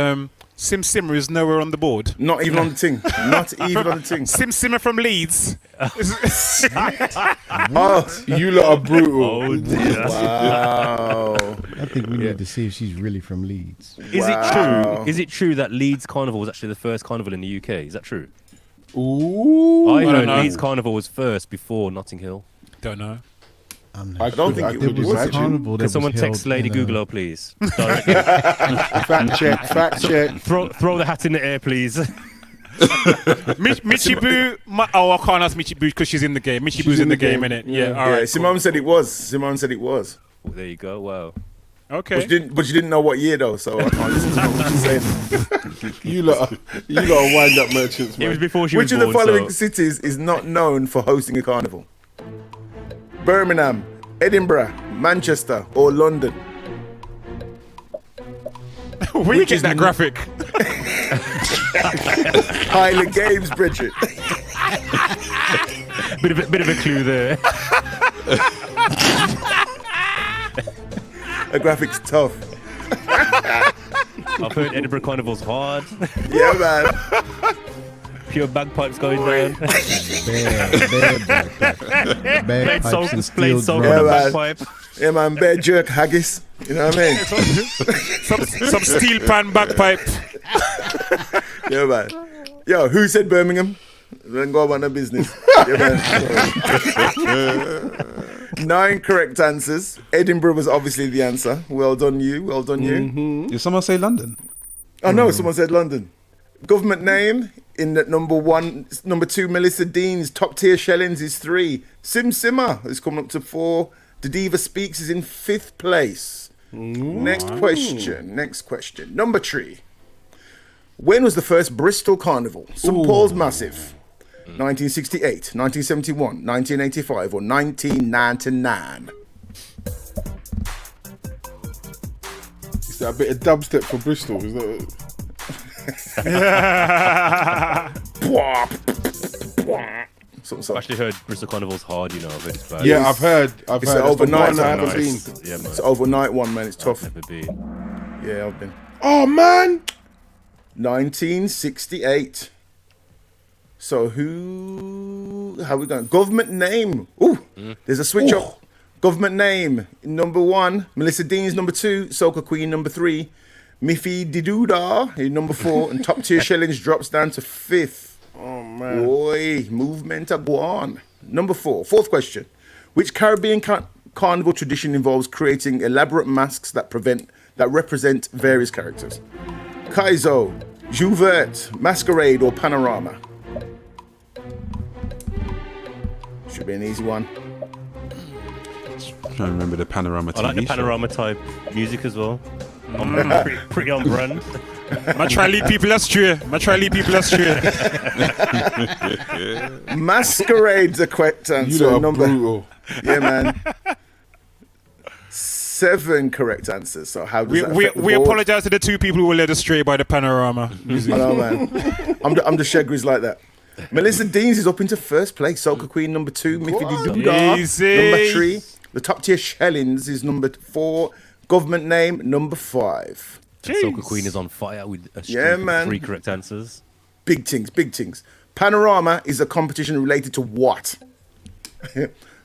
Sim Simmer is nowhere on the board? Not even on the ting. Not even on the ting. Sim Simmer from Leeds. Oh, you lot are brutal. Oh dear. Wow. I think we need to see if she's really from Leeds. Is it true? Is it true that Leeds Carnival was actually the first carnival in the UK? Is that true? Ooh. I heard Leeds Carnival was first before Notting Hill. Don't know. I don't think it would be. Can someone text Lady Googler, please? Directly. Fact check. Throw the hat in the air, please. Michibu. I can't ask Michibu because she's in the game. Michibu's in the game, innit? Yeah. All right. Simone said it was. Well, there you go. Wow. Okay. But you didn't know what year though, so I can't listen to what she's saying. You lot are wind up merchants, man. It was before she Which was of the born, following so- cities is not known for hosting a carnival? Birmingham, Edinburgh, Manchester, or London? Where you get that graphic? Highland Games, Bridget. Bit of a clue there. The graphic's tough. I've heard Edinburgh Carnival's hard. Yeah, man. Pure bagpipes going down. Bagpipes and steel Played song on Yeah, the man. bagpipe. Yeah, man. Bear jerk haggis. You know what I mean? some steel pan bagpipe. Yeah, man. Yo, who said Birmingham? Then go about their business. Yeah, man. 9 correct answers. Edinburgh was obviously the answer. Well done, you. Well done, you. Did someone say London? Oh no, someone said London. Government name in at number 2, Melissa Deans. Top tier shellings is 3. Sim Simmer is coming up to 4. The Diva Speaks is in 5th place. Next question. Number 3. When was the first Bristol Carnival? St Paul's Massive. 1968, 1971, 1985, or 1999? Is that a bit of dubstep for Bristol? Is that? I've actually heard Bristol Carnival's hard, you know. I've heard it's bad. Yeah, I've heard. It's an overnight one. I haven't been. Yeah, man. It's an overnight one, man. It's tough. Never been. Yeah, I've been. Oh man. 1968. So how we going? Government name. Ooh, there's a switch up. Government name. Number 1, Melissa Deans. Number 2, Soca Queen. Number 3, Miffy Diduda in number 4. And top tier shellings drops down to 5th. Oh man. Boy, movement a go on. Number 4, 4th question. Which Caribbean carnival tradition involves creating elaborate masks that represent various characters? Kaizo, Jouvert, Masquerade, or Panorama? Should be an easy one. Trying to remember the Panorama TV I like the show. Panorama type music as well. Pretty on brand. I try to lead people astray. Masquerade's a correct answer. You are number. brutal. Yeah, man. 7 correct answers. So how does We, that we, affect the we board? apologize to the 2 people who were led astray by the panorama. music. I know, man. I'm the Shegris like that. Melissa Deans is up into first place. Soca Queen number 2. Miffy Doodah Easy. number 3. The top tier Shellings is number 4. Government name number 5. Soca Queen is on fire with a streak Yeah, of man. 3 correct answers. Big things, big things. Panorama is a competition related to what?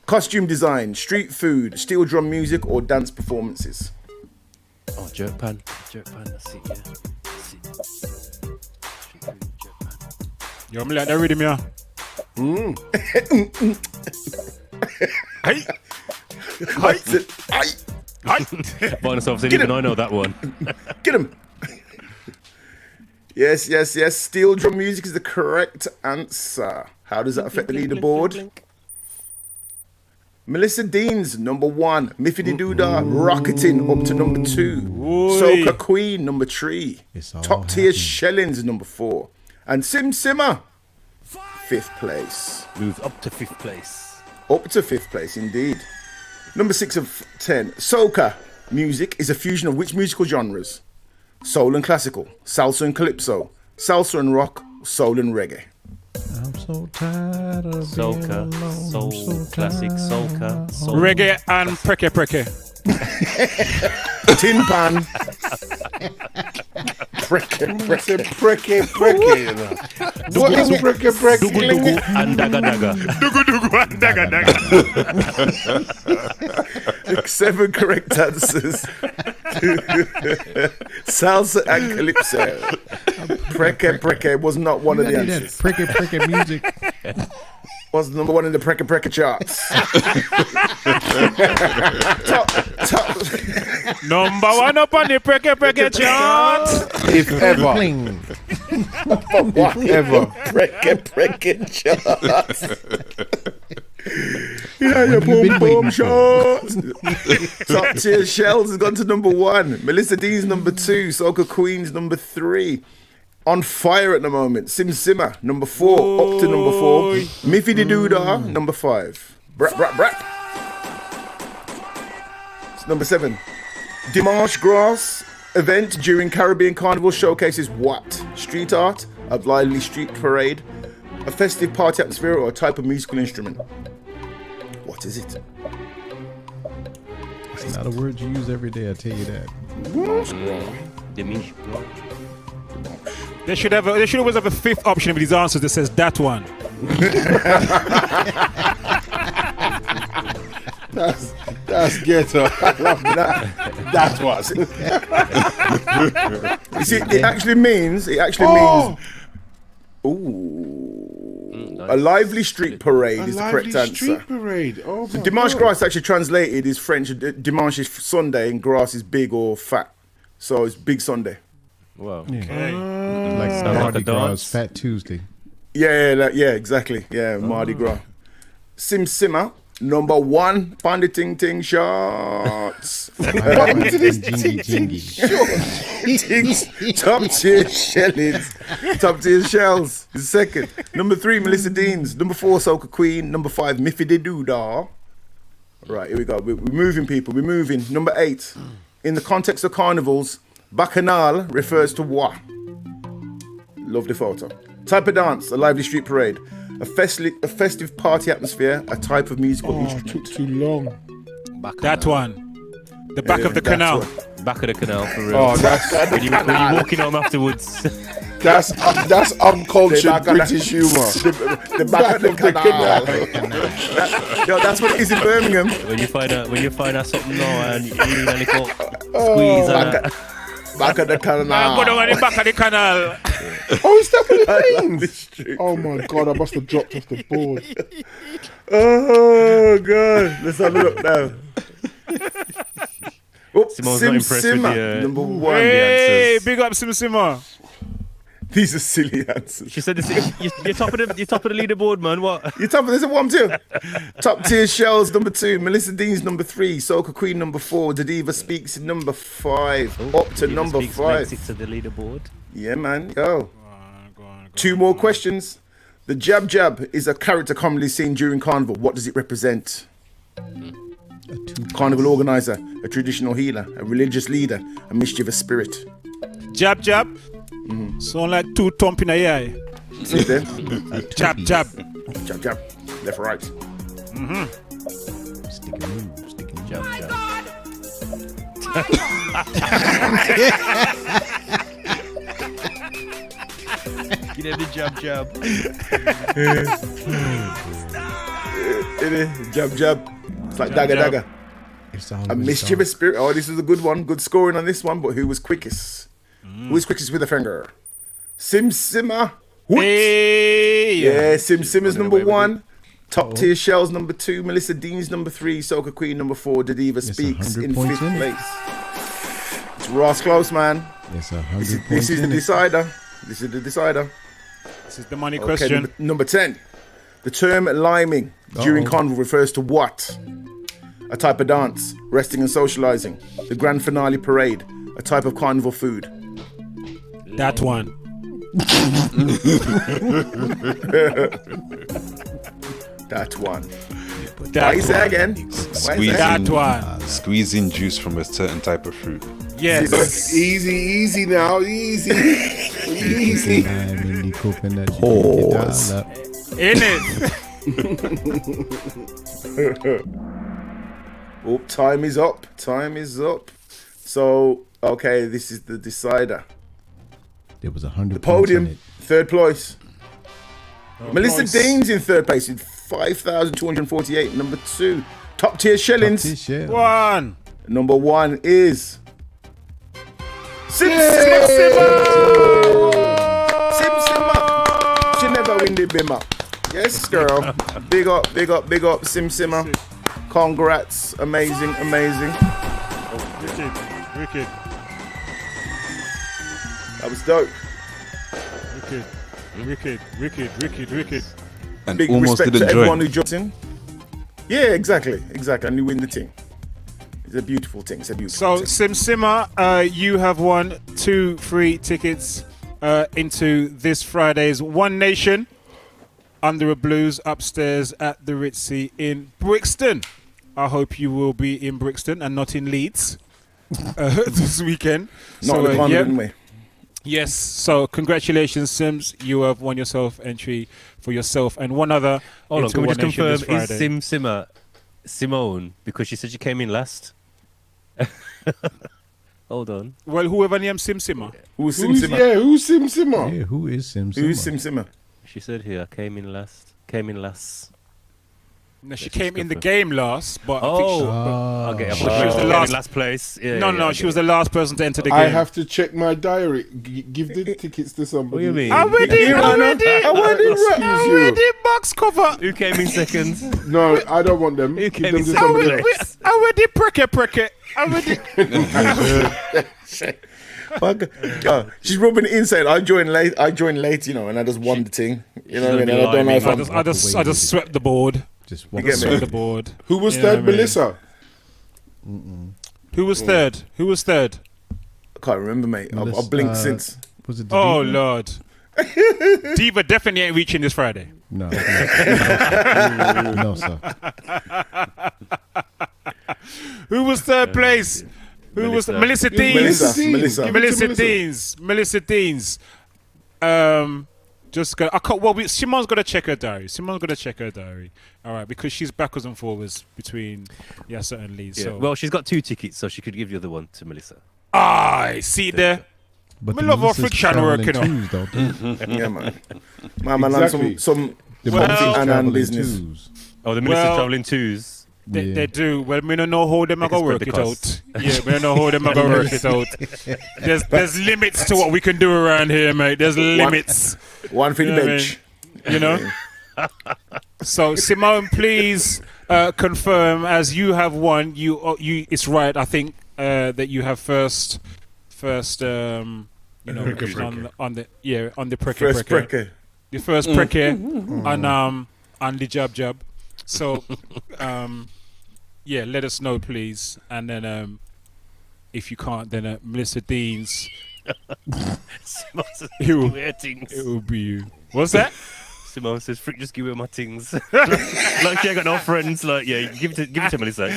Costume design, street food, steel drum music, or dance performances? Oh, jerk pan. That's it, yeah. Yo, me like that rhythm, yeah. Hey. Bonus off, even I know that one. Get him. Yes. Steel drum music is the correct answer. How does that affect the leaderboard? Melissa Deans, number 1. Miffy Doodah, rocketing up to number 2. Soca Queen, number 3. Top tier Shellings, number 4. And Sim Simmer, 5th place. Moved up to 5th place. Up to 5th place, indeed. Number 6 of 10. Soca music is a fusion of which musical genres? Soul and classical, salsa and calypso, salsa and rock, soul and reggae. I'm so tired of Soca, being alone. soul, so classic, soca, soul. Reggae and preke. Tin pan. Preke. You know. What is preke? Dugu dugu and daga daga. Dugu and daga daga. 7 correct answers. Salsa and calypso. Preke was not one of the answers. Preke music. Was number 1 in the Preke charts. top. Number 1 up on the preke chart. If ever. Ever. Preke charts. Yeah, your boom shots. Top tier Shells has gone to number 1. Melissa Dean's number 2. Soca Queen's number 3. On fire at the moment. Sim Simmer, number 4. Up to number 4. Miffy Doodah, number 5. Brap. It's number 7. Dimanche Grass event during Caribbean Carnival showcases what? Street art, a lively street parade, a festive party atmosphere, or a type of musical instrument? What is it? It's not a word you use every day, I tell you that. Dimanche. They should always have a 5th option with these answers that says that one. That's ghetto. I love that. That's what. You see, it actually means. A lively street parade is the correct answer. Street parade. Oh So my Dimanche God. Grass actually translated is French. Dimanche is Sunday and grass is big or fat. So it's Big Sunday. Wow. Okay. Like Sounds like Mardi a Gras, dance. Fat Tuesday. Yeah, exactly. Yeah, Mardi Gras. Sim Simmer, number 1. Pandy Ting Ting shots. Top tier Shellings. Top tier Shells is 2nd. Number 3, Melissa Deans. Number 4, Soca Queen. Number 5, Miffy Doodah. Right, here we go. We're moving, people. We're moving. Number 8. In the context of carnivals, Bacchanal refers to what? Lovely photo. Type of dance, a lively street parade. A festive party atmosphere, a type of musical instrument. Took too long. That one. The back of the canal. Back of the canal, for real. Oh, that's when you're walking home afterwards. that's uncultured British humour. The back of the canal. Yo, that's what it is in Birmingham. When you find out something now and you need a little squeeze and that. Back of the canal. Go down on the back of the canal. Oh, is that what it means? Oh my God, I must have dropped off the board. Oh God, let's have a look now. Simone's not Sim impressed Simmer, with the number 1. Hey, big up Sim Simmer. These are silly answers. She said, "You're top of the leaderboard, man. What? You're top of this. One, 2. Top tier Shells, number 2. Melissa Dean's number 3. Soca Queen, number 4. The Diva Speaks, number 5. Up to number 5. Makes it to the leaderboard. Yeah, man. Go. 2 more questions. The Jab Jab is a character commonly seen during Carnival. What does it represent? carnival organizer, a traditional healer, a religious leader, a mischievous spirit. Jab, jab. Sound like two thump in a eye. See there? Jab, jab. Jab, jab. Left, right. Sticky move, sticky jab, jab. Get him the jab, jab. Jab, jab. It's like dagger, dagger. A mischievous spirit. Oh, this is a good one. Good scoring on this one. But who was quickest? Who was quickest with a finger? Sim Simmer. Hey. Yeah, Sim Simmer's number 1. Top tier Shells number 2. Melissa Dean's number 3. Soca Queen number 4. The Diva Speaks in 5th place. It's Ross Close, man. It's 100 This is the decider. This is the decider. This is the money question. Number 10. The term liming during carnival refers to what? A type of dance, resting and socializing. The grand finale parade, a type of carnival food. That one. That one. That Why is that again? Squeezing juice from a certain type of fruit. Yes. Easy now, easy. Easy. Pause. In it. Oh, time is up. Time is up. So, okay, this is the decider. There was 100. The podium, 3rd place. Melissa Dean's in 3rd place with 5,248. Number 2, top tier shillings. 1. Number 1 is Sim Simmer. She never win the bimmer. Yes, girl. Big up, Sim Simmer. Congrats. Amazing. Wicked. That was dope. Wicked. And Big almost respect didn't to everyone join. who jumped in. Yeah, exactly. And you win the thing. It's a beautiful thing. So, Sim Simmer, you have won 2 free tickets into this Friday's One Nation Under a Blues upstairs at the Ritzy in Brixton. I hope you will be in Brixton and not in Leeds this weekend. Not in the London, didn't we? Yes, so congratulations, Sims. You have won yourself entry for yourself and one other. Hold on, into can we One just Nation confirm, this is Friday. Sim Simmer Simone? Because she said she came in last. Hold on. Well, whoever named Sim Simmer. Who's Sim Simmer? Yeah, who's Sim Simmer? Yeah, who is Sim Simmer? Who's Sim Simmer? She said here, came in last. No, she came in the game last, but okay. she was the last place. She was the last person to enter the game. I have to check my diary. Give the tickets to somebody. What do you mean? Already box cover. Who came in second? No, I don't want them. Who Give came them in to second somebody place? else. Already pricky. She's rubbing it inside. I joined late, and I just won the thing. You know what I mean? I don't know if I just swept the board. Just swept the board. Who was You know third, what I mean? Melissa? Who was third? I can't remember, mate. I've blinked since. Was it the Oh, Diva? Lord. Diva definitely ain't reaching this Friday. No. No, sir. Who was third place? Who was Melissa Deans? Melissa Deans. Just go. Simon's got to check her diary. All right, because she's backwards and forwards between Yasser and Lee. Yeah. So. Well, she's got 2 tickets, so she could give the other one to Melissa. See there. But I love our friction working on. Yeah, man. Man, exactly. some and business. Oh, the Melissa traveling 2s. They do. Well, we don't know how them are going to work it out. Yeah, we don't know how them are going to work it out. There's limits to what we can do around here, mate. There's limits. One for the bench. You know? So, Simone, please confirm, as you have won, it's right, I think, that you have first on the pricky. The first pricky on the jab. So, let us know, please. And then, if you can't, then Melissa Deans. It will be you. What's that? Simone says, "Frick, just give her my things." Like she ain't got no friends. Like, yeah, give it to Melissa.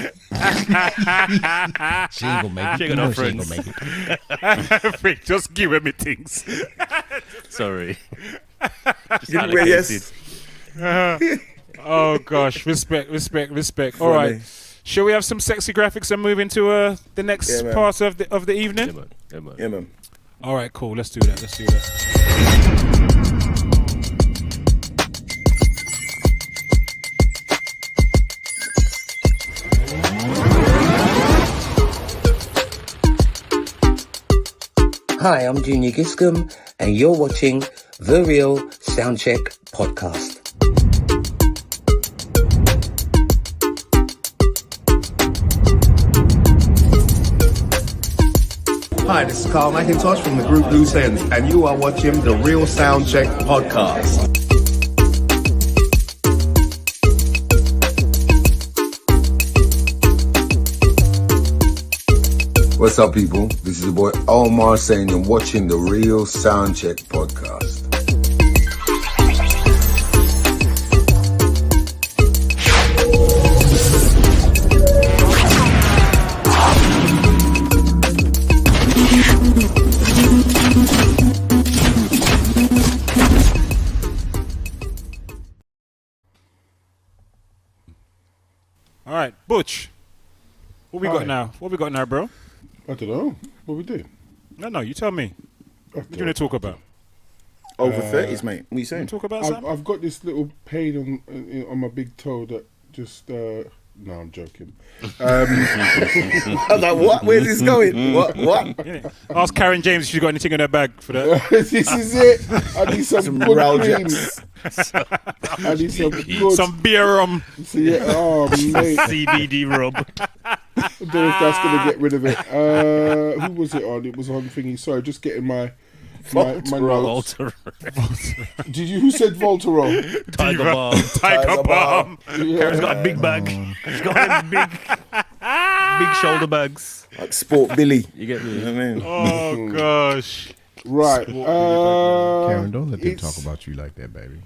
She ain't gonna make it. She ain't You got no know she ain't friends. gonna make it. Frick, just give her me things. Sorry. Yes. Oh gosh, respect. All right, shall we have some sexy graphics and move into the next part of the evening? Yeah, man. All right, cool. Let's do that. Hi, I'm Junior Giscombe, and you're watching The Real Soundcheck Podcast. Hi, this is Carl McIntosh from the group Loose Ends, and you are watching the Real Soundcheck Podcast. What's up, people? This is your boy Omar saying you're watching the Real Soundcheck Podcast. All right, Butch. What we got now? What we got now, bro? I don't know. What we do? No, you tell me. What do you want to talk about? Over 30s, mate. What are you saying? Talk about something? I've got this little pain on my big toe that just. No, I'm joking. I was like, what? Where's this going? What? Ask Karen James if she's got anything in her bag for that. This is it. I need some good cream. I need some good. Some beer rum. See, oh, mate. CBD rub. I don't know if that's going to get rid of it. Who was it on? It was on thingy. Sorry, just getting my notes. Did you? Who said Voltaren? Tiger Balm. Yeah. Karen's got a big bag. She's got them big shoulder bags. Like Sport Billy. You get me? You know what I mean? Oh gosh. Right. Karen, don't let them talk about you like that, baby.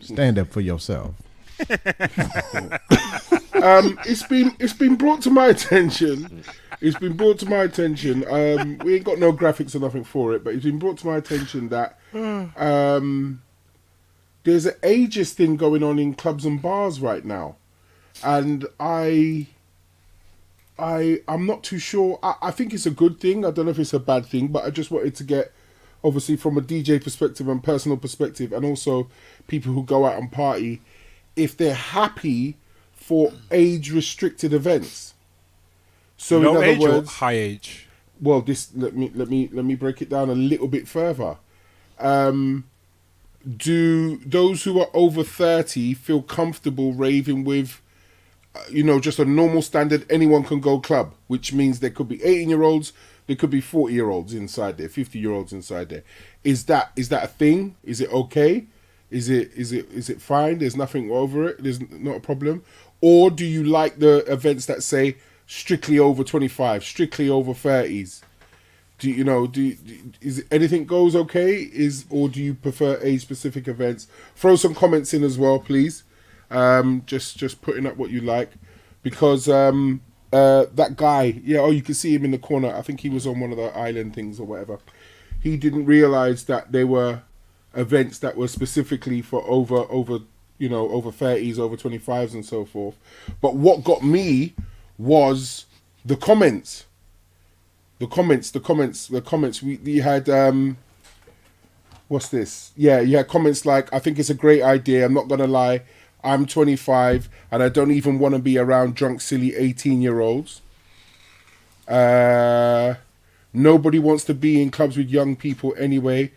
Stand up for yourself. It's been brought to my attention. We ain't got no graphics or nothing for it, but it's been brought to my attention that there's an ageist thing going on in clubs and bars right now, and I'm not too sure. I think it's a good thing. I don't know if it's a bad thing, but I just wanted to get, obviously, from a DJ perspective and personal perspective, and also people who go out and party, if they're happy for age-restricted events. So No in other age words, or high age? Well, let me break it down a little bit further. Do those who are over 30 feel comfortable raving with, just a normal standard anyone can go club, which means there could be 18-year-olds, there could be 40-year-olds inside there, 50-year-olds inside there. Is that a thing? Is it okay? Is it fine? There's nothing over it. There's not a problem. Or do you like the events that say strictly over 25, strictly over 30s? Is anything goes okay? Or do you prefer age-specific events? Throw some comments in as well, please. Just putting up what you like, because that guy, you can see him in the corner. I think he was on one of the island things or whatever. He didn't realize that they were events that were specifically for over 30s, over 25s and so forth. But what got me was the comments. We had what's this? Yeah, you had comments like, I think it's a great idea, I'm not gonna lie, I'm 25 and I don't even want to be around drunk silly 18-year-olds. Nobody wants to be in clubs with young people anyway.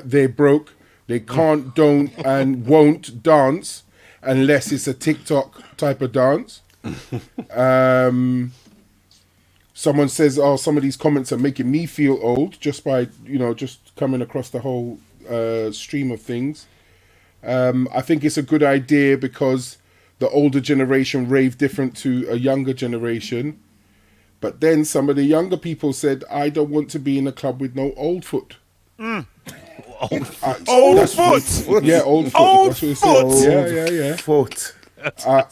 They're broke. They can't, don't, and won't dance unless it's a TikTok type of dance. Someone says, some of these comments are making me feel old just by, just coming across the whole stream of things. I think it's a good idea because the older generation rave different to a younger generation. But then some of the younger people said, I don't want to be in a club with no old foot. Old foot. Yeah, old foot. Old That's what it says. foot. Yeah. Foot.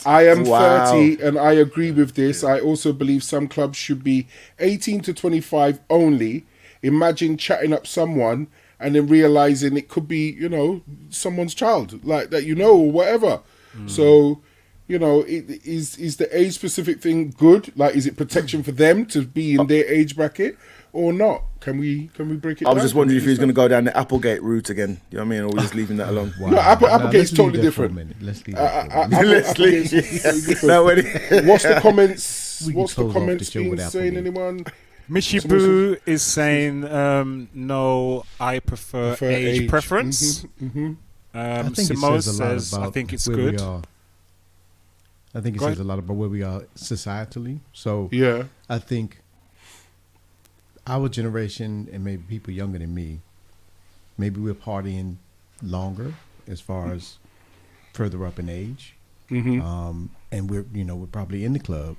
I am Wow. 30 and I agree with this. I also believe some clubs should be 18 to 25 only. Imagine chatting up someone and then realizing it could be, someone's child, like that, or whatever. So, is the age specific thing good? Like, is it protection for them to be in their age bracket or not? Can we break it I down? was just wondering if he was going to go down the Applegate route again. You know what I mean? Or we're just leaving that alone. No, Applegate's totally different. Let's leave that for a minute. Applegate's totally different. What's the comments? What's the comments being saying? Anyone? Mishibu is saying, no, I prefer age preference. I think Simone it says a lot says, about I think it's where good. we are. I think it Go says ahead. a lot about where we are societally. So yeah, I think our generation and maybe people younger than me, maybe we're partying longer as far as further up in age, and we're probably in the club,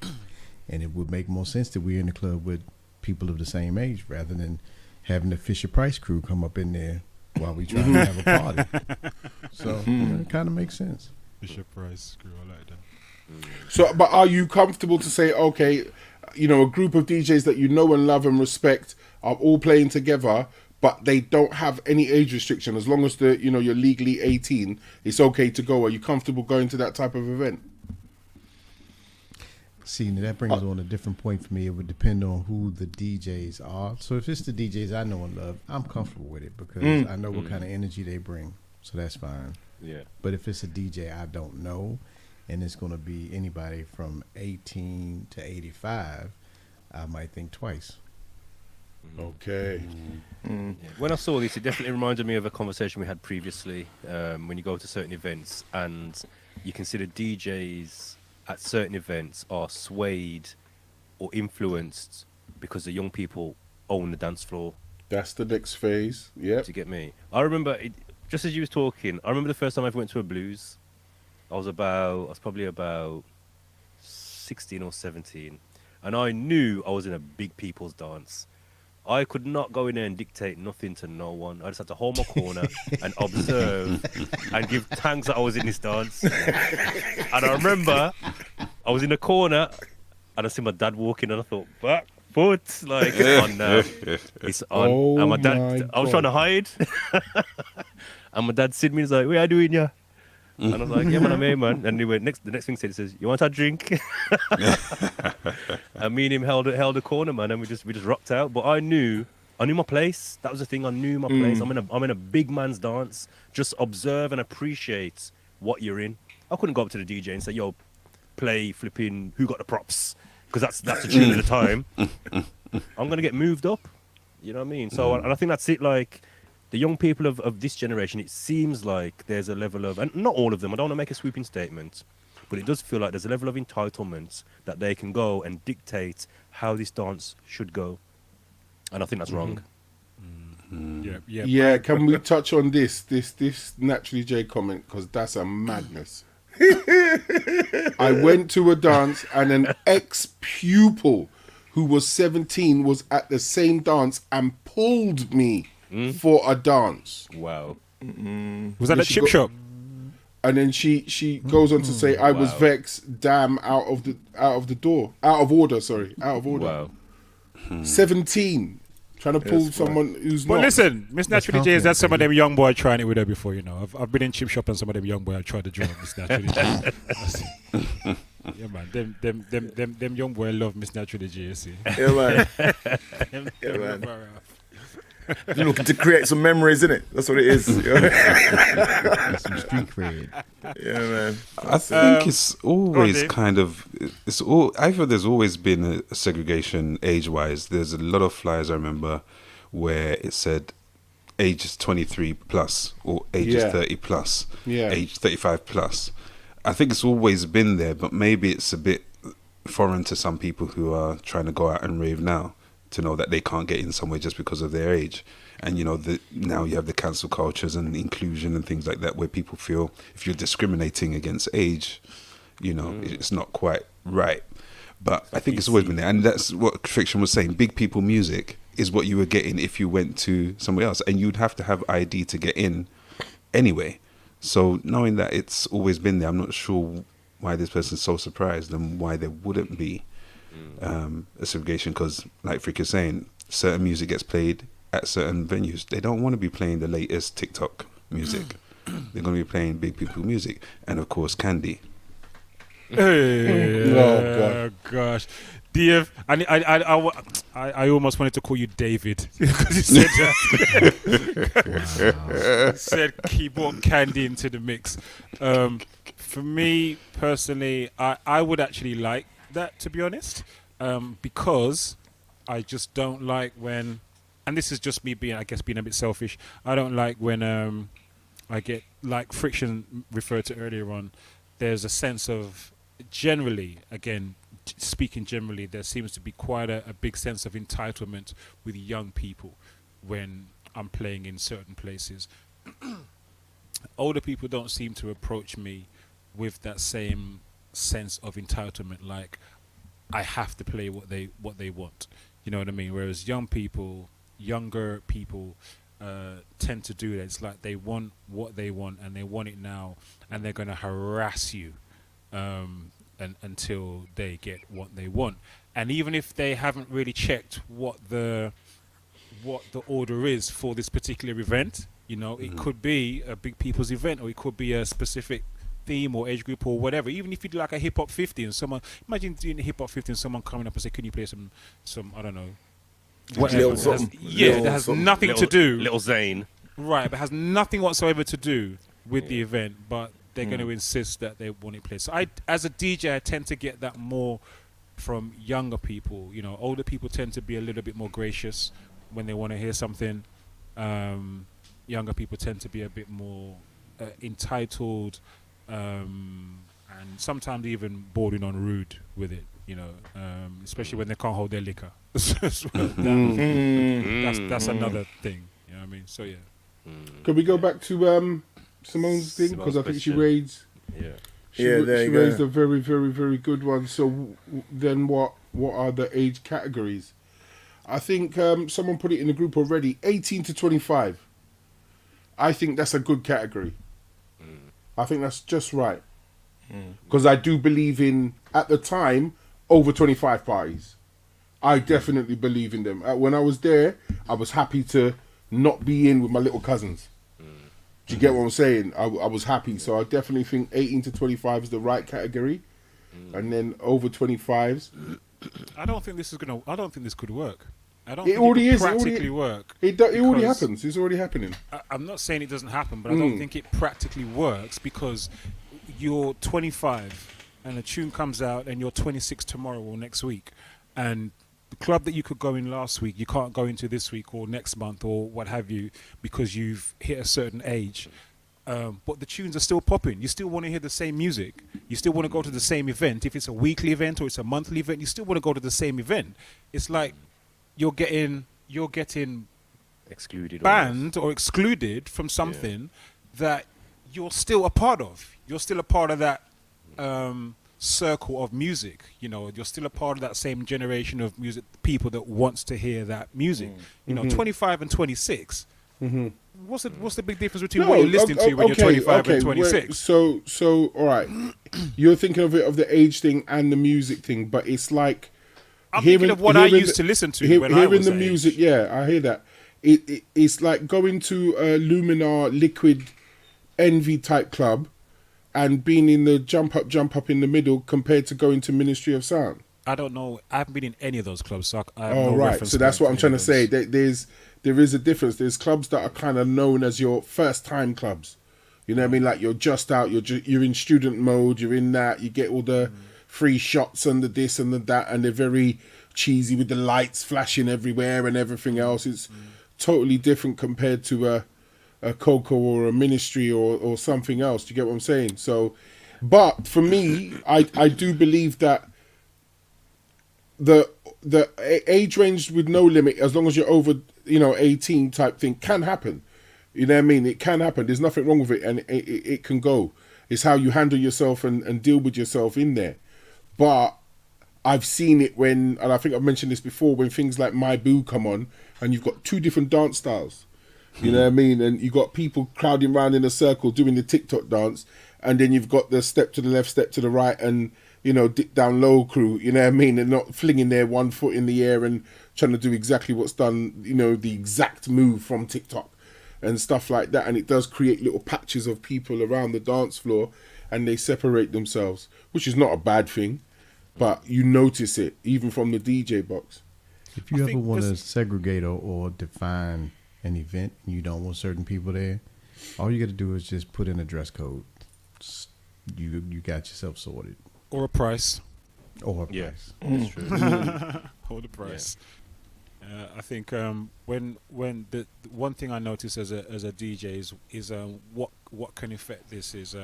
and it would make more sense that we're in the club with people of the same age rather than having the Fisher Price crew come up in there while we try to have a party. So it kind of makes sense. Fisher Price crew, I like that. So, but are you comfortable to say, okay, a group of DJs that you know and love and respect are all playing together, but they don't have any age restriction as long as you're legally 18, it's okay to go? Are you comfortable going to that type of event? See, now that brings on a different point for me. It would depend on who the DJs are. So if it's the DJs I know and love, I'm comfortable with it because I know what kind of energy they bring. So that's fine. Yeah. But if it's a DJ I don't know, and it's going to be anybody from 18 to 85, I might think twice. Okay. Yeah. When I saw this, it definitely reminded me of a conversation we had previously when you go to certain events and you consider DJs at certain events are swayed or influenced because the young people own the dance floor. That's the next phase. Yeah. Do you get me? I remember, just as you was talking, I remember the first time I ever went to a blues. I was probably about 16 or 17. And I knew I was in a big people's dance. I could not go in there and dictate nothing to no one. I just had to hold my corner and observe and give thanks that I was in this dance. And I remember I was in the corner and I see my dad walking and I thought, back foot, like it's on now. It's on. Oh and my dad, I was trying to hide. And my dad seen me and was like, what are you doing here? And I was like, yeah, man, I'm here, man. And he went, the next thing he says, you want a drink? And me and him held a corner, man, and we just rocked out. But I knew my place. That was the thing. I knew my place. I'm in a big man's dance. Just observe and appreciate what you're in. I couldn't go up to the DJ and say, yo, play flipping Who Got the Props? Because that's the tune of the time. I'm going to get moved up. You know what I mean? So, and I think that's it, like, the young people of this generation, it seems like there's a level of, and not all of them, I don't want to make a sweeping statement, but it does feel like there's a level of entitlement that they can go and dictate how this dance should go. And I think that's wrong. Yeah, can we touch on this Naturally J comment? Because that's a madness. I went to a dance and an ex-pupil who was 17 was at the same dance and pulled me for a dance. Wow. Was that a chip shop? And then she goes on to say, I was vexed, damn, out of order. Wow. 17. Trying to pull someone who's not. But listen, Miss Naturally J, is that some of them young boy trying it with her before, I've been in chip shop and some of them young boy have tried to join Miss Naturally J. Yeah, man. Them young boy love Miss Naturally J, see. Yeah, man. Yeah, man. You're looking to create some memories, innit? That's what it is. Some street cred. Yeah, man. I think it's always I feel there's always been a segregation age-wise. There's a lot of flyers I remember where it said ages 23 plus or ages 30 plus, age 35 plus. I think it's always been there, but maybe it's a bit foreign to some people who are trying to go out and rave now, to know that they can't get in somewhere just because of their age. And now you have the cancel cultures and inclusion and things like that, where people feel if you're discriminating against age, it's not quite right. But I think it's always been there, and that's what Fiction was saying. Big people music is what you were getting if you went to somewhere else, and you'd have to have ID to get in anyway. So knowing that it's always been there, I'm not sure why this person's so surprised and why there wouldn't be a segregation, because like Frick is saying, certain music gets played at certain venues. They don't want to be playing the latest TikTok music. They're going to be playing big people music, and of course Candy. Oh gosh, DF. I almost wanted to call you David because you said that. You said keep on Candy into the mix. For me personally, I would actually like that, to be honest, because I just don't like when, and this is just me being, I guess, being a bit selfish. I don't like when I get, like Friction referred to earlier on, there's a sense of, generally, again, speaking generally, there seems to be quite a big sense of entitlement with young people when I'm playing in certain places. Older people don't seem to approach me with that same sense of entitlement, like I have to play what they want. You know what I mean? Whereas younger people tend to do that. It's like they want what they want and they want it now, and they're going to harass you until they get what they want. And even if they haven't really checked what the order is for this particular event, you know, it could be a big people's event, or it could be a specific theme or age group or whatever. Even if you do like a hip hop 50 and someone, imagine doing a hip hop 50 and someone coming up and say, "Can you play some I don't know, whatever." That has nothing to do. Little Zane. Right, but has nothing whatsoever to do with the event, but they're going to insist that they want it played. So I, as a DJ, I tend to get that more from younger people. You know, older people tend to be a little bit more gracious when they want to hear something. Younger people tend to be a bit more entitled, and sometimes even bordering on rude with it. You know, especially when they can't hold their liquor. That's another thing. You know what I mean? So yeah. Can we go back to Simone's thing, because I think she raised. She raised a very, very, very good one. So then, what are the age categories? I think someone put it in the group already. 18 to 25. I think that's a good category. I think that's just right, because I do believe in, at the time, over 25 parties. I definitely believe in them. When I was there, I was happy to not be in with my little cousins. Do you get what I'm saying? I was happy. So I definitely think 18 to 25 is the right category. And then over 25s. I don't think this could work. I don't it think already it could is. practically work. It already happens. It's already happening. I'm not saying it doesn't happen, but I don't think it practically works, because you're 25 and a tune comes out and you're 26 tomorrow or next week, and the club that you could go in last week, you can't go into this week or next month or what have you, because you've hit a certain age. But the tunes are still popping. You still want to hear the same music. You still want to go to the same event. If it's a weekly event or it's a monthly event, you still want to go to the same event. It's like you're getting excluded, banned or excluded from something that you're still a part of. You're still a part of that circle of music. You know, you're still a part of that same generation of music people that wants to hear that music. You know, 25 and 26. What's the big difference between what you're listening to when you're 25 and 26? So all right, you're thinking of it, of the age thing and the music thing, but it's like I'm thinking of what I used to listen to when I was hearing the music. Yeah, I hear that. It's like going to a Luminar Liquid Envy type club and being in the jump up in the middle compared to going to Ministry of Sound. I don't know. I haven't been in any of those clubs, so I have no reference So that's what I'm trying to say. those. There is a difference. There's clubs that are kind of known as your first time clubs. You know what I mean? Like you're just out. You're in student mode. You're in that. You get all the free shots and the this and the that, and they're very cheesy with the lights flashing everywhere and everything else. It's totally different compared to a Coco or a Ministry or something else. Do you get what I'm saying? So, but for me, I do believe that the age range with no limit, as long as you're over 18 type thing, can happen. You know what I mean? It can happen. There's nothing wrong with it, and it can go. It's how you handle yourself and deal with yourself in there. But I've seen it when, and I think I've mentioned this before, when things like My Boo come on, and you've got two different dance styles. You know what I mean? And you got people crowding around in a circle doing the TikTok dance, and then you've got the step to the left, step to the right, and dip down low crew. You know what I mean? And not flinging their one foot in the air and trying to do exactly what's done. The exact move from TikTok and stuff like that. And it does create little patches of people around the dance floor, and they separate themselves, which is not a bad thing, but you notice it even from the DJ box. If you ever want to segregate or define an event and you don't want certain people there, all you got to do is just put in a dress code. You got yourself sorted. Or a price. Or a price. That's true. Or the price. Yeah. I think when the one thing I notice as a DJ is what can affect this is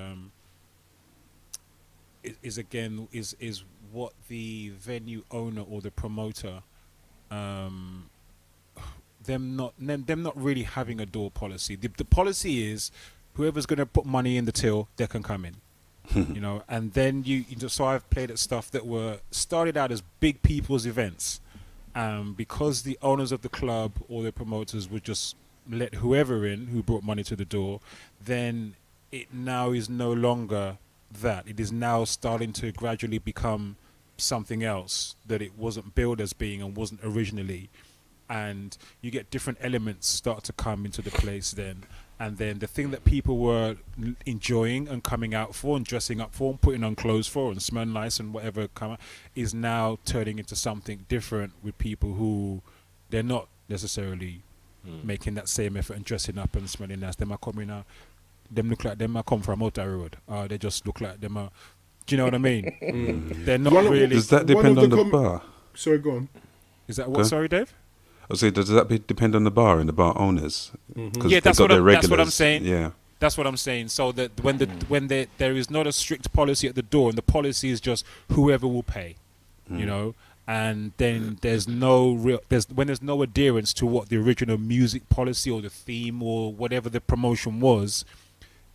what the venue owner or the promoter them not really having a door policy. The policy is whoever's going to put money in the till, they can come in. And then so I've played at stuff that were started out as big people's events, because the owners of the club or the promoters would just let whoever in who brought money to the door. Then it now is no longer that. It is now starting to gradually become something else that it wasn't billed as being and wasn't originally. And you get different elements start to come into the place then. And then the thing that people were enjoying and coming out for and dressing up for and putting on clothes for and smelling nice and whatever is now turning into something different with people who they're not necessarily making that same effort and dressing up and smelling nice. Them are coming out. Them look like them are come from Outer Road. They just look like them are. Do you know what I mean? They're not really. Does that depend on the bar? Sorry, go on. Is that what? Sorry, Dave. I was saying, does that depend on the bar and the bar owners? Yeah, that's what I'm saying. Yeah, that's what I'm saying. So that when there is not a strict policy at the door, and the policy is just whoever will pay, and then there's no adherence to what the original music policy or the theme or whatever the promotion was,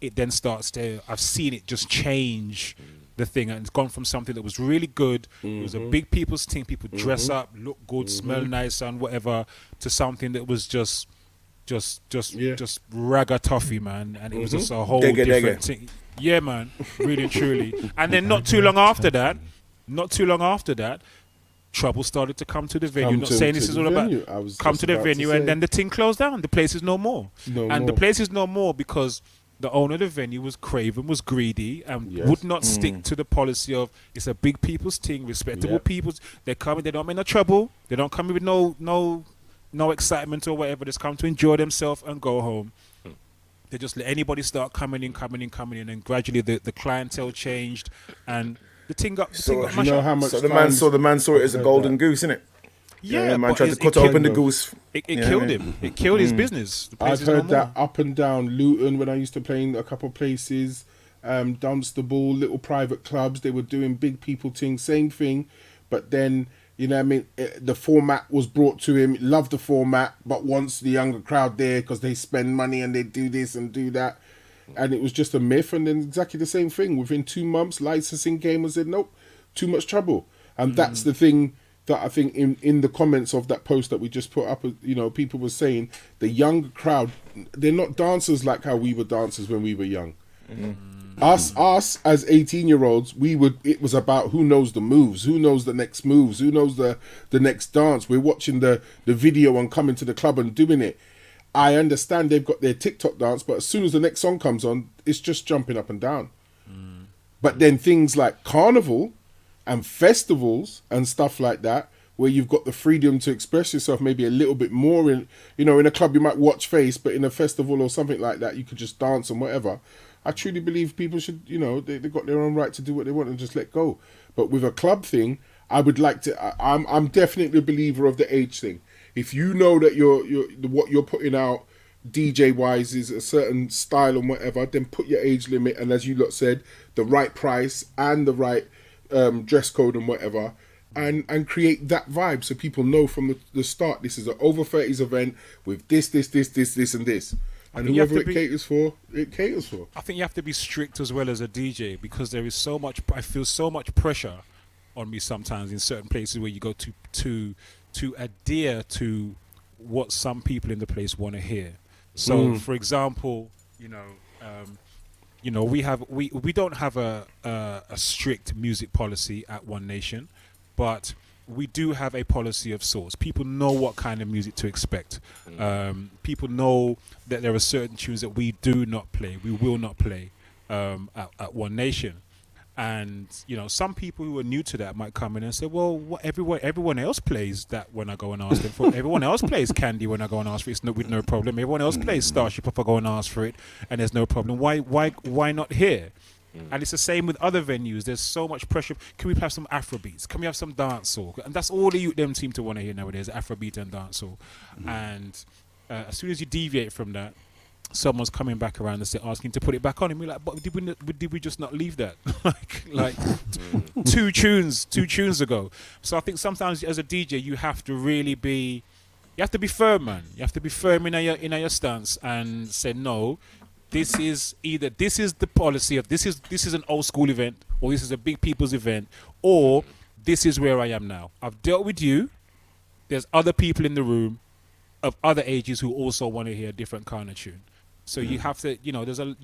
it then starts to. I've seen it just change. The thing, and it's gone from something that was really good, it was a big people's thing, people dress up, look good, smell nice and whatever, to something that was just ragga toffee, man, and it was just a whole different thing. Yeah, man, really and truly. And then not too long after that, trouble started to come to the venue. Not saying this is all about come to the venue, and then the thing closed down. The place is no more. The place is no more because the owner of the venue was craven, was greedy, and would not stick to the policy of it's a big people's thing, respectable people's. They come in, they don't make no trouble. They don't come in with no excitement or whatever. They just come to enjoy themselves and go home. They just let anybody start coming in, and gradually the clientele changed, and the thing got. The man saw it as a golden goose, innit? Yeah, man tried to cut open the goose. It killed him. It killed his business. I've heard that up and down Luton when I used to play in a couple of places, Dunstable, little private clubs. They were doing big people thing, same thing, but then the format was brought to him. Loved the format, but wants the younger crowd there because they spend money and they do this and do that, and it was just a myth. And then exactly the same thing. Within 2 months, licensing came and said, nope, too much trouble, and that's the thing. That I think in the comments of that post that we just put up, people were saying the younger crowd, they're not dancers like how we were dancers when we were young. Us as 18-year-olds, it was about who knows the moves, who knows the next moves, who knows the next dance. We're watching the video and coming to the club and doing it. I understand they've got their TikTok dance, but as soon as the next song comes on, it's just jumping up and down. But then things like carnival and festivals and stuff like that, where you've got the freedom to express yourself maybe a little bit more in a club you might watch face, but in a festival or something like that, you could just dance and whatever. I truly believe people should, they got their own right to do what they want and just let go. But with a club thing, I would like to, I'm definitely a believer of the age thing. If you know that what you're putting out DJ wise is a certain style and whatever, then put your age limit, and as you lot said, the right price and the right dress code and whatever, and create that vibe so people know from the start this is an over 30s event with this and this, and whoever it caters for. I think you have to be strict as well as a DJ, because there is so much. I feel so much pressure on me sometimes in certain places where you go to adhere to what some people in the place want to hear. So, for example, we don't have a strict music policy at One Nation, but we do have a policy of sorts. People know what kind of music to expect. People know that there are certain tunes that we do not play, we will not play at One Nation. And some people who are new to that might come in and say, well, everyone else plays that when I go and ask them for it. Everyone else plays Candy when I go and ask for it. With no problem. Everyone else plays Starship if I go and ask for it, and there's no problem. Why not here? And it's the same with other venues. There's so much pressure. Can we have some Afrobeats? Can we have some dancehall? And that's all the youth them seem to want to hear nowadays: Afrobeat and dancehall. And as soon as you deviate from that, someone's coming back around and asking to put it back on, and we're like, but did we just not leave that like two tunes ago? So I think sometimes as a DJ you have to really be firm, man. You have to be firm in your stance and say, no, this is the policy of this is an old school event, or this is a big people's event, or this is where I am now. I've dealt with you. There's other people in the room of other ages who also want to hear a different kind of tune. So you have to, you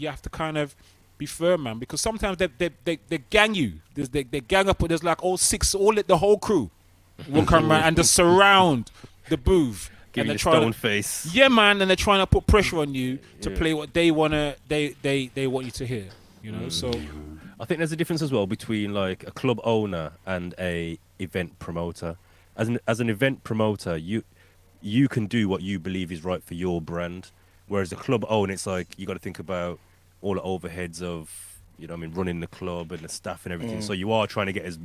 have to kind of be firm, man, because sometimes they gang you. They gang up. There's like the whole crew will come around and just surround the booth. Give you a stone face. Yeah, man, and they're trying to put pressure on you to play what they want you to hear. So I think there's a difference as well between like a club owner and a event promoter. As an event promoter, you can do what you believe is right for your brand. Whereas the club owner, it's like you got to think about all the overheads of, running the club and the staff and everything. So you are trying to get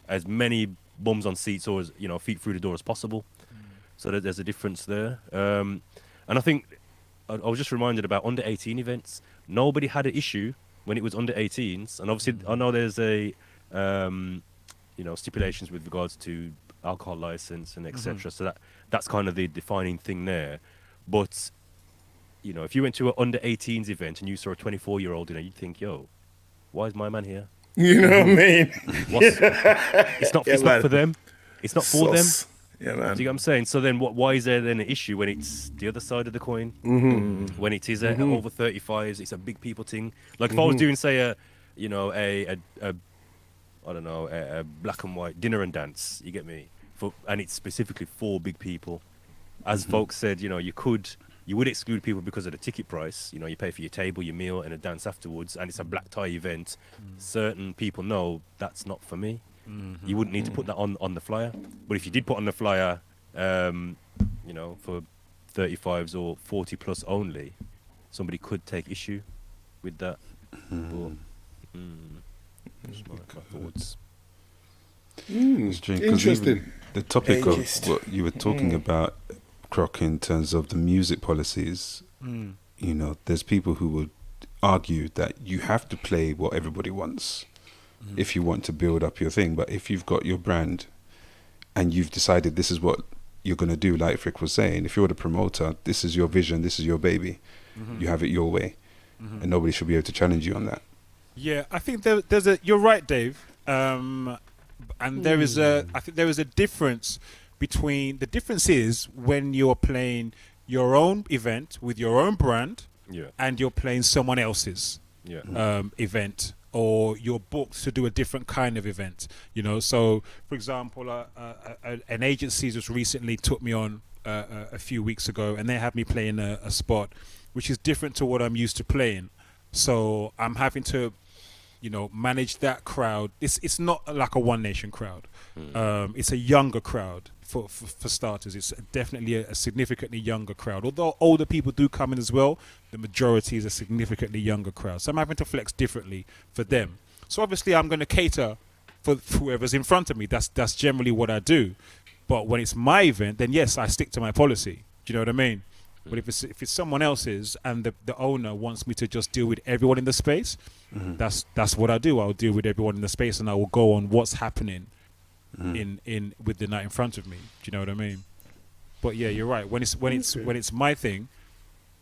as many bums on seats or as feet through the door as possible. So there's a difference there. And I think I was just reminded about under 18 events. Nobody had an issue when it was under 18s, and obviously I know there's a stipulations with regards to alcohol license and etc. So that's kind of the defining thing there. But if you went to an under 18s event and you saw a 24-year-old, you'd think, yo, why is my man here? You know what I mean? It's not for them. It's not for them. Yeah, man. Do you get what I'm saying? So then why is there then an issue when it's the other side of the coin? When it is over 35s, it's a big people thing. Like if I was doing, say, a black and white dinner and dance, you get me? And it's specifically for big people. As folks said, you would exclude people because of the ticket price. You pay for your table, your meal, and a dance afterwards, and it's a black tie event. Certain people know that's not for me. You wouldn't need to put that on the flyer. But if you did put on the flyer, for 35s or 40 plus only, somebody could take issue with that. But, just my thoughts. Interesting. The topic of what you were talking about, Croc, in terms of the music policies, there's people who would argue that you have to play what everybody wants if you want to build up your thing. But if you've got your brand and you've decided this is what you're going to do, like Frick was saying, if you're the promoter, this is your vision, this is your baby, you have it your way, and nobody should be able to challenge you on that. Yeah, I think you're right, Dave. And I think there is a difference between, the difference is when you're playing your own event with your own brand, and you're playing someone else's event, or you're booked to do a different kind of event. So for example, an agency just recently took me on a few weeks ago, and they had me playing a spot which is different to what I'm used to playing. So I'm having to manage that crowd. It's not like a One Nation crowd. It's a younger crowd for starters. It's definitely a significantly younger crowd. Although older people do come in as well, the majority is a significantly younger crowd. So I'm having to flex differently for them. So obviously I'm going to cater for whoever's in front of me. That's generally what I do. But when it's my event, then yes, I stick to my policy. Do you know what I mean? But if it's someone else's and the owner wants me to just deal with everyone in the space, that's what I do. I'll deal with everyone in the space, and I will go on what's happening in with the night in front of me. Do you know what I mean? But yeah, you're right. When it's my thing,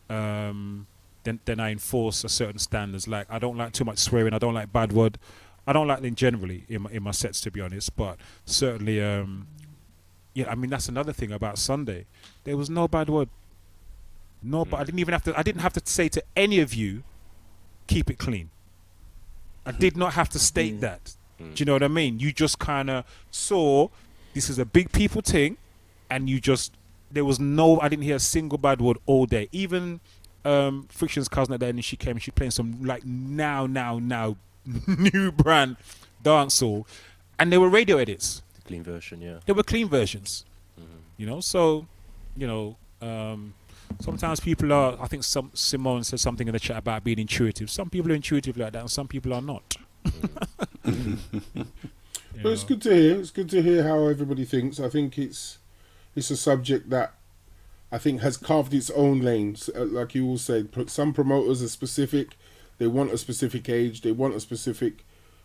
then I enforce a certain standards. Like I don't like too much swearing. I don't like bad word. I don't like them generally in my sets, to be honest, but certainly, yeah. I mean, that's another thing about Sunday. There was no bad word. No, but I didn't have to say to any of you, keep it clean. I did not have to state that. Do you know what I mean? You just kind of saw this is a big people thing, and there was I didn't hear a single bad word all day. Even Friction's cousin at the end, she came and she playing some like now new brand dancehall, and they were radio edits. The clean version, yeah. They were clean versions. You know, so sometimes people are. I think Simone said something in the chat about being intuitive. Some people are intuitive like that, and some people are not. But it's good to hear. It's good to hear how everybody thinks. I think it's a subject that I think has carved its own lanes. Like you all said, some promoters are specific. They want a specific age. They want a specific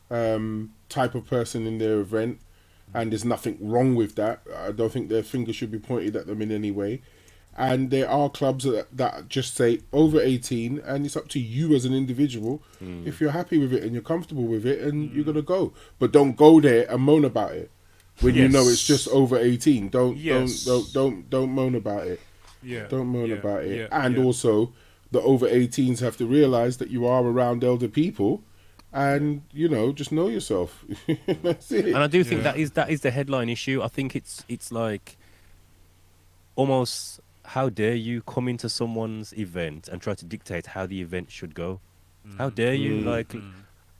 type of person in their event, and there's nothing wrong with that. I don't think their finger should be pointed at them in any way. And there are clubs that just say over 18, and it's up to you as an individual if you're happy with it and you're comfortable with it, and you're gonna go. But don't go there and moan about it when you know it's just over 18. Don't moan about it. Yeah. Don't moan about it. Yeah. And also, the over 18s have to realise that you are around elder people, and just know yourself. That's it. And I do think that is the headline issue. I think it's like almost, how dare you come into someone's event and try to dictate how the event should go? How dare you? Like,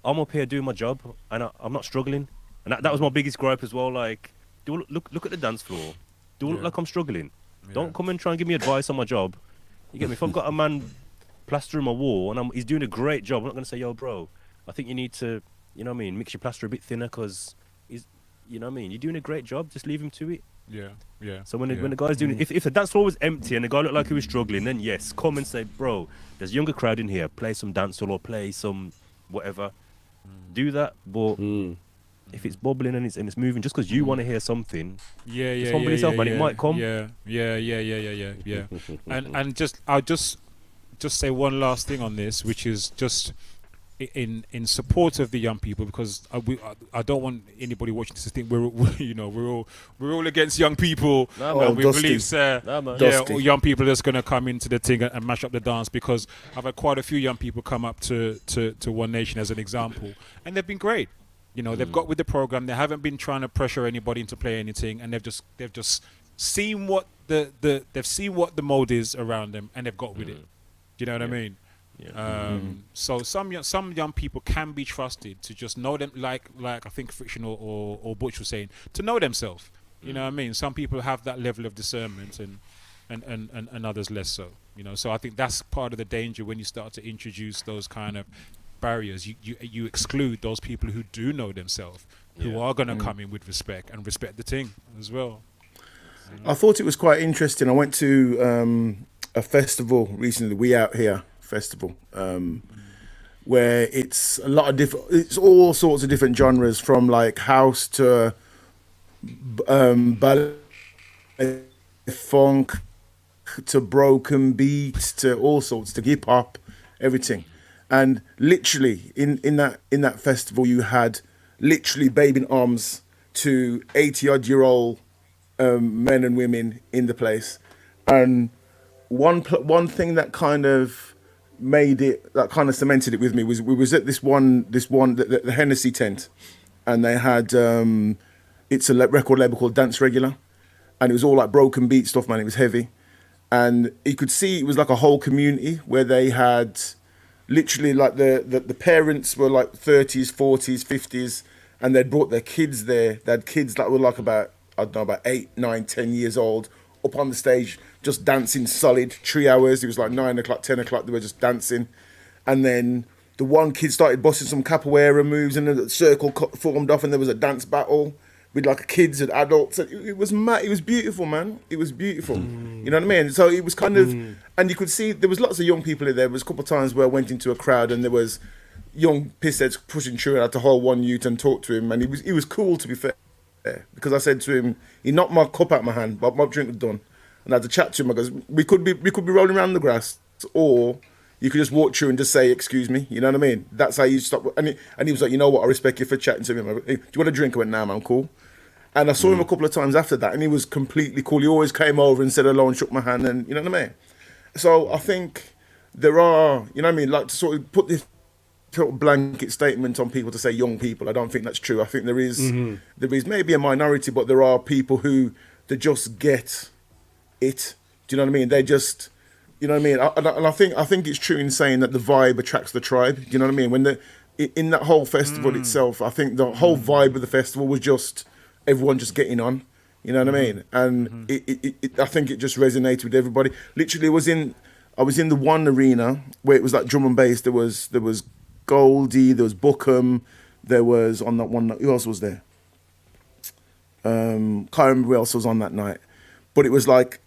I'm up here doing my job, and I'm not struggling. And that was my biggest gripe as well. Like, look at the dance floor. Do I look like I'm struggling? Don't come and try and give me advice on my job. You get me? If I've got a man plastering my wall and he's doing a great job, I'm not going to say, yo, bro, I think you need to, mix your plaster a bit thinner because he's, you're doing a great job. Just leave him to it. Yeah. So when the guy's doing it, if the dance floor was empty and the guy looked like he was struggling, then yes, come and say, bro, there's a younger crowd in here. Play some dancehall or play some whatever. Do that, but if it's bubbling and it's moving, just because you want to hear something, just humble yourself, man. It might come. Yeah. And I'll just say one last thing on this, which is just in support of the young people, because I don't want anybody watching this to think we're all against young people. No, we Dusty. believe all young people are just going to come into the thing and mash up the dance, because I've had quite a few young people come up to One Nation as an example, and they've been great. They've got with the program. They haven't been trying to pressure anybody into play anything, and they've just seen what they've seen what the mode is around them, and they've got with it. Do you know what I mean? Yeah. So some young people can be trusted to just know them, like I think Friction or Butch was saying, to know themselves. You know what I mean? Some people have that level of discernment, and others less so. So I think that's part of the danger when you start to introduce those kind of barriers. You exclude those people who do know themselves, who are going to come in with respect and respect the thing as well. I thought it was quite interesting. I went to a festival recently, We Out Here festival, where it's a lot of it's all sorts of different genres, from like house to ballet, funk, to broken beat, to all sorts, to hip hop, everything. And literally in that festival, you had literally baby in arms to 80-odd-year-old men and women in the place. And one thing that kind of made it, that kind of cemented it with me, was we was at this one the Hennessy tent, and they had it's a record label called Dance Regular, and it was all like broken beat stuff, man. It was heavy, and you could see it was like a whole community where they had literally like the parents were like 30s, 40s, 50s, and they'd brought their kids there. They had kids that were like about 8, 9, 10 years old, up on the stage, just dancing solid 3 hours. It was like 9 o'clock, 10 o'clock, they were just dancing. And then the one kid started busting some capoeira moves, and then the circle formed off, and there was a dance battle with like kids and adults. It was mad. It was beautiful, man. It was beautiful. You know what I mean? So it was kind of, and you could see there was lots of young people in there. There was a couple of times where I went into a crowd and there was young pissheads pushing through, and I had to hold one youth and talk to him, and he was cool, to be fair, because I said to him, he knocked my cup out of my hand, but my drink was done, and I had to chat to him. I goes, we could be rolling around the grass, or You could just walk through and just say, "Excuse me," you know what I mean? That's how you stop. And he was like, "You know what? I respect you for chatting to me. Hey, do you want a drink?" I went, "Nah, man, cool." And I saw him a couple of times after that, and he was completely cool. He always came over and said hello and shook my hand, and you know what I mean? So I think there are, you know what I mean, like to sort of put this sort of blanket statement on people to say young people. I don't think that's true. I think there is maybe a minority, but there are people who they just get it. Do you know what I mean? They just, you know what I mean? And I think it's true in saying that the vibe attracts the tribe. Do you know what I mean? When in that whole festival itself, I think the whole vibe of the festival was just everyone just getting on, you know what I mean? And I think it just resonated with everybody. Literally, I was in the one arena where it was like drum and bass. There was Goldie, there was Bookham, there was on that one. Who else was there? Can't remember who else was on that night, but it was like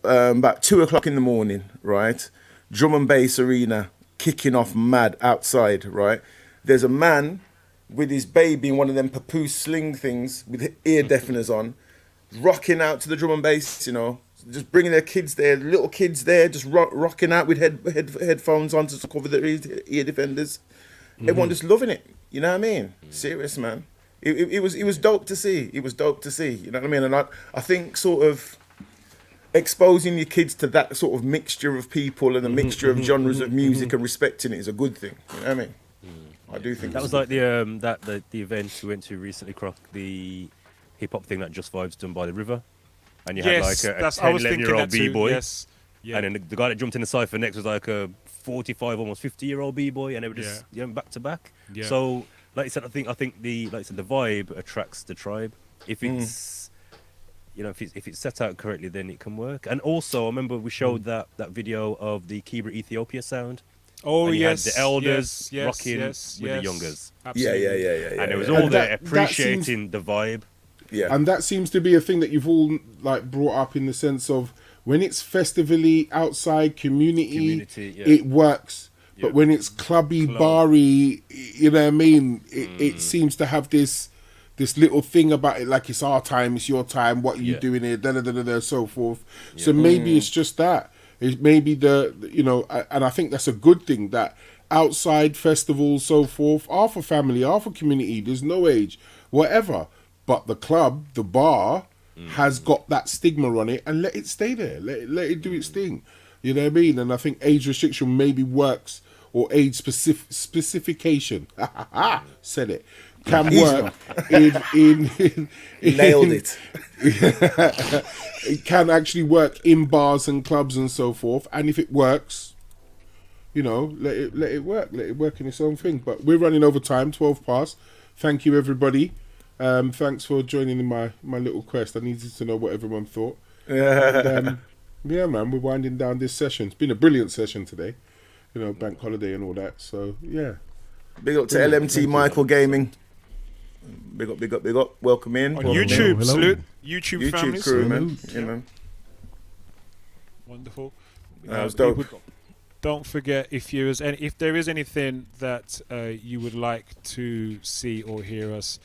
about 2:00 in the morning, right? Drum and bass arena kicking off mad outside, right? There's a man with his baby in one of them papoose sling things with ear deafeners on, rocking out to the drum and bass, you know, just bringing their kids there, little kids there, just rocking out with headphones on to cover their ear defenders. Everyone just loving it, you know what I mean? Serious, man. It was dope to see. It was dope to see, you know what I mean? And I think sort of exposing your kids to that sort of mixture of people and a mixture of genres of music and respecting it is a good thing, you know what I mean? I do think that was like the event we went to recently, Croc, the hip hop thing that Just Vibes done by the river, and you had like a 10, 11-year-old b-boy, yes. And then the guy that jumped in the cypher next was like a 45, almost 50-year-old b-boy, and they were just back to back. Yeah. So, like you said, I think the vibe attracts the tribe. If it's you know, if it's set out correctly, then it can work. And also, I remember we showed that video of the Kibra Ethiopia sound. Oh, and you yes. had the elders yes, rocking yes, with the youngers. Absolutely. Yeah. And it was all there appreciating the vibe. Yeah. And that seems to be a thing that you've all like brought up in the sense of when it's festivally outside community it works. Yeah. But when it's clubby, barry, you know what I mean? It seems to have this little thing about it, like it's our time, it's your time, what are you doing here, so forth. Yeah. So maybe it's just that. It may be and I think that's a good thing that outside festivals, so forth, are for family, are for community. There's no age, whatever. But the club, the bar, has got that stigma on it, and let it stay there. Let it do its thing. You know what I mean? And I think age restriction maybe works, or age specification. Said it. Can work in nailed it. It can actually work in bars and clubs and so forth. And if it works, you know, let it work. Let it work in its own thing. But we're running over time, 12 past. Thank you, everybody. Thanks for joining in my little quest. I needed to know what everyone thought. And, yeah, man, we're winding down this session. It's been a brilliant session today. You know, bank holiday and all that. So, yeah. Big up to LMT Michael Gaming. Big up. Welcome in. On YouTube, hello. salute. YouTube families. Crew, man. Yeah, man. Wonderful. That was dope. Don't forget, if there is anything that you would like to see or hear us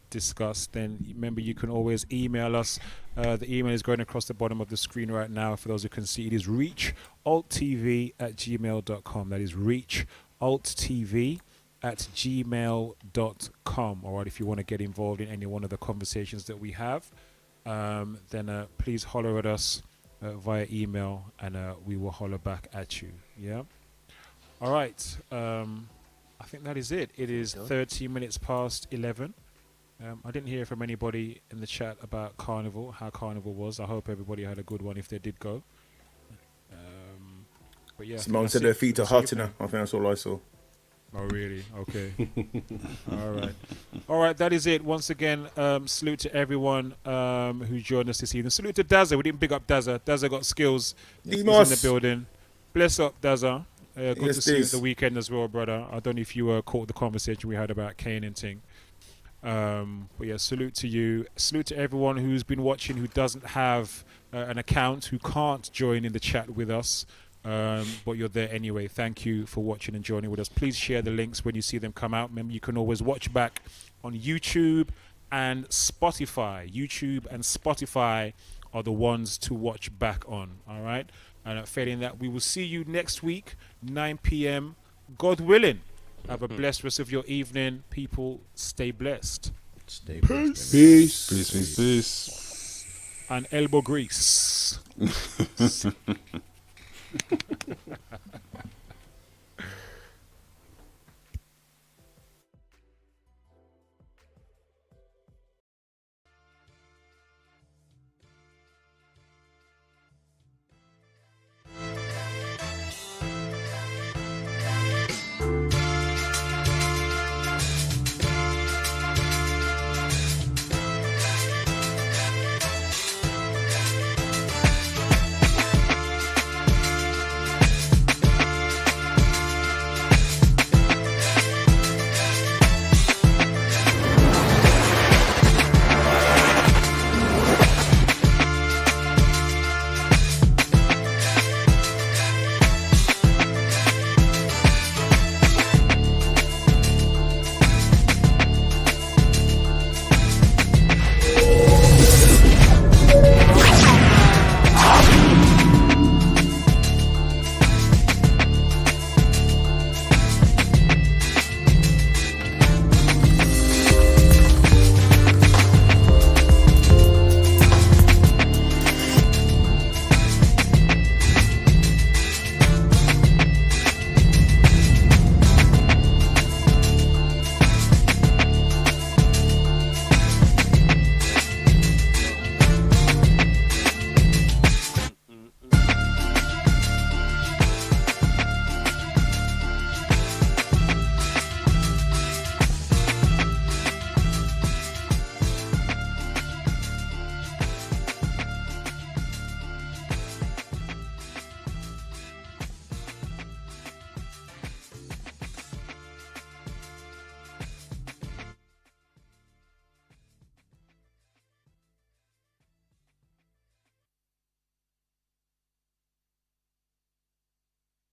discuss, then remember you can always email us. The email is going across the bottom of the screen right now. For those who can see, it is reachalttv@gmail.com. That is reachalttv@gmail.com. All right, if you want to get involved in any one of the conversations that we have, then please holler at us via email, and we will holler back at you. Yeah. All right. I think that is it. It is 30 minutes past 11. I didn't hear from anybody in the chat about Carnival, how Carnival was. I hope everybody had a good one if they did go. But yeah, Simone said their feet are hot enough. I think that's all I saw. Oh, really? Okay. All right, that is it. Once again, salute to everyone who joined us this evening. Salute to Dazza. We didn't pick up Dazza. Dazza got skills. He's in the building. Bless up, Dazza. Good to see you at the weekend as well, brother. I don't know if you caught the conversation we had about Kane and Ting. But yeah, salute to you. Salute to everyone who's been watching who doesn't have an account, who can't join in the chat with us. But you're there anyway. Thank you for watching and joining with us. Please share the links when you see them come out. Remember, you can always watch back on YouTube and Spotify. YouTube and Spotify are the ones to watch back on. All right. And failing that, we will see you next week, 9 p.m. God willing. Have a blessed rest of your evening, people. Stay blessed. Stay blessed. Peace. Peace. Peace. Peace. And elbow grease.